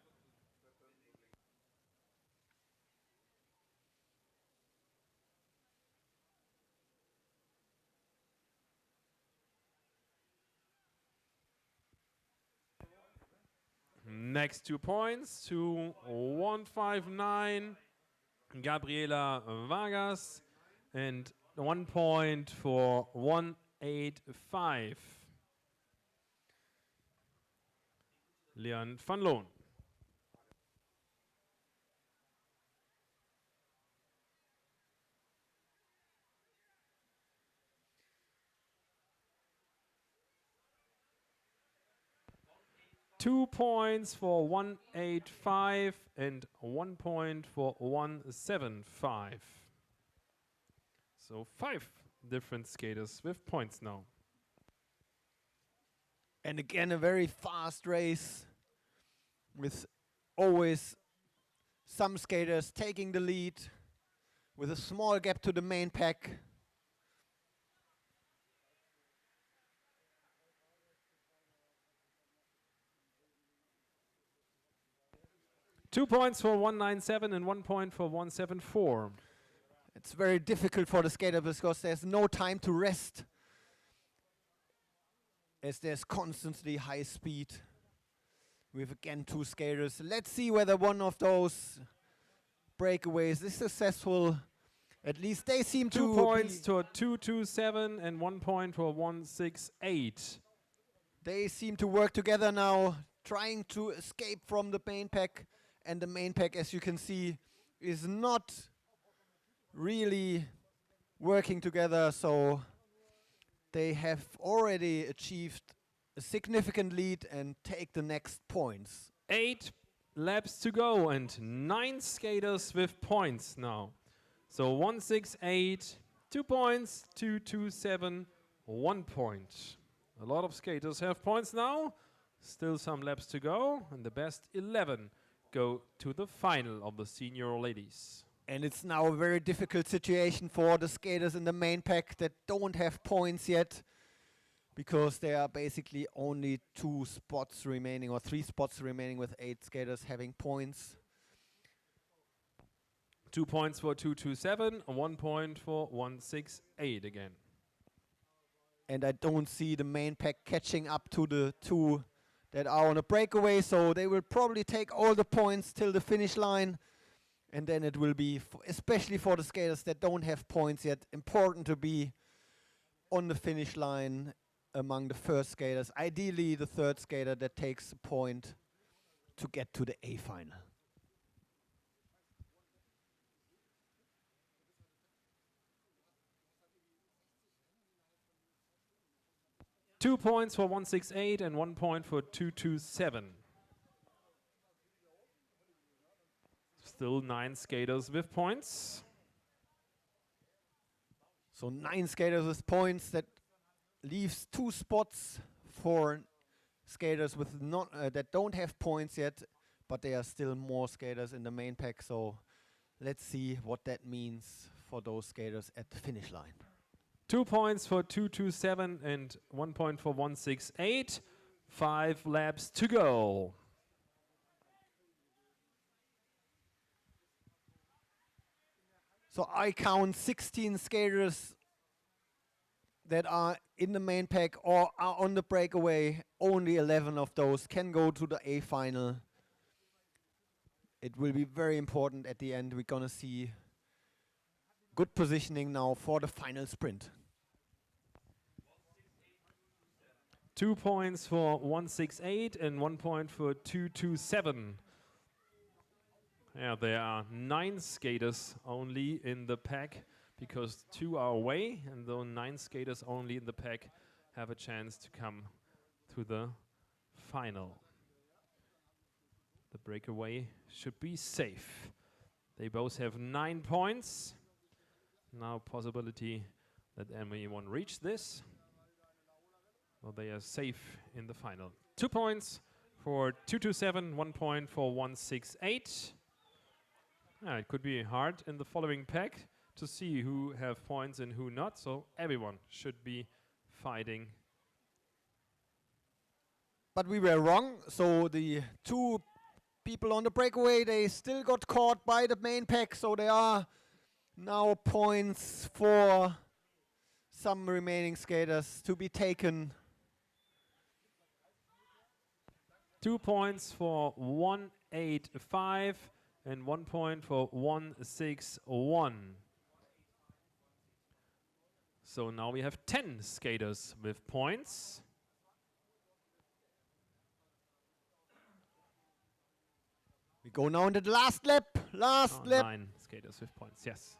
Next 2 points to 159. Gabriela Vargas, and 1 point for 185. Leon van Loon. Two points for 185 and 1 point for 175. So 5 different skaters with points now. And again, a very fast race with always some skaters taking the lead with a small gap to the main pack. Two points for 197 and 1 point for 174. It's very difficult for the skater because there's no time to rest, as there's constantly high speed. We have again 2 skaters. Let's see whether one of those breakaways is successful. At least they seem to 2 points to 227 and 1 point for 168. They seem to work together now, trying to escape from the main pack. And the main pack, as you can see, is not really working together. So they have already achieved a significant lead and take the next points. 8 laps to go and 9 skaters with points now. So 168, 2 points, 227, 1 point. A lot of skaters have points now. Still some laps to go, and the best 11 go to the final of the senior ladies. And it's now a very difficult situation for the skaters in the main pack that don't have points yet, because there are basically only 2 spots remaining, or 3 spots remaining, with 8 skaters having points. 2 points for 227, 1 point for 168 again. And I don't see the main pack catching up to the 2 that are on a breakaway, so they will probably take all the points till the finish line. And then it will be, especially for the skaters that don't have points yet, important to be on the finish line among the first skaters. Ideally, the third skater that takes a point to get to the A final. 2 points for 168 and 1 point for 227. Still 9 skaters with points. So 9 skaters with points. That leaves 2 spots for skaters with not that don't have points yet, but there are still more skaters in the main pack. So let's see what that means for those skaters at the finish line. 2 points for 227 and 1 point for 168. 5 laps to go. So I count 16 skaters that are in the main pack or are on the breakaway. Only 11 of those can go to the A final. It will be very important at the end. We're going to see good positioning now for the final sprint. 2 points for 168 and 1 point for 227. Yeah, there are 9 skaters only in the pack because 2 are away, and those 9 skaters only in the pack have a chance to come to the final. The breakaway should be safe. They both have 9 points. Now possibility that anyone reach this. Well, they are safe in the final. 2 points for 227, 1 point for 168. It could be hard in the following pack to see who have points and who not, so everyone should be fighting. But we were wrong, so the 2 people on the breakaway, they still got caught by the main pack, so there are now points for some remaining skaters to be taken. 2 points for 185 and 1 point for 161. So now we have 10 skaters with points. We go now into the last lap. Last lap. 9 skaters with points, yes.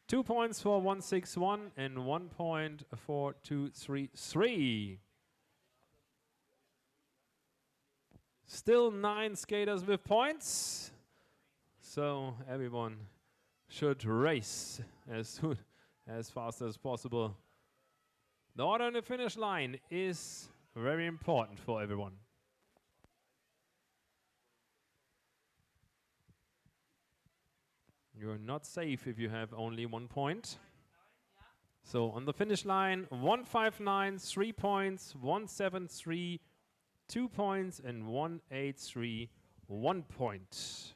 Two points for 161 and 1 point for 233. Still 9 skaters with points. So everyone should race as fast as possible. The order on the finish line is very important for everyone. You're not safe if you have only 1 point. So on the finish line, 159, 3 points, 173, 2 points, and 183, 1 point.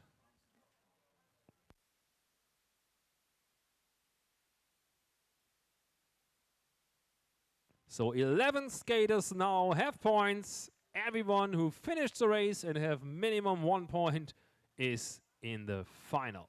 So 11 skaters now have points. Everyone who finished the race and have minimum 1 point is in the final.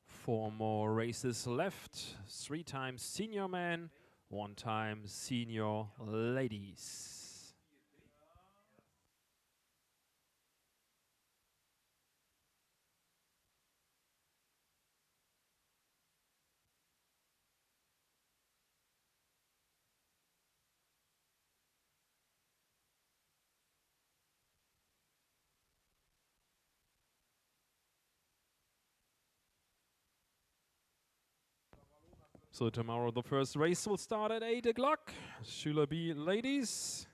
Four more races left. 3 times senior men, 1 time senior ladies. So tomorrow the first race will start at 8 o'clock. Schüler B ladies.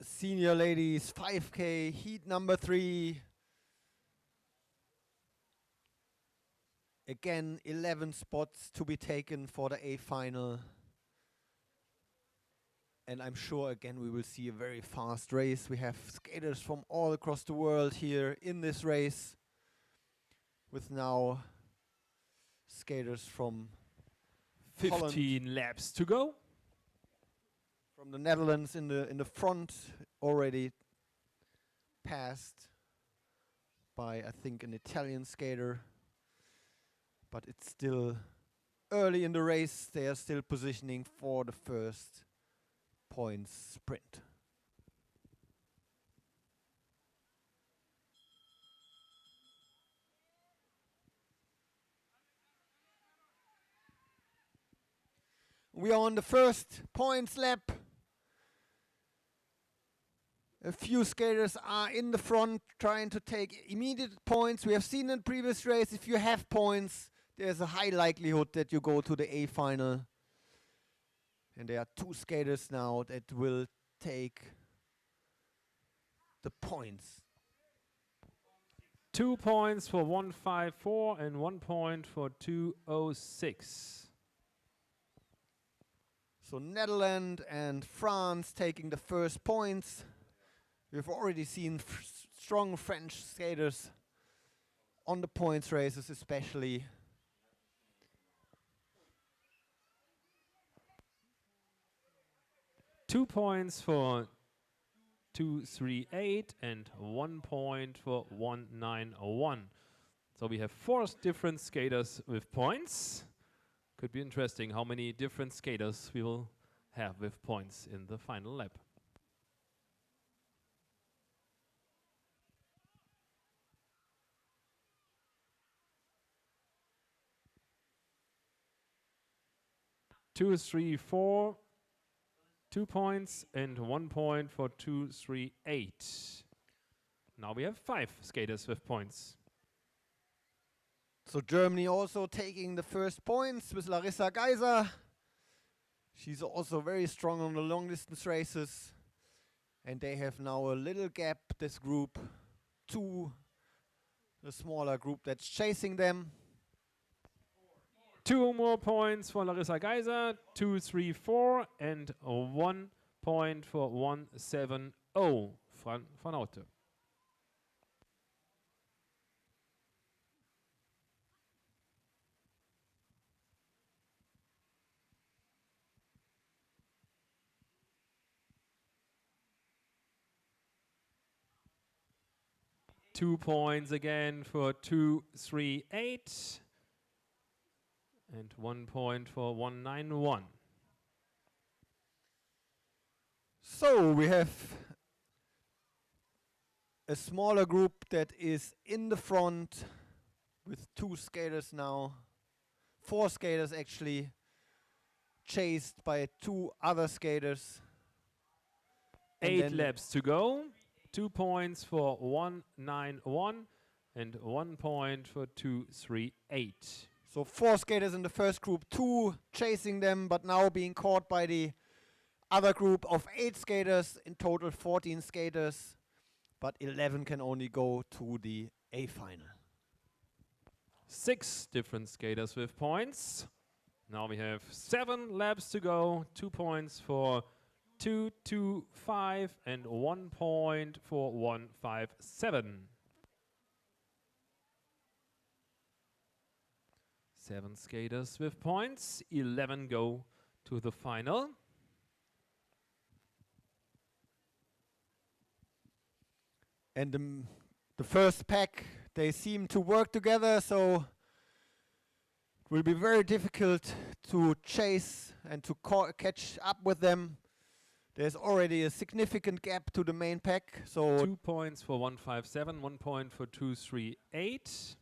senior ladies 5K heat number 3. Again, 11 spots to be taken for the A final. And I'm sure again we will see a very fast race. We have skaters from all across the world here in this race, with now skaters from 15 laps to go. from the Netherlands in the front, already passed by I think an Italian skater. But it's still early in the race. They are still positioning for the first points sprint. We are on the first points lap. A few skaters are in the front trying to take immediate points. We have seen in previous race, if you have points, there's a high likelihood that you go to the A final. And there are 2 skaters now that will take the points. 2 points for 154 and 1 point for 206. So Netherlands and France taking the first points. We've already seen strong French skaters on the points races especially. Two points for 238 and 1 point for 191. So we have 4 different skaters with points. Could be interesting how many different skaters we will have with points in the final lap. Two, three, 4, 2 points and 1 point for 238. Now we have 5 skaters with points. So Germany also taking the first points with Larissa Geiser. She's also very strong on the long distance races. And they have now a little gap, this group, to the smaller group that's chasing them. 2 more points for Larissa Geiser, 234 and 1 point for 170 Fran van Houten. Two points again for 238 and 1 point for 191. So we have a smaller group that is in the front with 2 skaters now, 4 skaters actually, chased by 2 other skaters. And 8 then laps to go. 2 points for 191 and 1 point for 238. so 4 skaters in the first group, 2 chasing them, but now being caught by the other group of 8 skaters, in total 14 skaters, but 11 can only go to the A final. 6 different skaters with points. Now we have 7 laps to go. 2 points for 225 and 1 point for 157. 7 skaters with points. 11 go to the final. And the first pack, they seem to work together, so it will be very difficult to chase and to catch up with them. There's already a significant gap to the main pack, so 2 points for 157, 1 point for 238.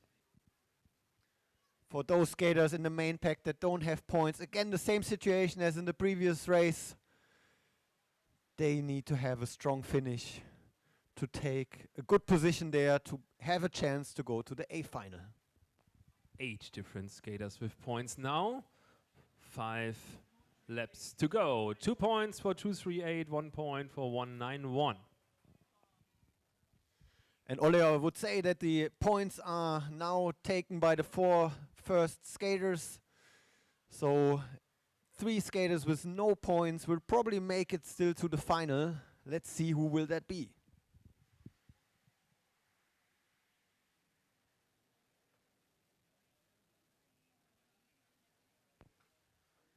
for those skaters in the main pack that don't have points, again the same situation as in the previous race. They need to have a strong finish to take a good position there to have a chance to go to the A final. 8 different skaters with points now. 5 laps to go. 2 points for 238, 1 point for 191. And Ole would say that the points are now taken by the 4 first skaters. So 3 skaters with no points will probably make it still to the final. Let's see who will that be.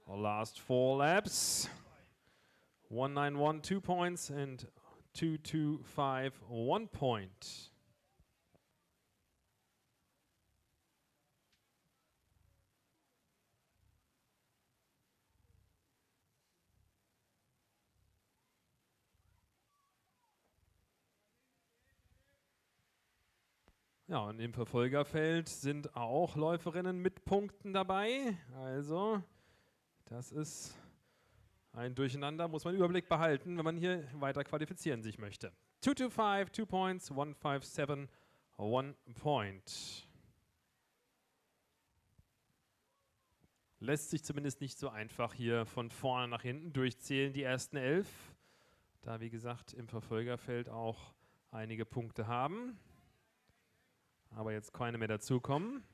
Our last 4 laps. 191, 2 points, and 225, 1 point. Ja, und im Verfolgerfeld sind auch Läuferinnen mit Punkten dabei. Also, das ist ein Durcheinander, muss man Überblick behalten, wenn man hier weiter qualifizieren sich möchte. 225, 2 points, 157, 1 point. Lässt sich zumindest nicht so einfach hier von vorne nach hinten durchzählen, die ersten 11. Da, wie gesagt, im Verfolgerfeld auch einige Punkte haben. Aber jetzt keine mehr dazukommen.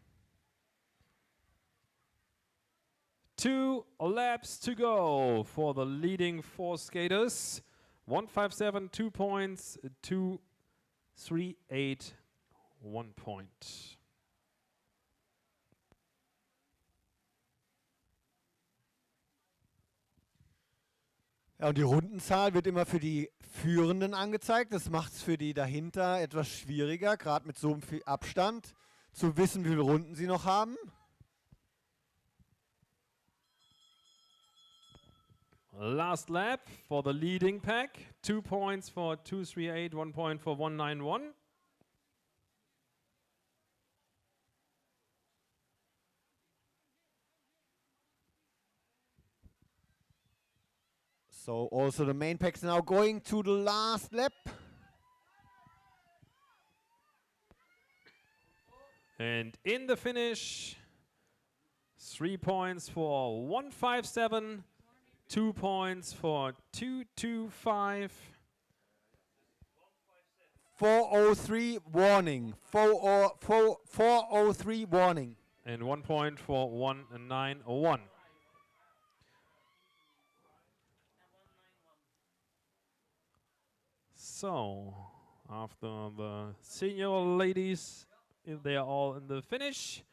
2 laps to go for the leading 4 skaters. 157, 2 points, 238, 1 point. Ja, und die Rundenzahl wird immer für die Führenden angezeigt. Das macht es für die dahinter etwas schwieriger, gerade mit so viel Abstand, zu wissen, wie viele Runden sie noch haben. Last lap for the leading pack. 2 points for 238, 1 point for 191. So also the main pack's now going to the last lap. And in the finish, 3 points for 157, 2 points for 225. 403 warning. 403 warning. And 1 point for 191. So, after the senior ladies, if they are all in the finish,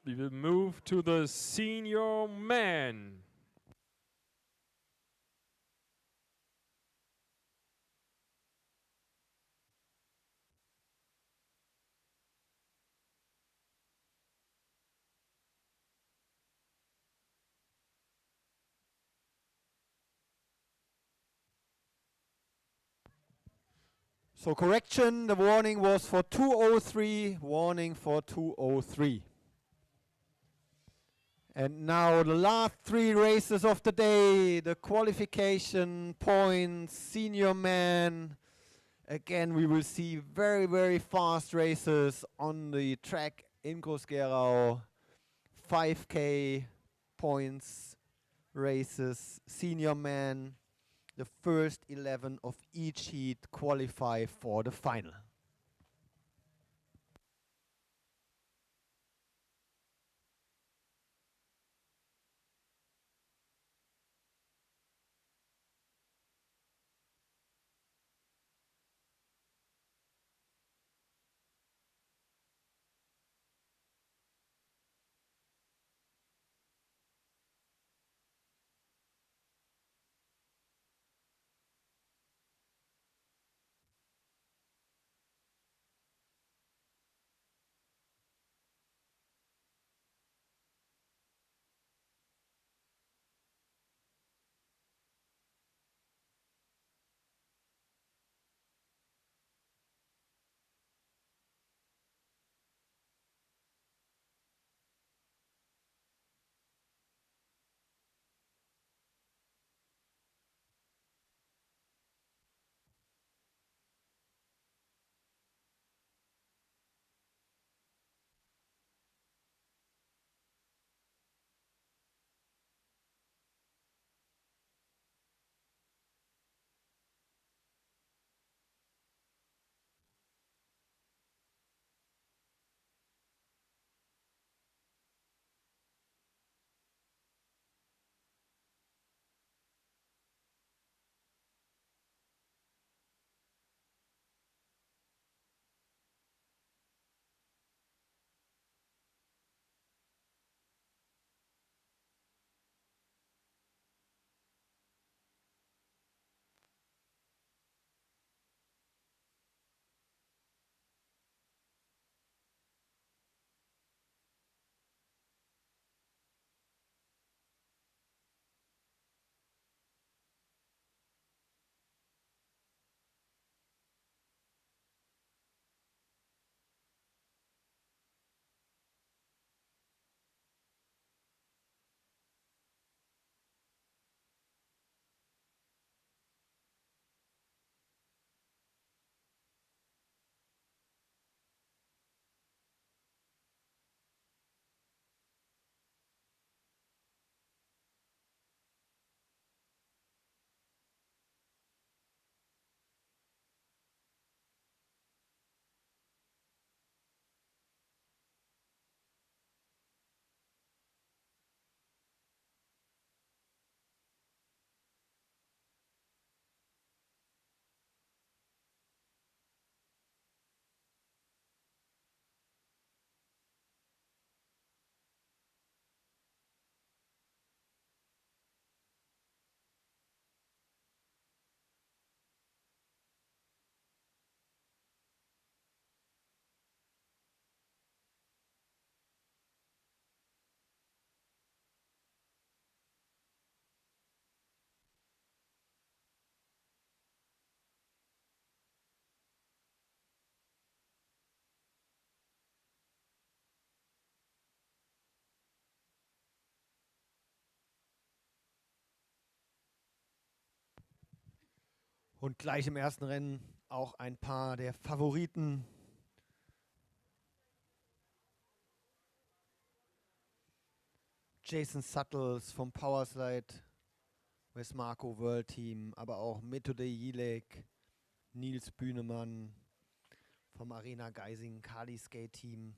we will move to the senior men. So correction, the warning was for 203, warning for 203. And now the last 3 races of the day, the qualification points, senior man. Again, we will see very, very fast races on the track in Gross-Gerau. 5K points races, senior man. The first 11 of each heat qualify for the final. Und gleich im ersten Rennen auch ein paar der Favoriten. Jason Suttles vom Powerslide Wes Marco World Team, aber auch Methode Jilek, Nils Bühnemann vom Arena Geising Kali Skate Team.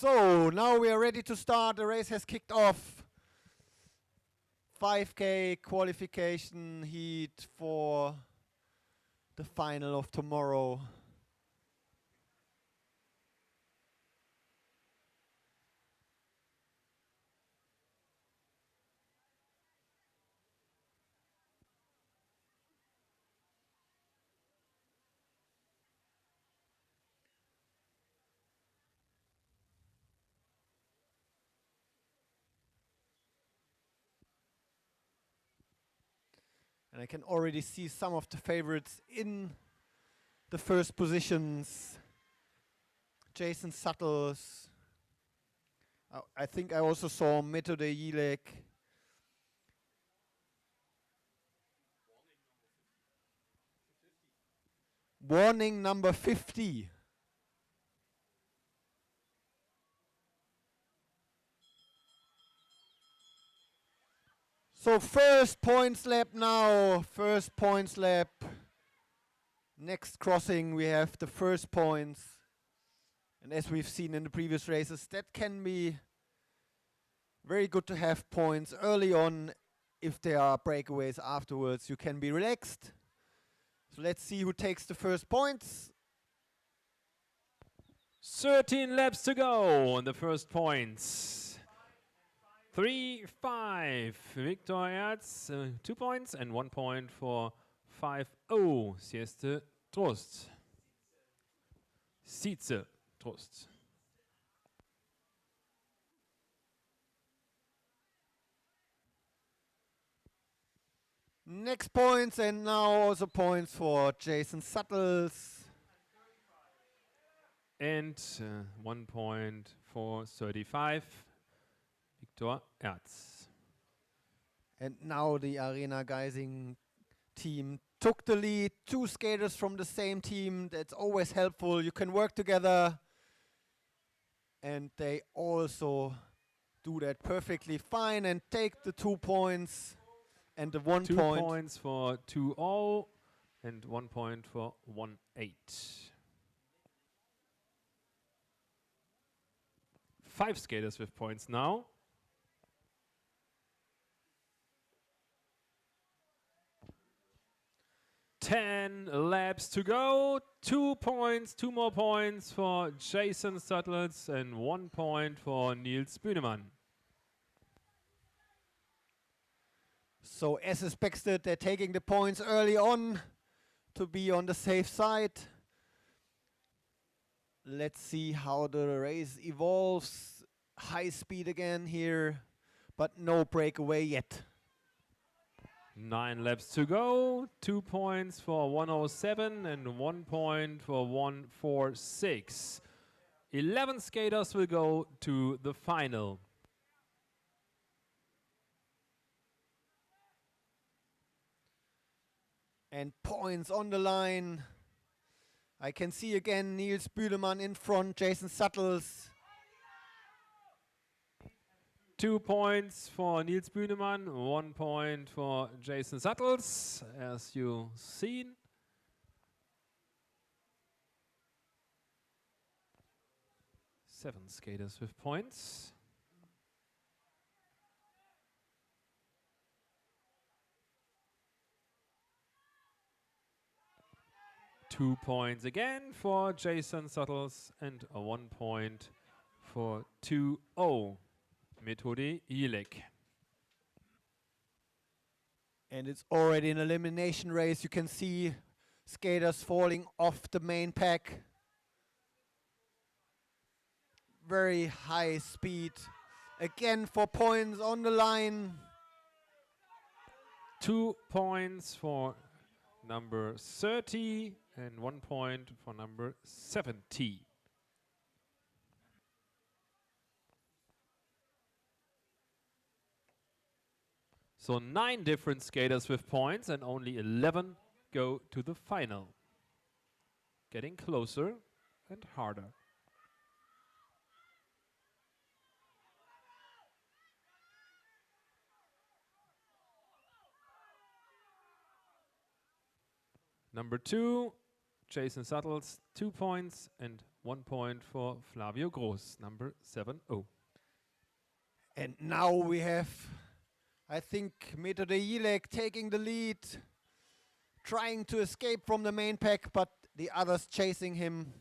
So now we are ready to start. The race has kicked off. 5K qualification heat for the final of tomorrow. And I can already see some of the favorites in the first positions. Jason Suttles. I think I also saw Methode Jilek. Warning number 50. So first points lap now. First points lap. Next crossing we have the first points. And as we've seen in the previous races, that can be very good to have points early on. If there are breakaways afterwards, you can be relaxed. So let's see who takes the first points. 13 laps to go on the first points. 3-5. Victor Erz, 2 points and 1 point for 5-0. Sieste Trost. Sietze Trost. Next points, and now also points for Jason Suttles. And 1 point for 35, Viktor Erz. And now the Arena Geising team took the lead. 2 skaters from the same team. That's always helpful. You can work together. And they also do that perfectly fine and take the 2 points and the 1 2 point. points for 2-0 and 1 point for 1-8. 5 skaters with points now. Ten laps to go. 2 points, 2 more points for Jason Suttles and 1 point for Nils Bühnemann. So as expected, they're taking the points early on to be on the safe side. Let's see how the race evolves. High speed again here, but no breakaway yet. 9 laps to go. 2 points for 107 and 1 point for 146. 11 skaters will go to the final. And points on the line. I can see again Nils Bühlemann in front, Jason Suttles. 2 points for Nils Bühnemann, 1 point for Jason Suttles, as you've seen. Seven skaters with points. Two points again for Jason Suttles and a 1 point for 2-0. Methode Ilek. And it's already an elimination race. You can see skaters falling off the main pack. Very high speed. Again for points on the line. 2 points for number 30 and 1 point for number 70. So 9 different skaters with points and only 11 go to the final. Getting closer and harder. Number 2, Jason Suttles, 2 points and 1 point for Flavio Gross, number 7-0. And now we have, I think, Methode Ilek taking the lead, trying to escape from the main pack, but the others chasing him.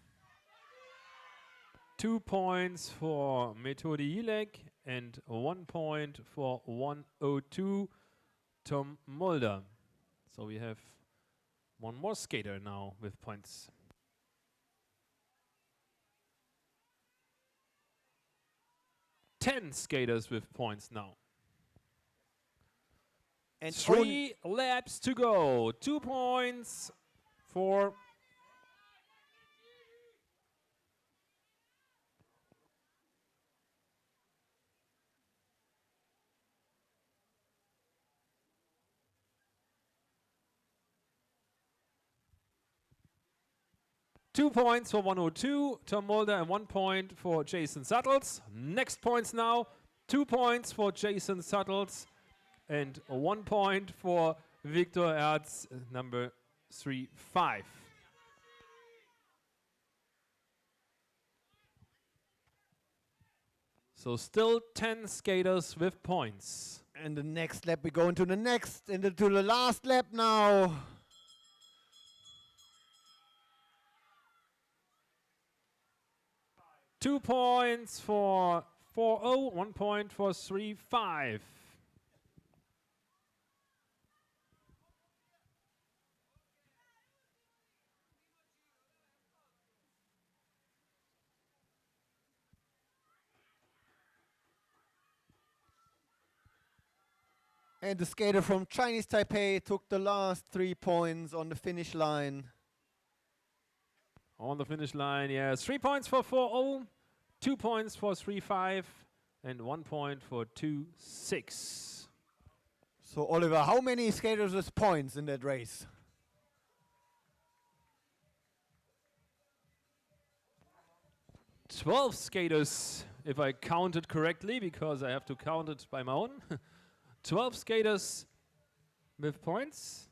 2 points for Methode Ilek and 1 point for 102 Tom Mulder. So we have one more skater now with points. Ten skaters with points now. And 3 laps to go. 2 points for Two points for 102, Tom Mulder, and 1 point for Jason Suttles. Next points now, 2 points for Jason Suttles and 1 point for Viktor Erz, number 3-5. So still 10 skaters with points. And the next lap, we go into the last lap now. Two points for 4-0, 1 point for 3-5. And the skater from Chinese Taipei took the last 3 points on the finish line. On the finish line, yes. 3 points for 4-0, 2 points for 3-5, and 1 point for 2-6. So Oliver, how many skaters with points in that race? 12 skaters, if I counted correctly, because I have to count it by my own. 12 skaters with points.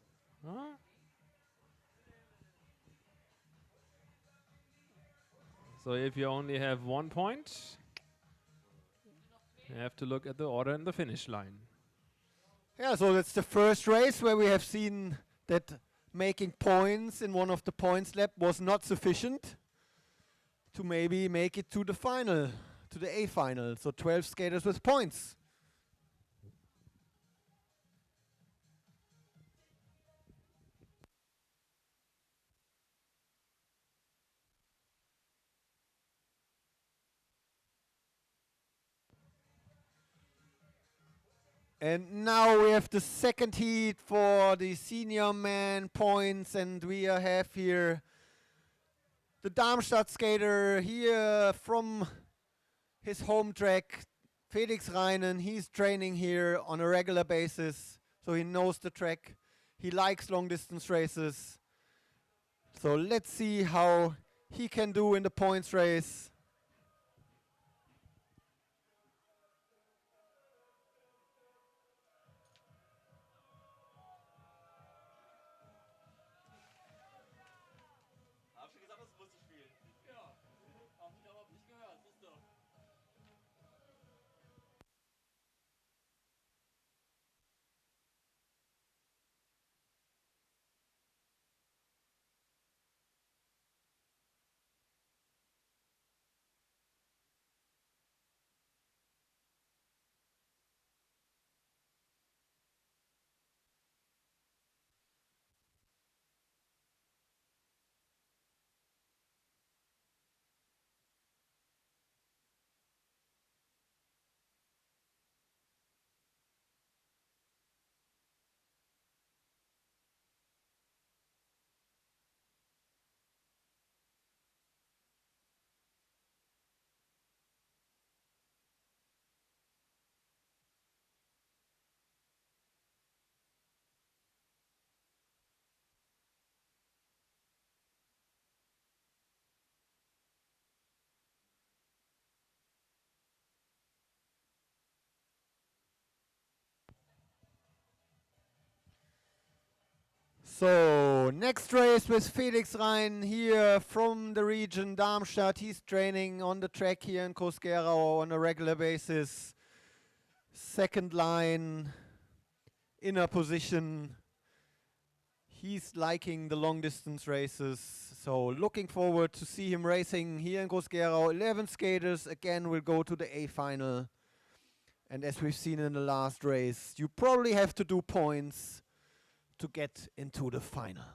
Huh? So if you only have 1 point, you have to look at the order in the finish line. Yeah, so that's the first race where we have seen that making points in one of the points lap was not sufficient to maybe make it to the final, to the A final. So 12 skaters with points. And now we have the second heat for the senior man points, and we have here the Darmstadt skater here from his home track, Felix Reinen. He's training here on a regular basis, so he knows the track. He likes long distance races. So let's see how he can do in the points race. Hab schon gesagt, das musst du spielen. Ja, hab ich aber nicht gehört, siehst du. So next race with Felix Rein here from the region Darmstadt. He's training on the track here in Gross-Gerau on a regular basis. Second line, inner position. He's liking the long distance races. So looking forward to see him racing here in Gross-Gerau. 11 skaters again will go to the A final. And as we've seen in the last race, you probably have to do points to get into the final.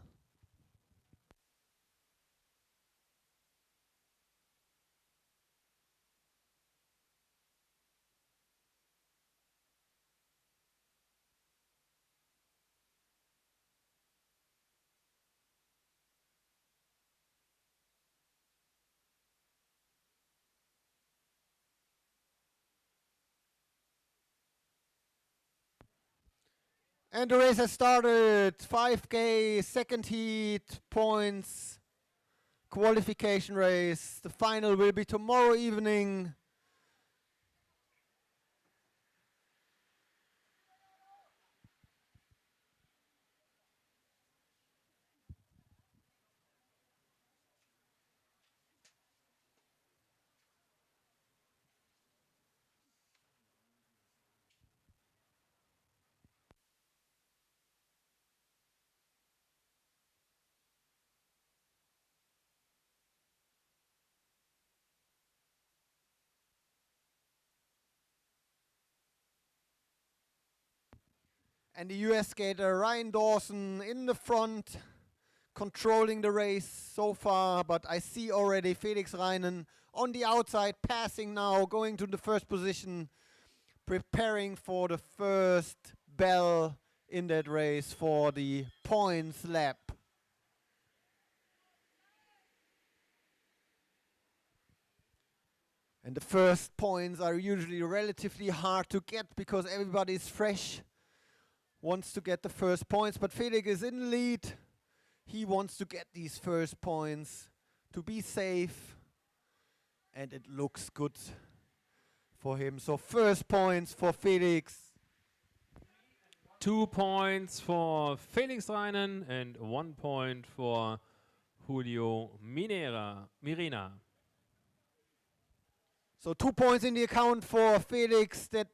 And the race has started. 5K, second heat, points, qualification race. The final will be tomorrow evening. And the US skater Ryan Dawson in the front, controlling the race so far. But I see already Felix Reinen on the outside, passing now, going to the first position, preparing for the first bell in that race for the points lap. And the first points are usually relatively hard to get because everybody is fresh, wants to get the first points, but Felix is in the lead. He wants to get these first points to be safe, and it looks good for him. So first points for Felix. 2 points for Felix Reinen and 1 point for Julio Mirena. So 2 points in the account for Felix. That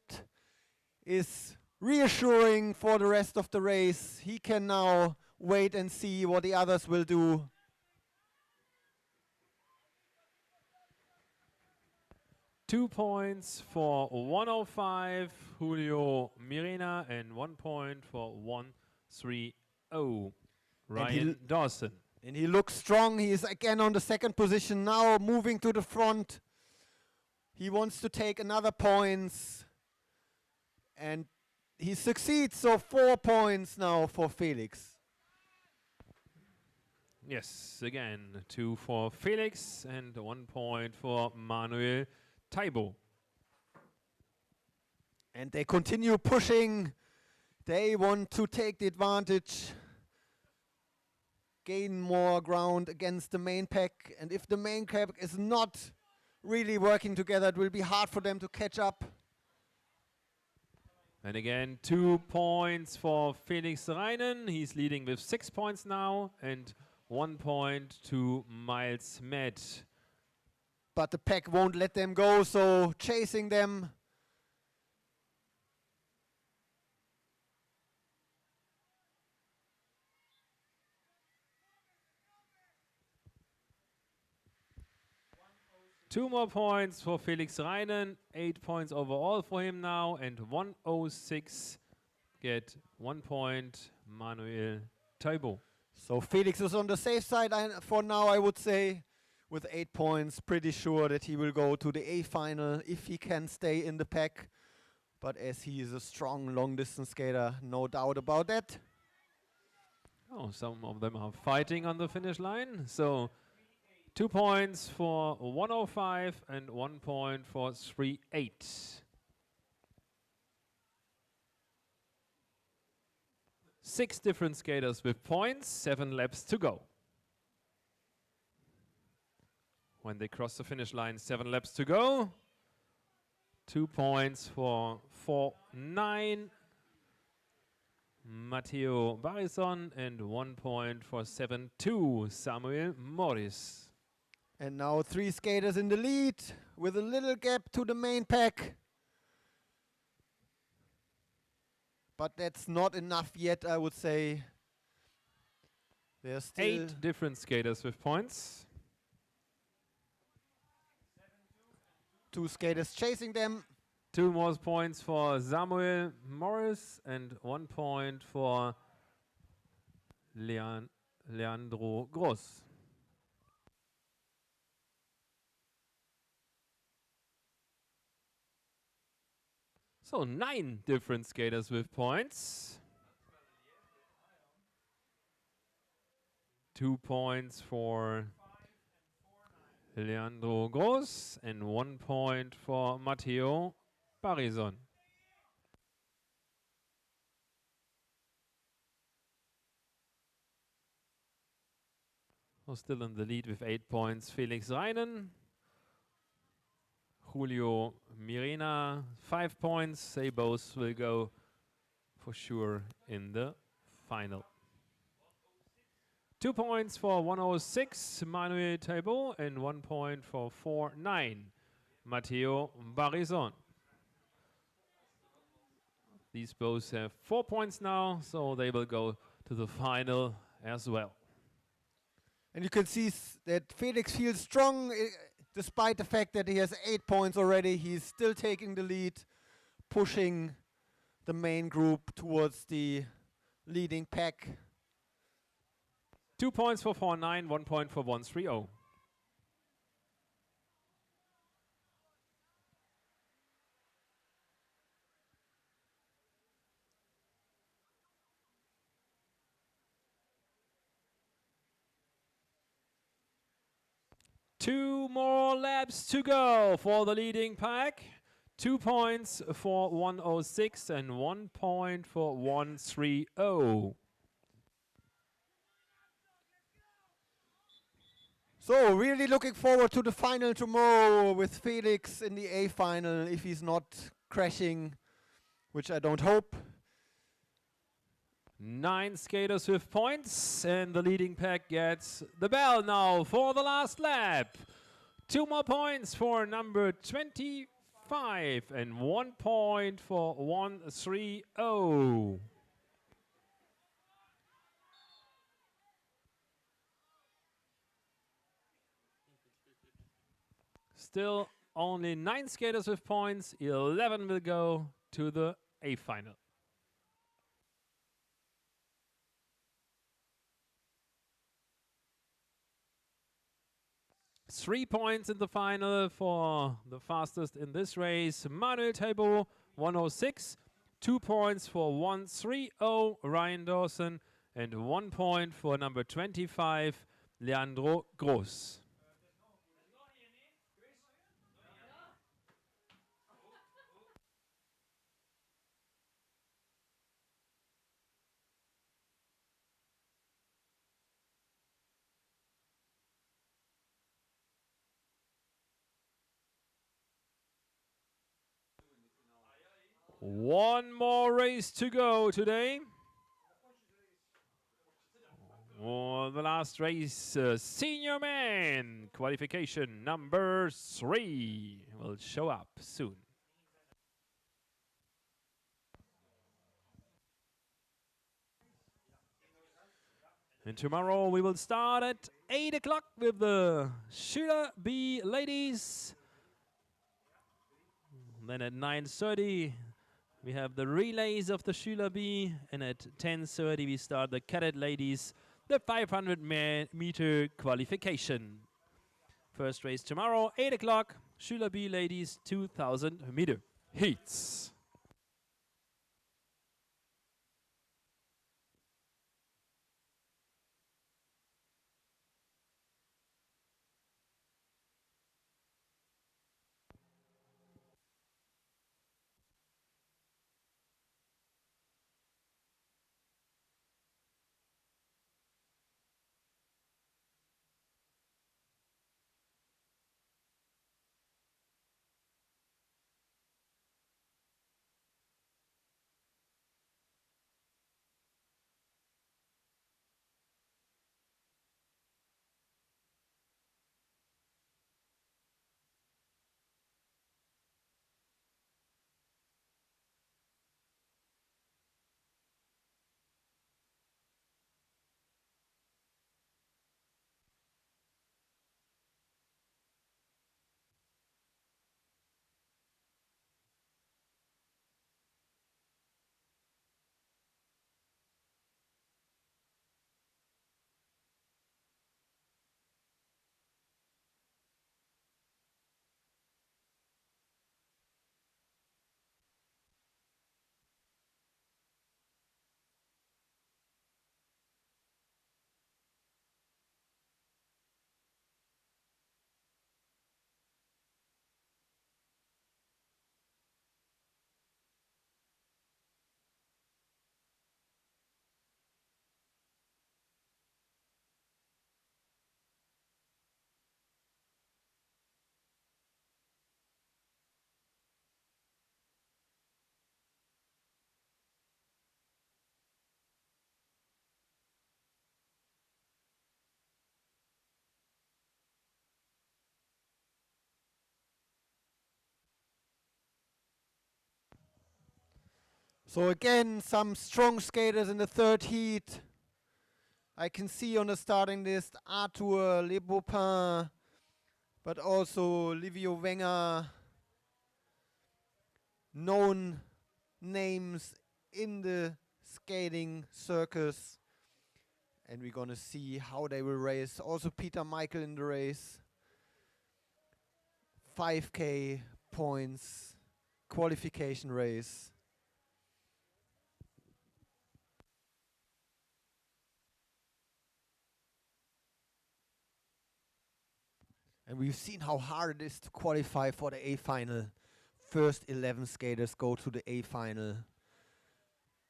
is reassuring for the rest of the race. He can now wait and see what the others will do. Two points for 105, Julio Mirena, and 1 point for 130, Ryan Dawson. And he looks strong. He is again on the second position now, moving to the front. He wants to take another points, and he succeeds. So 4 points now for Felix. Yes, again, 2 for Felix and 1 point for Manuel Taibo. And they continue pushing. They want to take the advantage, gain more ground against the main pack. And if the main pack is not really working together, it will be hard for them to catch up. And again, 2 points for Felix Reinen. He's leading with 6 points now, and 1 point to Miles Met. But the pack won't let them go, so chasing them. Two more points for Felix Reinen, 8 points overall for him now, and 106 get 1 point, Manuel Taibo. So Felix is on the safe side for now, I would say, with 8 points. Pretty sure that he will go to the A final if he can stay in the pack. But as he is a strong long distance skater, no doubt about that. Oh, some of them are fighting on the finish line. So 2 points for 105 and 1 point for 38. 6 different skaters with points, 7 laps to go. When they cross the finish line, 7 laps to go. 2 points for 4-9, Matteo Barison, and 1 point for 7-2, Samuel Morris. And now 3 skaters in the lead with a little gap to the main pack. But that's not enough yet, I would say. There's still 8 different skaters with points. 2 skaters chasing them. 2 more points for Samuel Morris and 1 point for Leandro Gross. So 9 different skaters with points. 2 points for Leandro Gross and 1 point for Matteo Barison. Still in the lead with 8 points, Felix Reinen. Julio Mirena, 5 points. They both will go for sure in the final. 2 points for 106, Manuel Taibo, and 1 point for 4-9, Matteo Barison. These both have 4 points now, so they will go to the final as well. And you can see that Felix feels strong, despite the fact that he has 8 points already. He's still taking the lead, pushing the main group towards the leading pack. 2 points for 4-9, 1 point for 130. 2 more laps to go for the leading pack. 2 points for 106 and 1 point for 130. So really looking forward to the final tomorrow with Felix in the A final if he's not crashing, which I don't hope. 9 skaters with points, and the leading pack gets the bell now for the last lap. 2 more points for number 25 and 1 point for 130. Still only 9 skaters with points. 11 will go to the A final. Three points in the final for the fastest in this race. Manuel Taibo, 106. 2 points for 130, Ryan Dawson. And 1 point for number 25, Leandro Gross. One more race to go today. Oh, the last race, senior man, qualification number 3 will show up soon. And tomorrow we will start at 8 o'clock with the Schüler B ladies. Then at 9:30 we have the relays of the Schüler B, and at 10:30 we start the Cadet ladies, the 500 meter qualification. First race tomorrow, 8 o'clock, Schüler B ladies 2000 meter heats. So again, some strong skaters in the third heat. I can see on the starting list Arthur Le Beaupin, but also Livio Wenger. Known names in the skating circus. And we're going to see how they will race. Also Peter Michael in the race. 5K points, qualification race. And And we've seen how hard it is to qualify for the A final. First 11 skaters go to the A final.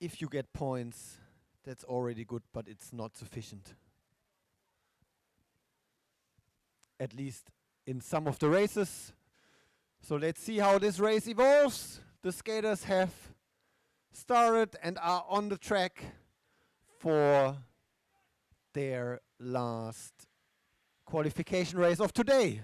If you get points, that's already good, but it's not sufficient. At least in some of the races. So let's see how this race evolves. The skaters have started and are on the track for their last qualification race of today.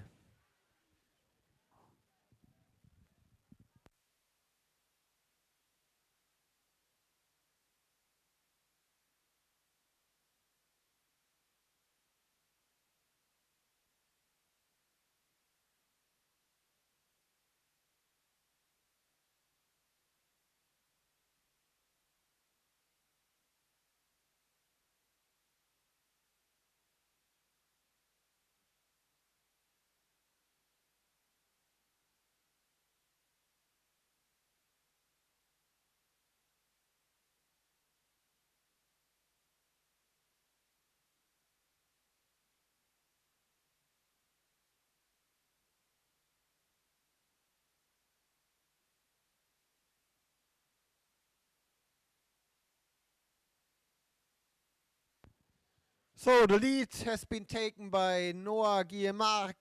So the lead has been taken by Noah Guillemarc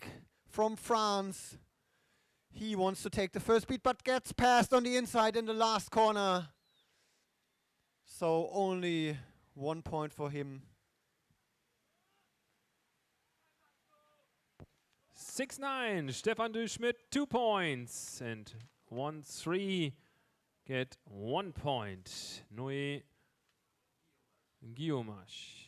from France. He wants to take the first beat, but gets passed on the inside in the last corner. So only 1 point for him. 6-9, Stefan Duschmidt, 2 points. And 1-3, get 1 point. Noé Guillaumache.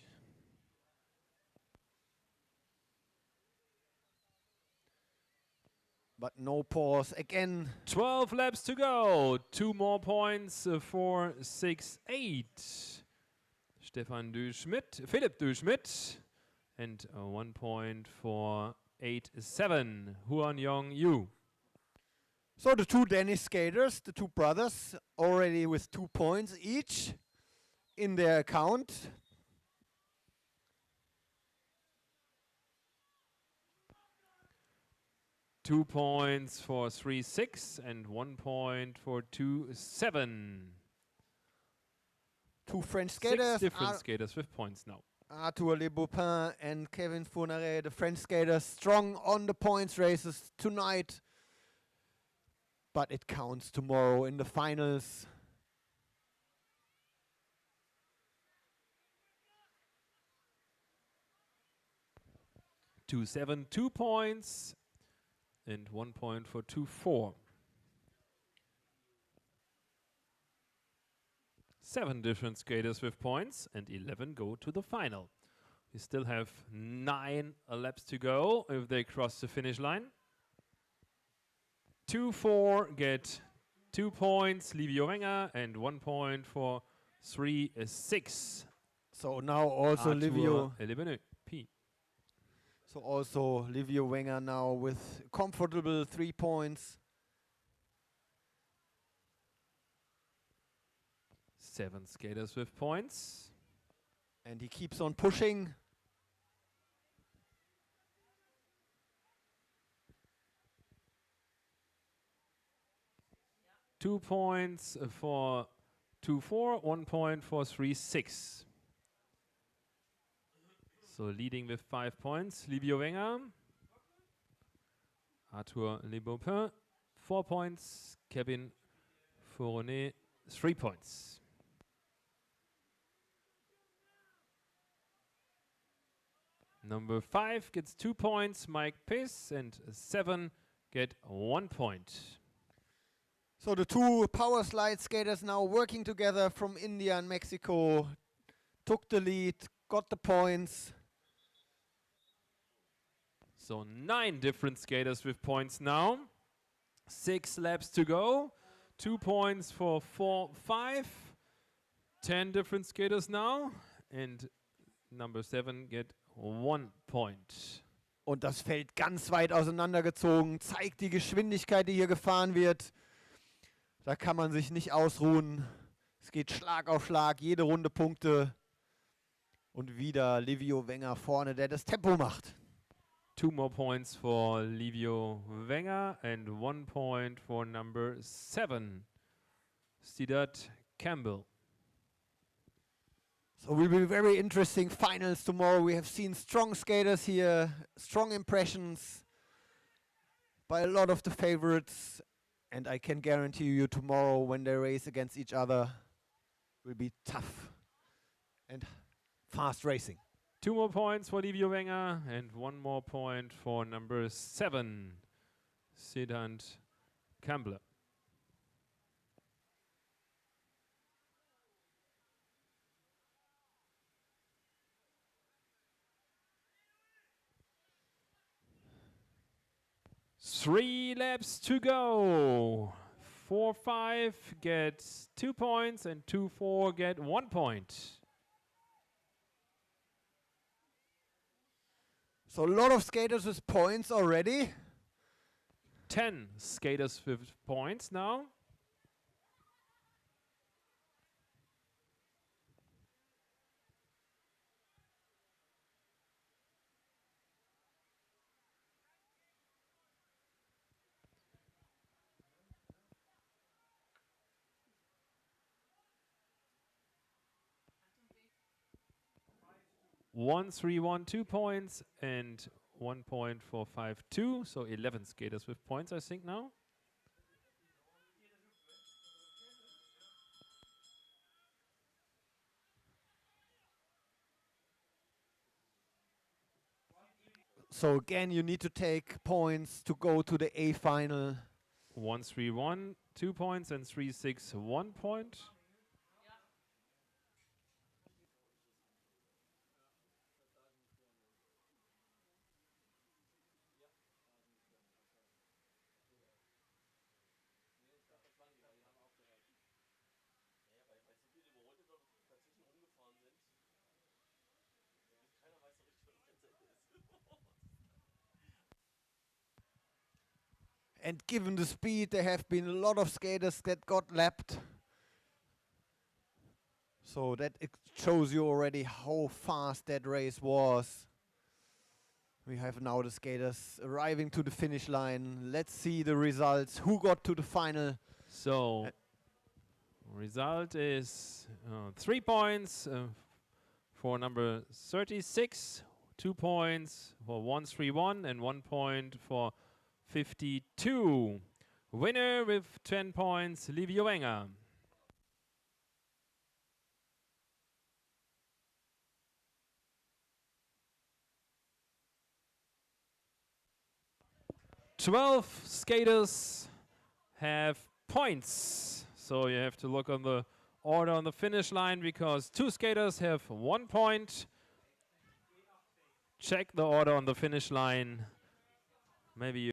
But no pause again. 12 laps to go. 2 more points for 6-8. Stefan Duschmidt, Philipp Duschmidt. And 1 point for 8-7. Huan Yong Yu. So the two Danish skaters, the two brothers, already with 2 points each in their account. Two points for 3-6 and 1 point for 2-7. Two French skaters. 6 different skaters with points now. Arthur Le Beaupin and Kevin Fourniret, the French skaters, strong on the points races tonight. But it counts tomorrow in the finals. Two 7, 2 points. And 1 point for 2-4. 7 different skaters with points and 11 go to the final. We still have 9 laps to go if they cross the finish line. 2-4 get 2 points, Livio Wenger, and 1 point for 3-6. So now also Livio. P. So also Livio Wenger now with comfortable 3 points. 7 skaters with points. And he keeps on pushing. Two points for 2-4, 1 point for 3-6. So leading with 5 points, Livio Wenger. Arthur Le Beaupin, 4 points. Kevin Fourniret, 3 points. Number 5 gets 2 points, Mike Piss, and 7 get 1 point. So the two power slide skaters now working together from India and Mexico took the lead, got the points. So 9 different skaters with points now. 6 laps to go. 2 points for 4, 5. 10 different skaters now. And number 7 get 1 point. Und das Feld ganz weit auseinandergezogen, zeigt die Geschwindigkeit, die hier gefahren wird. Da kann man sich nicht ausruhen. Es geht Schlag auf Schlag, jede Runde Punkte. Und wieder Livio Wenger vorne, der das Tempo macht. 2 more points for Livio Wenger and 1 point for number 7, Siddharth Campbell. So will be very interesting finals tomorrow. We have seen strong skaters here, strong impressions by a lot of the favorites, and I can guarantee you tomorrow when they race against each other will be tough and fast racing. 2 more points for Livio Wenger and 1 more point for number 7, Siddharth Campbell. Three laps to go. 4-5 gets 2 points and 2-4 get 1 point. So a lot of skaters with points already. 10 skaters with points now. One 3-1, 2 points and 1 point for 5-2. So 11 skaters with points, I think now. So again, you need to take points to go to the A final. 1-3-1, 2 points and 3-6, 1 point. And given the speed, there have been a lot of skaters that got lapped. So that shows you already how fast that race was. We have now the skaters arriving to the finish line. Let's see the results. Who got to the final? So result is 3 points for number 36, 2 points for 1-3-1 and 1 point for 52. Winner with 10 points, Livio Wenger. Twelve skaters have points. So you have to look on the order on the finish line because 2 skaters have 1 point. Check the order on the finish line. Maybe you